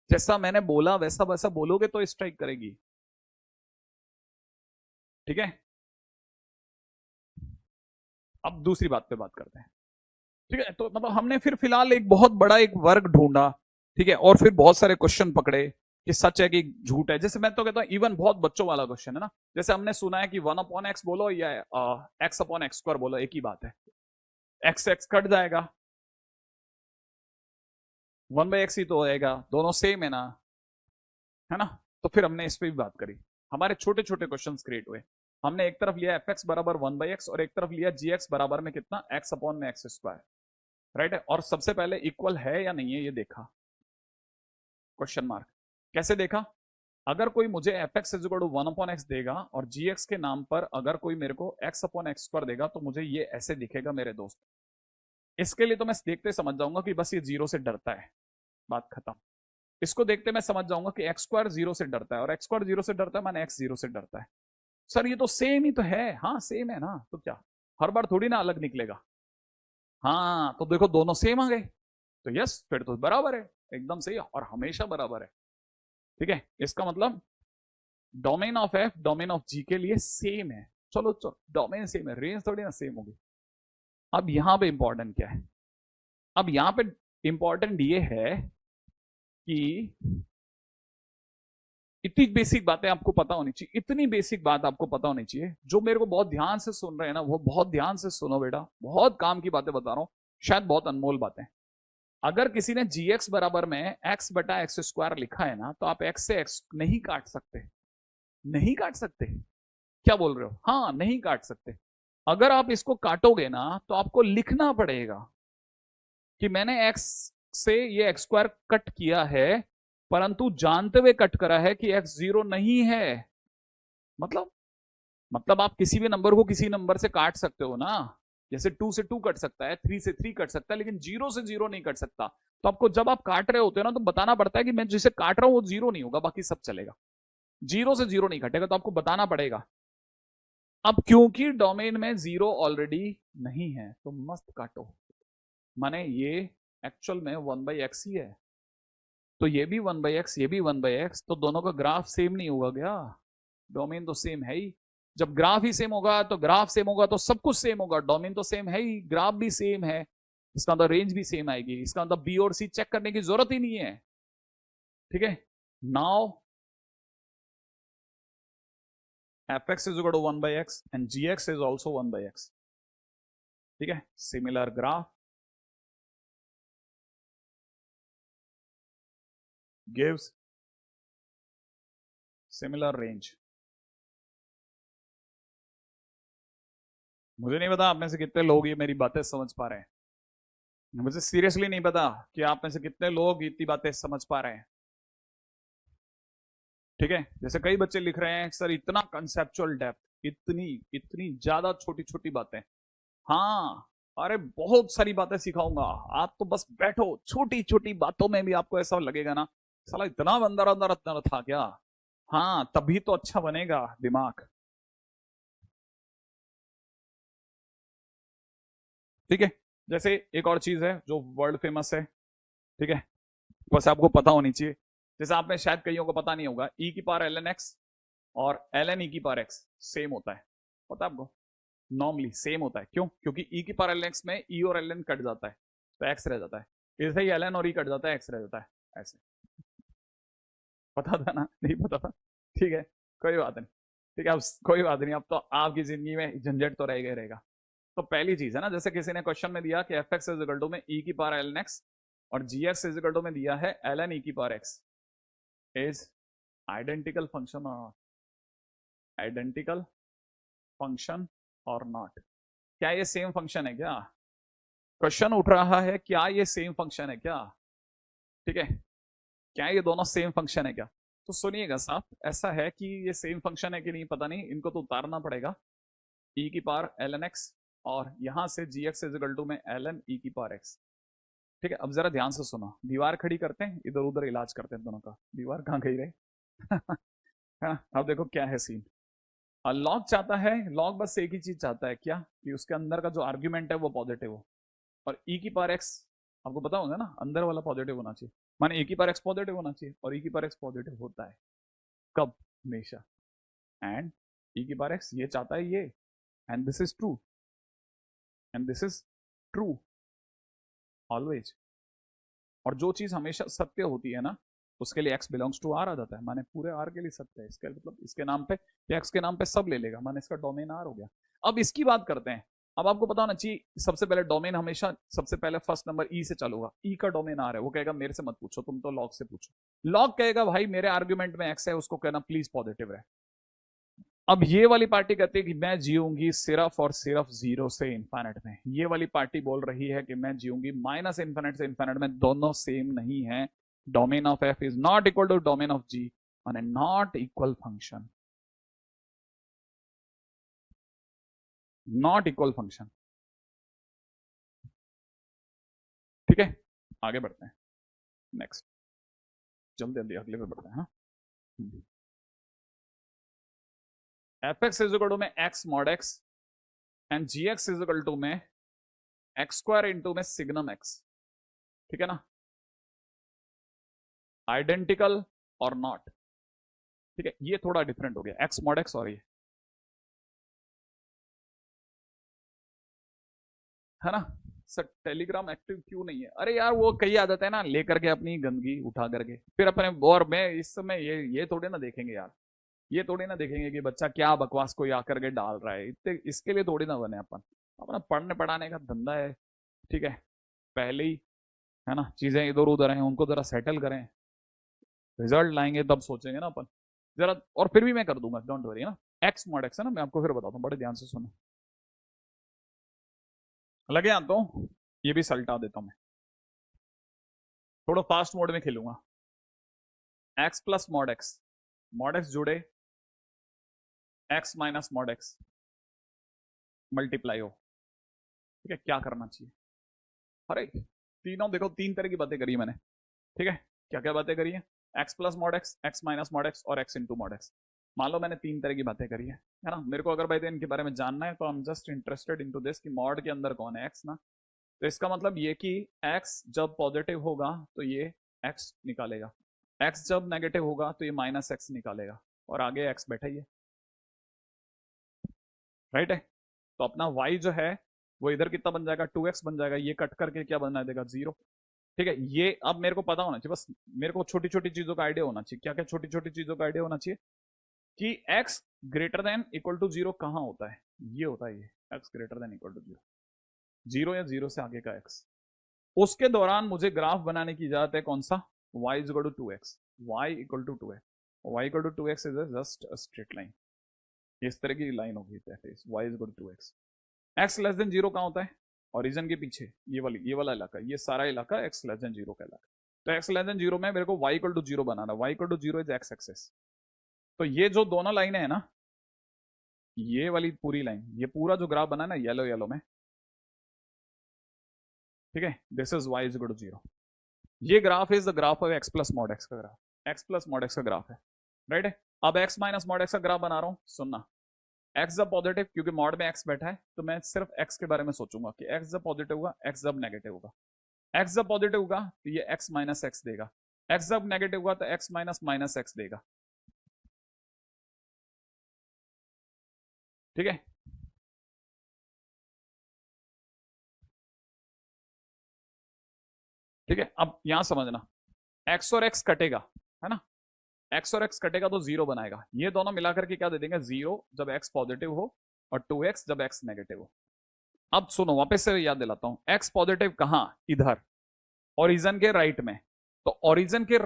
जैसा मैंने बोला वैसा वैसा बोलोगे तो स्ट्राइक करेगी। ठीक है, अब दूसरी बात पे बात करते हैं। ठीक है, तो मतलब हमने फिर फिलहाल एक बहुत बड़ा एक वर्ग ढूंढा, ठीक है, और फिर बहुत सारे क्वेश्चन पकड़े कि सच है कि झूठ है। जैसे मैं तो कहता हूं इवन बहुत बच्चों वाला क्वेश्चन है ना, जैसे हमने सुना है कि 1/x बोलो या x/x² बोलो, एक ही बात है, एक्स एक्स कट जाएगा, 1/x ही तो होएगा, दोनों सेम है ना, है ना। तो फिर हमने इस पर भी बात करी, हमारे छोटे छोटे क्वेश्चन क्रिएट हुए। हमने एक तरफ लिया एफ एक्स बराबर 1/x और एक तरफ लिया जी एक्स बराबर में कितना, x/x², राइट है। और सबसे पहले इक्वल है या नहीं है ये देखा, क्वेश्चन मार्क। कैसे देखा, अगर कोई मुझे f x is equal to 1/x देगा और जी एक्स के नाम पर अगर कोई मेरे को x/x² देगा तो मुझे ये ऐसे दिखेगा मेरे दोस्त। इसके लिए तो मैं देखते समझ जाऊंगा कि बस ये 0 से डरता है, बात खत्म। इसको देखते मैं समझ जाऊंगा कि x² 0 से डरता है और x² 0 से डरता है, माने x 0 से डरता है। सर ये तो सेम ही तो है, हाँ सेम है ना, तो क्या हर बार थोड़ी ना अलग निकलेगा। हाँ तो देखो दोनों सेम आ गए, तो यस फिर तो बराबर है, एकदम सही और हमेशा बराबर है। ठीक है, इसका मतलब domain of F domain of G के लिए सेम है। चलो चलो डोमेन सेम है, रेंज थोड़ी ना सेम होगी। अब यहां पे इंपॉर्टेंट क्या है, अब यहां पे इंपॉर्टेंट ये है कि इतनी बेसिक बातें आपको पता होनी चाहिए, इतनी बेसिक बात आपको पता होनी चाहिए। जो मेरे को बहुत ध्यान से सुन रहे हैं ना, वो बहुत ध्यान से सुनो बेटा, बहुत काम की बातें बता रहा हूं, शायद बहुत अनमोल बातें। अगर किसी ने जी एक्स बराबर में एक्स बटा एक्स स्क्वायर लिखा है ना, तो आप एक्स से एक्स नहीं काट सकते, नहीं काट सकते। क्या बोल रहे हो? हाँ, नहीं काट सकते। अगर आप इसको काटोगे ना, तो आपको लिखना पड़ेगा कि मैंने एक्स से ये एक्स स्क्वायर कट किया है, परंतु जानते हुए कट करा है कि एक्स जीरो नहीं है। मतलब मतलब आप किसी भी नंबर को किसी नंबर से काट सकते हो ना। जैसे 2 से 2 कट सकता है, 3 से 3 कट सकता है, लेकिन 0 से 0 नहीं कट सकता। तो आपको जब आप काट रहे होते हो ना, तो बताना पड़ता है कि मैं जिसे काट रहा हूं वो 0 नहीं होगा, बाकी सब चलेगा। 0 से 0 नहीं कटेगा, तो आपको बताना पड़ेगा। अब क्योंकि डोमेन में 0 ऑलरेडी नहीं है, तो मस्त काटो। माने ये एक्चुअल में 1/x ही है, तो ये भी 1/x, ये भी 1/x, तो दोनों का ग्राफ सेम नहीं होगा क्या? डोमेन तो सेम है ही। जब ग्राफ ही सेम होगा, तो ग्राफ सेम होगा तो सब कुछ सेम होगा। डोमेन तो सेम है ही, ग्राफ भी सेम है, इसका मतलब रेंज भी सेम आएगी। इसका मतलब बी और सी चेक करने की जरूरत ही नहीं है। ठीक है, now fx is equal to 1/x and gx is also 1/x. ठीक है, similar graph gives similar range. मुझे नहीं पता आप में से कितने लोग ये मेरी बातें समझ पा रहे हैं। मुझे सीरियसली नहीं पता कि आप में से कितने लोग इतनी बातें समझ पा रहे हैं। ठीक है, जैसे कई बच्चे लिख रहे हैं सर इतना कंसेप्चुअल डेप्थ, इतनी इतनी ज्यादा छोटी छोटी बातें। हाँ, अरे बहुत सारी बातें सिखाऊंगा, आप तो बस बैठो। छोटी छोटी बातों में भी आपको ऐसा लगेगा ना, साला इतना अंदर अंदर अंदर था क्या। हाँ, तभी तो अच्छा बनेगा दिमाग। ठीक है, जैसे एक और चीज है जो वर्ल्ड फेमस है। ठीक है, बस आपको पता होनी चाहिए। जैसे आप में शायद कईयों को पता नहीं होगा, ई की पावर एल एन एक्स और एल एन ई की पावर एक्स सेम होता है। पता है आपको? नॉर्मली सेम होता है। क्यों? क्योंकि ई की पावर एल एक्स में ई और एल एन कट जाता है, तो एक्स रह जाता है। ऐसे ही एल एन और ई कट जाता है, एक्स रह जाता है। ऐसे पता था ना? नहीं पता था? ठीक है, कोई बात नहीं। ठीक है, अब कोई बात नहीं, अब तो आपकी जिंदगी में झंझट तो रहेगा ही रहेगा। तो पहली चीज है ना, जैसे किसी ने क्वेश्चन में दिया कि f x is equal to में ई की पावर एल एन एक्स और g x is equal to में दिया है एल एन ई की power x, is identical function और आइडेंटिकल फंक्शन और नॉट। क्या ये सेम फंक्शन है क्या? क्वेश्चन उठ रहा है, क्या ये सेम फंक्शन है क्या? ठीक है, क्या ये दोनों सेम फंक्शन है क्या? तो सुनिएगा साहब, ऐसा है कि ये सेम फंक्शन है कि नहीं पता नहीं, इनको तो उतारना पड़ेगा। ई की पावर एल एन एक्स और यहां से जी एक्स इज इक्वल टू में एल एन ई की पावर एक्स। ठीक है, अब जरा ध्यान से सुनो, दीवार खड़ी करते हैं, इधर उधर इलाज करते हैं दोनों का। दीवार कहाँ गई रहे? हाँ, अब देखो क्या है सीन। और लॉग चाहता है, लॉग बस एक ही चीज चाहता है, क्या? कि उसके अंदर का जो आर्ग्यूमेंट है वो पॉजिटिव हो। और ई की पावर एक्स आपको पता होगा ना, अंदर वाला पॉजिटिव होना चाहिए। माने ए की पावर एक्स पॉजिटिव होना चाहिए, और ई की पावर एक्स पॉजिटिव होता है कब? हमेशा। एंड ई की पावर एक्स ये चाहता है ये, and this is true, and this is true always. और जो चीज हमेशा सत्य होती है ना, उसके लिए एक्स बिलोंग्स टू आर आ जाता है। माने पूरे आर के लिए सत्य है, इसके मतलब इसके नाम पे या एक्स के नाम पे सब ले लेगा, माने इसका डोमेन आर हो गया। अब इसकी बात करते हैं। अब आपको पता होना चाहिए, सबसे पहले डोमेन हमेशा सबसे पहले फर्स्ट नंबर ई से चालू होगा। ई का डोमेन आर है, वो कहेगा मेरे से मत पूछो, तुम तो लॉग से पूछो। लॉग कहेगा भाई मेरे आर्ग्यूमेंट में एक्स है, उसको कहना प्लीज पॉजिटिव रहे। अब ये वाली पार्टी कहती है कि मैं जीऊंगी सिर्फ और सिर्फ जीरो से इन्फाइनेट में। ये वाली पार्टी बोल रही है कि मैं जीऊंगी माइनस इन्फाइनेट से इन्फाइनेट में। दोनों सेम नहीं है। Domain of F is not equal to domain of g on a not equal function. Not equal function. ठीक है, आगे बढ़ते हैं। नेक्स्ट, जल्दी जल्दी अगले पे बढ़ते हैं। हाँ, F x is equal to में X mod X and ji x is equal to में एक्स स्क्वायर इंटू में सिग्नम एक्स। ठीक है ना, आइडेंटिकल और नॉट। ठीक है, ये थोड़ा डिफरेंट हो गया, एक्स मॉड एक्स और ये, है ना, सर टेलीग्राम एक्टिव क्यों नहीं है? अरे यार वो कई आदत है ना, लेकर के अपनी गंदगी उठा करके फिर अपने, और मैं इस समय ये थोड़े ना देखेंगे यार, ये थोड़ी ना देखेंगे कि बच्चा क्या बकवास कोई आकर के डाल रहा है, इतने इसके लिए थोड़ी ना बने अपन। अपना पढ़ने पढ़ाने का धंधा है, ठीक है। पहले ही है ना चीजें इधर उधर हैं, उनको जरा सेटल करें, रिजल्ट लाएंगे तब सोचेंगे ना अपन जरा। और फिर भी मैं कर दूंगा, डोंट वरी ना। एक्स मॉड एक्स है ना, मैं आपको फिर बताता हूँ, बड़े ध्यान से सुनो। लगे हाथ तो ये भी सल्टा देता हूं मैं, थोड़ा फास्ट मोड में खेलूंगा। एक्स प्लस मॉड एक्स जुड़े x minus mod x multiply हो, ठीक है। क्या करना चाहिए? अरे तीनों देखो, तीन तरह की बातें करी मैंने, ठीक है। क्या क्या बातें करी है? X plus mod x minus mod x और एक्स इंटू मॉड एक्स। मान लो मैंने तीन तरह की बातें करी है ना। मेरे को अगर भाई इनके बारे में जानना है तो I am just interested into this कि मॉड के अंदर कौन है एक्स ना। तो इसका मतलब ये कि एक्स जब पॉजिटिव होगा तो ये एक्स निकालेगा, एक्स जब नेगेटिव होगा तो ये माइनस एक्स निकालेगा, और आगे एक्स बैठा ही है, राइट है। तो अपना y जो है वो इधर कितना बन जाएगा, 2x बन जाएगा, ये कट करके क्या बना देगा, 0, ठीक है। ये अब मेरे को पता होना चाहिए, बस मेरे को छोटी छोटी चीजों का आइडिया होना चाहिए। क्या क्या छोटी छोटी चीजों का आइडिया होना चाहिए? कि x greater than equal to 0 कहां होता है, ये होता है, ये x greater than equal to 0, 0 या 0 से आगे का x। उसके दौरान मुझे ग्राफ बनाने की इजाजत है, कौन सा? y is equal to 2x, y equal to 2x, y equal to 2x is just a straight line, इस तरह की लाइन होगी, y is equal to 2x। X less than 0 कहां होता है? ओरिजिन के पीछे, ये वाला इलाका, ये सारा इलाका एक्स लेस देन 0 का इलाका। तो एक्स लेस देन 0 में मेरे को y इक्वल टू 0 बनाना, y equal to 0 is x axis. तो ये जो दोनों लाइनें है ना, ये वाली पूरी लाइन, ये पूरा जो ग्राफ बना है ना येलो येलो में, ठीक है, this is y is equal to 0। ये graph is the graph of X plus mod X का graph, X plus mod X का ग्राफ है, राइट है। अब एक्स माइनस मॉड एक्स का ग्राफ बना रहा हूं, सुनना। एक्स जब पॉजिटिव, क्योंकि मॉड में एक्स बैठा है तो मैं सिर्फ एक्स के बारे में सोचूंगा कि एक्स जब पॉजिटिव होगा, एक्स जब नेगेटिव होगा। एक्स जब पॉजिटिव होगा तो ये एक्स माइनस एक्स देगा, एक्स जब नेगेटिव होगा तो एक्स माइनस माइनस एक्स देगा, ठीक है। ठीक है, अब यहां समझना, एक्स और एक्स कटेगा, है ना, एक्स और एक्स कटेगा तो 0 बनाएगा, ये दोनों मिलाकर के क्या दे देंगे, 0 जब एक्स पॉजिटिव हो और 2x जब एक्स नेगेटिव हो। अब सुनो, वापस से याद दिलाता हूं, एक्स पॉजिटिव कहां, इधर ओरिजिन के राइट में। तो ओरिजिन के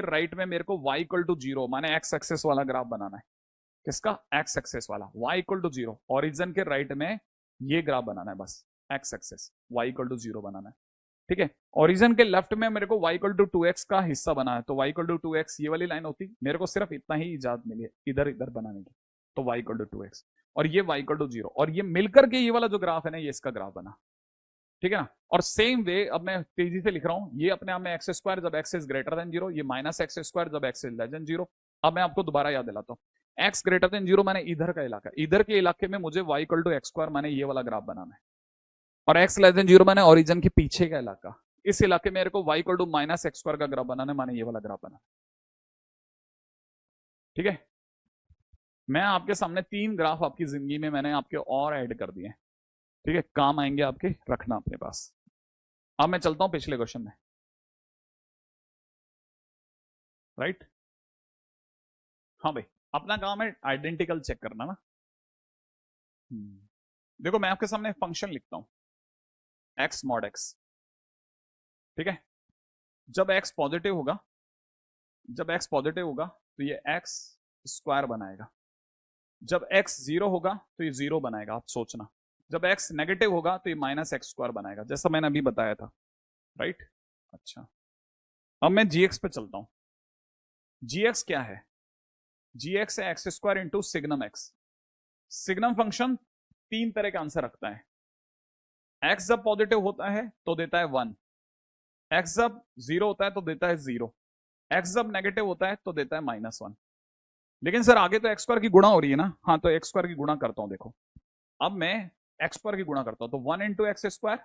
राइट में मेरे को y इक्वल टू 0 माने एक्स एक्सेस वाला ग्राफ बनाना है। किसका? एक्स एक्सेस वाला, y इक्वल टू 0, ओरिजिन के राइट में ये ग्राफ बनाना है, बस x axis y equal to 0 बनाना है, ठीक है। ओरिजिन के लेफ्ट में मेरे को y इक्वल टू 2x का हिस्सा बना है, तो y इक्वल टू 2x ये वाली लाइन होती, मेरे को सिर्फ इतना ही इजाजत मिली है इधर इधर बनाने की, तो y इक्वल टू 2x और ये y इक्वल टू 0, और ये मिलकर के ये वाला जो ग्राफ है ना, ये इसका ग्राफ बना, ठीक है ना। और सेम वे अब मैं तेजी से लिख रहा हूं, ये अपने आप में एक्स स्क्वायर जब एक्स इज ग्रेटर देन 0, ये माइनस एक्स स्क्वायर जब एक्स इज लेस देन 0। अब मैं आपको दोबारा याद दिलाता हूं, एक्स ग्रेटर देन 0 माने इधर का इलाका, इधर के इलाके में मुझे y equal to x square माने ये वाला ग्राफ बनाना है, और एक्स लेस देन 0 माने ओरिजिन के पीछे का इलाका, इस इलाके में मेरे को y equal to minus x square का ग्राफ बनाना है, माने ये वाला ग्राफ बनाना, ठीक है। मैं आपके सामने 3 ग्राफ आपकी जिंदगी में मैंने आपके और ऐड कर दिए, ठीक है, काम आएंगे आपके, रखना अपने पास। अब मैं चलता हूं पिछले क्वेश्चन में, राइट। हाँ भाई, अपना काम है आइडेंटिकल चेक करना ना। देखो मैं आपके सामने फंक्शन लिखता हूं, एक्स मॉड एक्स, ठीक है। जब एक्स पॉजिटिव होगा, तो ये एक्स स्क्वायर बनाएगा, जब एक्स 0 होगा तो ये 0 बनाएगा, आप सोचना। जब एक्स नेगेटिव होगा तो ये माइनस एक्स स्क्वायर बनाएगा, जैसा मैंने अभी बताया था, राइट। अच्छा, अब मैं जीएक्स पे चलता हूं। जीएक्स क्या है? जीएक्स है x square into signum x. Signum function 3 तरह का आंसर रखता है। एक्स जब पॉजिटिव होता है तो देता है 1, एक्स जब 0 होता है तो देता है 0, एक्स जब नेगेटिव होता है तो देता है -1। लेकिन सर आगे तो एक्स स्क्वायर की गुणा हो रही है ना, हाँ तो एक्स स्क्वायर की गुणा करता हूं, देखो अब मैं एक्स स्क्वायर की गुणा करता हूं, तो 1 into x square,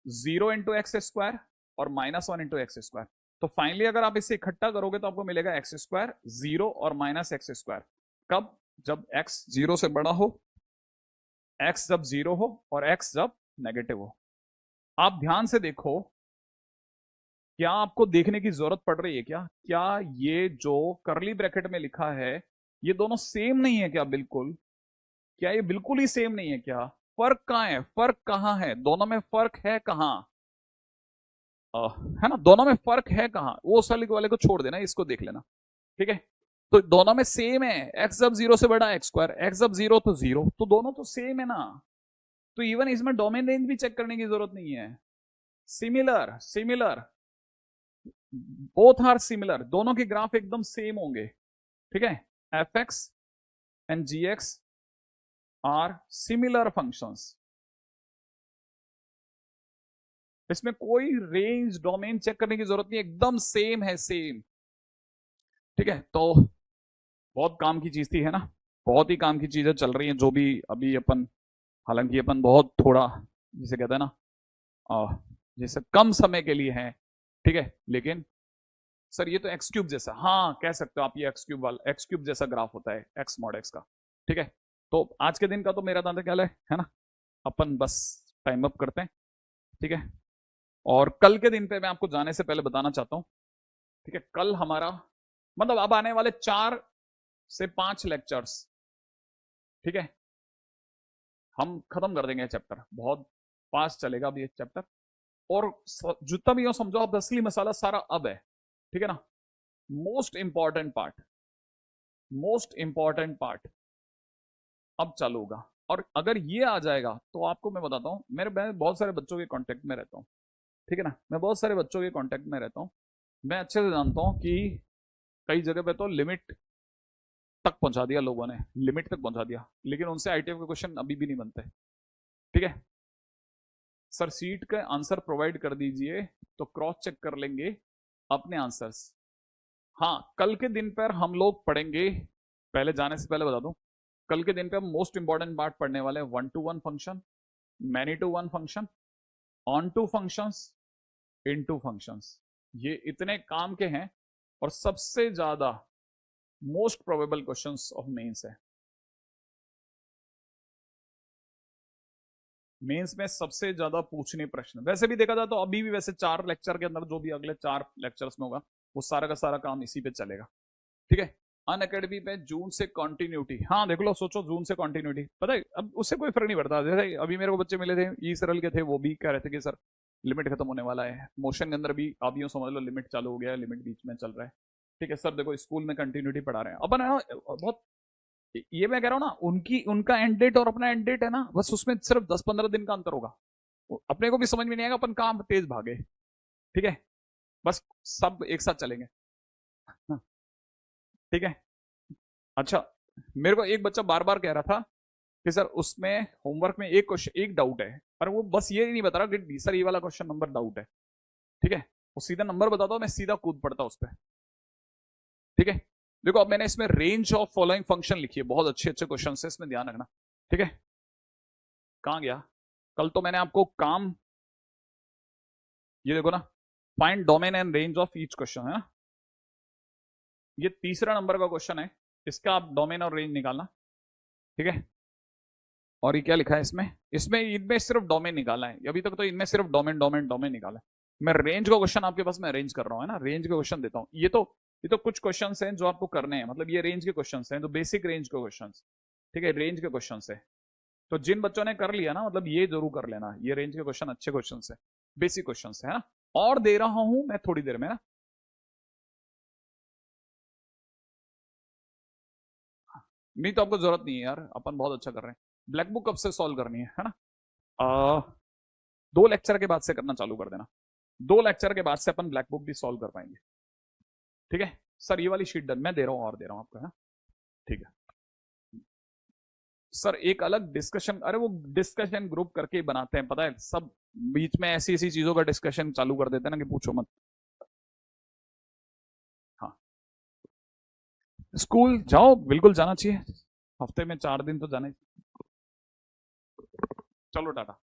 0 into x square और -1 इंटू एक्स स्क्वायर। तो फाइनली अगर आप इसे इकट्ठा करोगे तो आपको मिलेगा एक्स स्क्वायर 0 और माइनस एक्स स्क्वायर। कब? जब एक्स 0 से बड़ा हो, एक्स जब 0 हो और एक्स जब नेगेटिव हो, आप ध्यान से देखो, क्या आपको देखने की जरूरत पड़ रही है क्या? क्या ये जो करली ब्रैकेट में लिखा है ये दोनों सेम नहीं है क्या? बिल्कुल, क्या ये बिल्कुल ही सेम नहीं है क्या? फर्क कहाँ है? फर्क कहाँ है? दोनों में फर्क है कहाँ? है ना, दोनों में फर्क है कहाँ? वो उस वाले को छोड़ देना, इसको देख लेना। ठीक है, तो दोनों में सेम है। एक्स जब जीरो से बड़ा एक्स स्क्वायर, एक्स जब जीरो तो जीरो, तो दोनों तो सेम है ना। तो इवन इसमें डोमेन रेंज भी चेक करने की जरूरत नहीं है। Similar, similar, both are similar, दोनों के ग्राफ एकदम सेम होंगे। ठीक है, f x and ji x are similar functions. इसमें कोई रेंज डोमेन चेक करने की जरूरत नहीं, एकदम सेम है, सेम। ठीक है, तो बहुत काम की चीज थी, है ना, बहुत ही काम की चीजें चल रही हैं जो भी अभी अपन, हालांकि अपन बहुत थोड़ा, जिसे कहते हैं ना, जैसे कम समय के लिए है। ठीक है, लेकिन सर ये तो एक्स क्यूब जैसा, हाँ कह सकते हो आप, ये एक्स क्यूब वाला, एक्स क्यूब जैसा ग्राफ होता है एक्स मॉड एक्स का। ठीक है, तो आज के दिन का तो मेरा दादा ख्याल है ना, अपन बस टाइम अप करते हैं। ठीक है, और कल के दिन पे मैं आपको जाने से पहले बताना चाहता हूँ। ठीक है, कल हमारा मतलब अब आने वाले 4 से 5 लेक्चर्स, ठीक है, हम खत्म कर देंगे चैप्टर, बहुत फास्ट चलेगा अभी ये चैप्टर। और जितना भी हो समझो, अब असली मसाला सारा अब है। ठीक है ना, most important part, most important part अब चालू होगा। और अगर ये आ जाएगा तो आपको मैं बताता हूँ, मैं बहुत सारे बच्चों के कांटेक्ट में रहता हूँ। ठीक है ना, मैं बहुत सारे बच्चों के कांटेक्ट में रहता हूँ। मैं अच्छे से जानता हूँ कि कई जगह पे तो लिमिट तक पहुंचा दिया लोगों ने, लिमिट तक पहुंचा दिया, लेकिन उनसे आईटीएफ के क्वेश्चन अभी भी नहीं बनते। ठीक है सर, सीट का आंसर प्रोवाइड कर दीजिए तो क्रॉस चेक कर लेंगे अपने आंसर्स। हाँ, कल के दिन पर हम लोग पढ़ेंगे, पहले जाने से पहले बता दूं, कल के दिन पे हम मोस्ट इंपॉर्टेंट पार्ट पढ़ने वाले हैं, 1 to 1 function, many to one function, onto functions, into functions. ये इतने काम के हैं और सबसे ज्यादा most probable questions of mains है। मेंस में सबसे ज्यादा पूछने प्रश्न, वैसे भी देखा जाए तो अभी भी वैसे 4 लेक्चर के अंदर, जो भी अगले 4 लेक्चर्स में होगा, वो सारा का सारा काम इसी पे चलेगा। ठीक है, अन अकेडमी पे जून से कंटिन्यूटी, हाँ देख लो, सोचो जून से कंटिन्यूटी, पता है अब उससे कोई फर्क नहीं पड़ता। जैसे अभी मेरे को बच्चे मिले थे ई सरल के थे, वो भी कह रहे थे कि सर लिमिट खत्म होने वाला है, मोशन के अंदर भी आप यूँ समझ लो लिमिट चालू हो गया है, लिमिट बीच में चल रहा है। ठीक है सर, देखो स्कूल में कंटिन्यूटी पढ़ा रहे हैं अपन, है ना, बहुत, ये मैं कह रहा हूँ ना, उनकी उनका एंड डेट और अपना एंड डेट है ना, बस उसमें सिर्फ 10-15 दिन का अंतर होगा। अपने को भी समझ में नहीं आएगा अपन काम तेज भागे। ठीक है, बस सब एक साथ चलेंगे। हाँ, ठीक है। अच्छा, मेरे को एक बच्चा बार बार कह रहा था कि सर उसमें होमवर्क में एक क्वेश्चन, एक डाउट है, पर वो बस ये नहीं बता रहा कि सर ये वाला क्वेश्चन नंबर डाउट है। ठीक है, वो सीधा नंबर बताता हूँ, मैं सीधा कूद पड़ता उस पर। ठीक है, देखो अब मैंने इसमें रेंज ऑफ फॉलोइंग फंक्शन लिखी है, बहुत अच्छे अच्छे क्वेश्चन है, इसमें ध्यान रखना। ठीक है, कहाँ गया? कल तो मैंने आपको काम, ये देखो ना, find domain and range of each question, है ना, ये तीसरा नंबर का क्वेश्चन है, इसका आप डोमेन और रेंज निकालना। ठीक है, और ये क्या लिखा है इसमें, इसमें इनमें सिर्फ डोमेन निकाला है, अभी तक तो इनमें सिर्फ डोमेन डोमेन डोमेन निकाला है। मैं रेंज का क्वेश्चन आपके पास मैं अरेंज कर रहा हूँ, है ना, रेंज के क्वेश्चन देता हूँ। ये तो कुछ क्वेश्चन हैं जो आपको करने हैं, मतलब ये रेंज के क्वेश्चन हैं, जो बेसिक रेंज के क्वेश्चन। ठीक है, रेंज के क्वेश्चन है, तो जिन बच्चों ने कर लिया ना, मतलब ये जरूर कर लेना, ये रेंज के क्वेश्चन अच्छे क्वेश्चन है, बेसिक क्वेश्चन है ना। और दे रहा हूं मैं थोड़ी देर में ना, नहीं तो आपको जरूरत नहीं है यार, अपन बहुत अच्छा कर रहे हैं। ब्लैक बुक कब से सॉल्व करनी है ना, 2 लेक्चर के बाद से करना चालू कर देना, 2 लेक्चर के बाद से अपन ब्लैक बुक भी सॉल्व कर पाएंगे। ठीक है सर, ये वाली शीट डन, मैं दे रहा हूँ और दे रहा हूँ आपको, है ना। ठीक है सर, एक अलग डिस्कशन, अरे वो डिस्कशन ग्रुप करके ही बनाते हैं, पता है, सब बीच में ऐसी ऐसी चीजों का डिस्कशन चालू कर देते हैं ना कि पूछो मत। हाँ, स्कूल जाओ, बिल्कुल जाना चाहिए, हफ्ते में 4 दिन तो जाने। चलो टाटा।